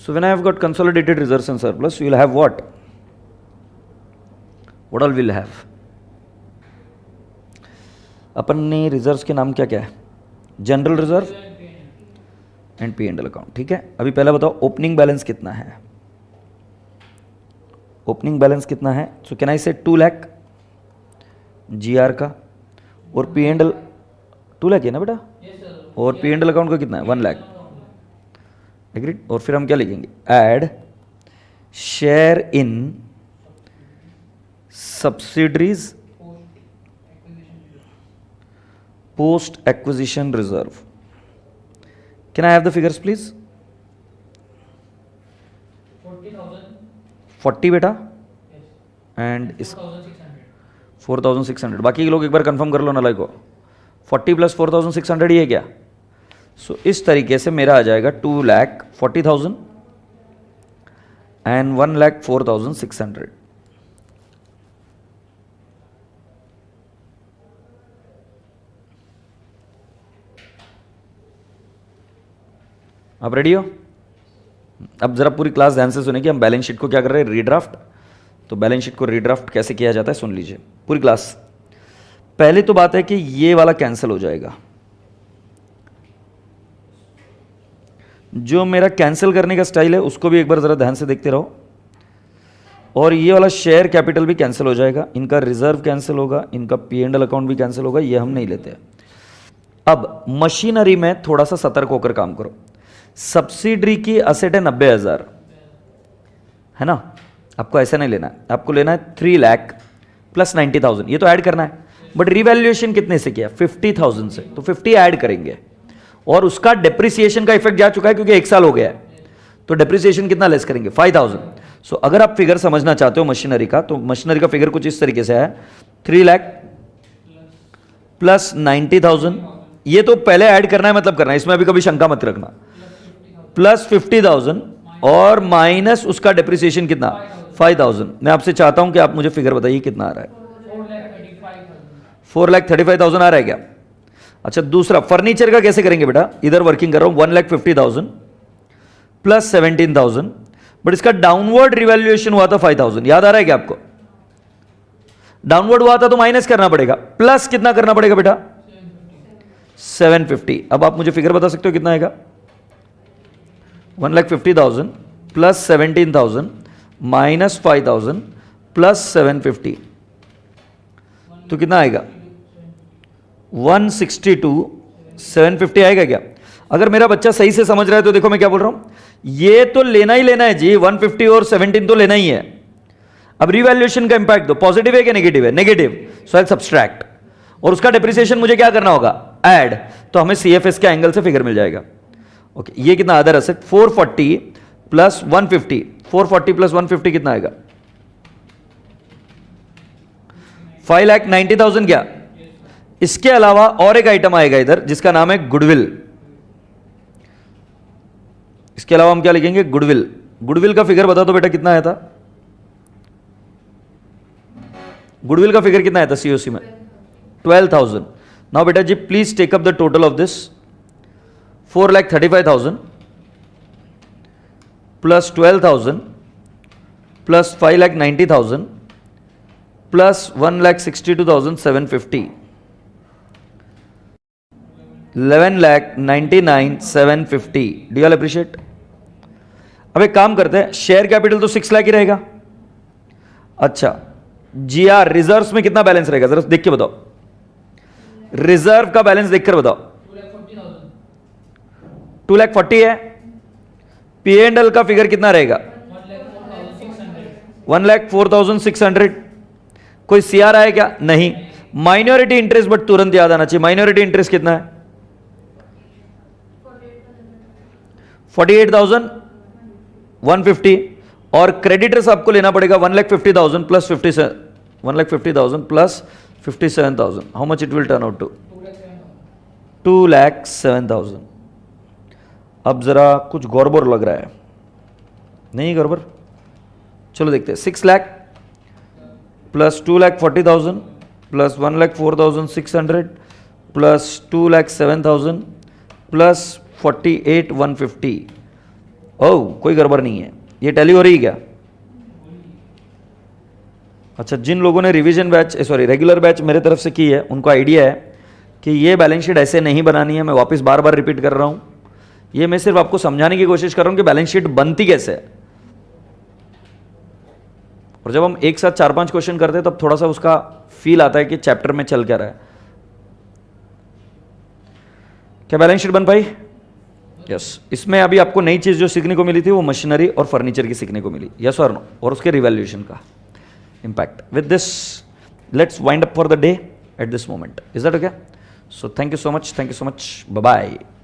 So when I have got consolidated reserves and surplus, you will have what? What all will have? अपन ने reserves के नाम क्या क्या है? General reserve and P&L account. ठीक है, अभी पहले बताओ ओपनिंग बैलेंस कितना है? ओपनिंग बैलेंस कितना है? सो कैन आई से 2 लाख GR का, और P&L 2 लाख है ना बेटा? और P&L अकाउंट का कितना है? 1 लाख। एग्रीड? और फिर हम क्या लिखेंगे? Add share in subsidiaries post acquisition reserve. Can I have the figures please? 40 बेटा, एंड इस 4,600। बाकी के लोग एक बार कंफर्म कर लो ना को। 40 + 4,600 ही है क्या? सो इस तरीके से मेरा आ जाएगा 2,40,000 एंड 1,04,600। आप रेडी हो? अब जरा पूरी क्लास ध्यान से सुने कि हम बैलेंस शीट को क्या कर रहे हैं? रीड्राफ्ट। तो बैलेंस शीट को रीड्राफ्ट कैसे किया जाता है सुन लीजिए पूरी क्लास। पहले तो बात है कि ये वाला कैंसिल हो जाएगा, जो मेरा कैंसिल करने का स्टाइल है उसको भी एक बार जरा ध्यान से देखते रहो, और ये वाला शेयर कैपिटल भी कैंसिल हो जाएगा, इनका रिजर्व कैंसिल होगा, इनका P&L अकाउंट भी कैंसिल होगा, ये हम नहीं लेते। अब मशीनरी में थोड़ा सा सतर्क होकर काम करो। सब्सिडरी की असेट है 90,000, है ना, आपको ऐसा नहीं लेना है, आपको लेना है 3 लाख प्लस 90,000, ये तो ऐड करना है, बट रिवैल्यूएशन कितने से किया, 50,000 से, तो 50 ऐड करेंगे, और उसका डेप्रिसिएशन का इफेक्ट जा चुका है क्योंकि 1 साल हो गया है, तो डेप्रिसिएशन कितना लेस करेंगे, 5,000। सो अगर आप फिगर समझना चाहते हो मशीनरी का, तो मशीनरी का फिगर कुछ इस तरीके से है, 3 लाख प्लस 90,000, ये तो पहले ऐड करना है, मतलब करना है, इसमें अभी कभी शंका मत रखना, प्लस 50,000 और माइनस उसका डेप्रिसिएशन कितना, 5,000। मैं आपसे चाहता हूं कि आप मुझे फिगर बताइए कितना आ रहा है, 4,35,000 आ रहा है क्या? अच्छा, दूसरा फर्नीचर का कैसे करेंगे बेटा, इधर वर्किंग कर रहा हूं, 1,50,000 प्लस 17,000, बट इसका डाउनवर्ड रिवैल्यूएशन हुआ था 5,000, याद आ रहा है क्या आपको? डाउनवर्ड हुआ था तो माइनस करना पड़ेगा, प्लस कितना करना पड़ेगा बेटा, 750। अब आप मुझे फिगर बता सकते हो कितना आएगा, 1,50,000 प्लस 17,000 माइनस 5,000 प्लस 750, तो कितना आएगा, 162, 750 आएगा क्या? अगर मेरा बच्चा सही से समझ रहा है तो देखो मैं क्या बोल रहा हूं, ये तो लेना ही लेना है जी, 150 और 17 तो लेना ही है। अब रिवैल्यूएशन का इंपैक्ट दो, पॉजिटिव है कि नेगेटिव है, नेगेटिव, सो आई सब्सट्रैक्ट, और उसका डेप्रिसिएशन मुझे क्या करना होगा, ऐड, तो हमें CFS के एंगल से फिगर मिल जाएगा। ओके, ये कितना, अदर एसेट 440 प्लस 150, 440 प्लस 150 कितना आएगा, 5,90,000 क्या? इसके अलावा और एक आइटम आएगा इधर जिसका नाम है गुडविल, इसके अलावा हम क्या लिखेंगे, गुडविल। गुडविल का फिगर बता दो बेटा कितना आया था, गुडविल का फिगर कितना आया था COC में, 12,000। नाउ बेटा जी please take up the total of this, 4,35,000 plus 12,000 plus 5,90,000 plus 1,62,750, 11,99,750। Do all appreciate? अब एक काम करते हैं, शेयर कैपिटल तो 6 लाख ही रहेगा। अच्छा, GR रिजर्व्स में कितना बैलेंस रहेगा, जरा देख के बताओ, रिजर्व का बैलेंस देखकर बताओ, 2,40,000 है। P&L का फिगर कितना रहेगा, 1,04,600। कोई CR है क्या, नहीं। माइनॉरिटी इंटरेस्ट, बट तुरंत याद आना चाहिए, माइनॉरिटी इंटरेस्ट कितना है, 48,150, और क्रेडिटर्स आपको लेना पड़ेगा 1,50,000 plus 1,50,000 plus 57,000। How much it will turn out to, 2,07,000। अब जरा कुछ गड़बड़ लग रहा है, नहीं गड़बड़, चलो देखते हैं। 6 lakh plus 2,40,000 plus 1,04,600 plus 2,07,000 plus 48,150। ओह, कोई गड़बड़ नहीं है, ये टैली हो रही है क्या? अच्छा, जिन लोगों ने रिवीजन बैच रेगुलर बैच मेरे तरफ से की है उनको आइडिया है कि ये बैलेंस शीट ऐसे नहीं बनानी है। मैं वापस बार बार रिपीट कर रहा हूं, ये मैं सिर्फ आपको समझाने की कोशिश कर रहा हूं कि बैलेंस शीट बनती कैसे है। और जब हम एक साथ 4-5 क्वेश्चन करते हैं तब थोड़ा सा उसका फील आता है कि चैप्टर में चल क्या रहा है। क्या बैलेंस शीट बन पाई? यस। इसमें अभी आपको नई चीज जो सीखने को मिली थी वो मशीनरी और फर्नीचर की सीखने को मिली, यस और नो, और उसके रिवैल्यूएशन का impact. With this let's wind up for the day at this moment, is that okay? So thank you so much, bye bye.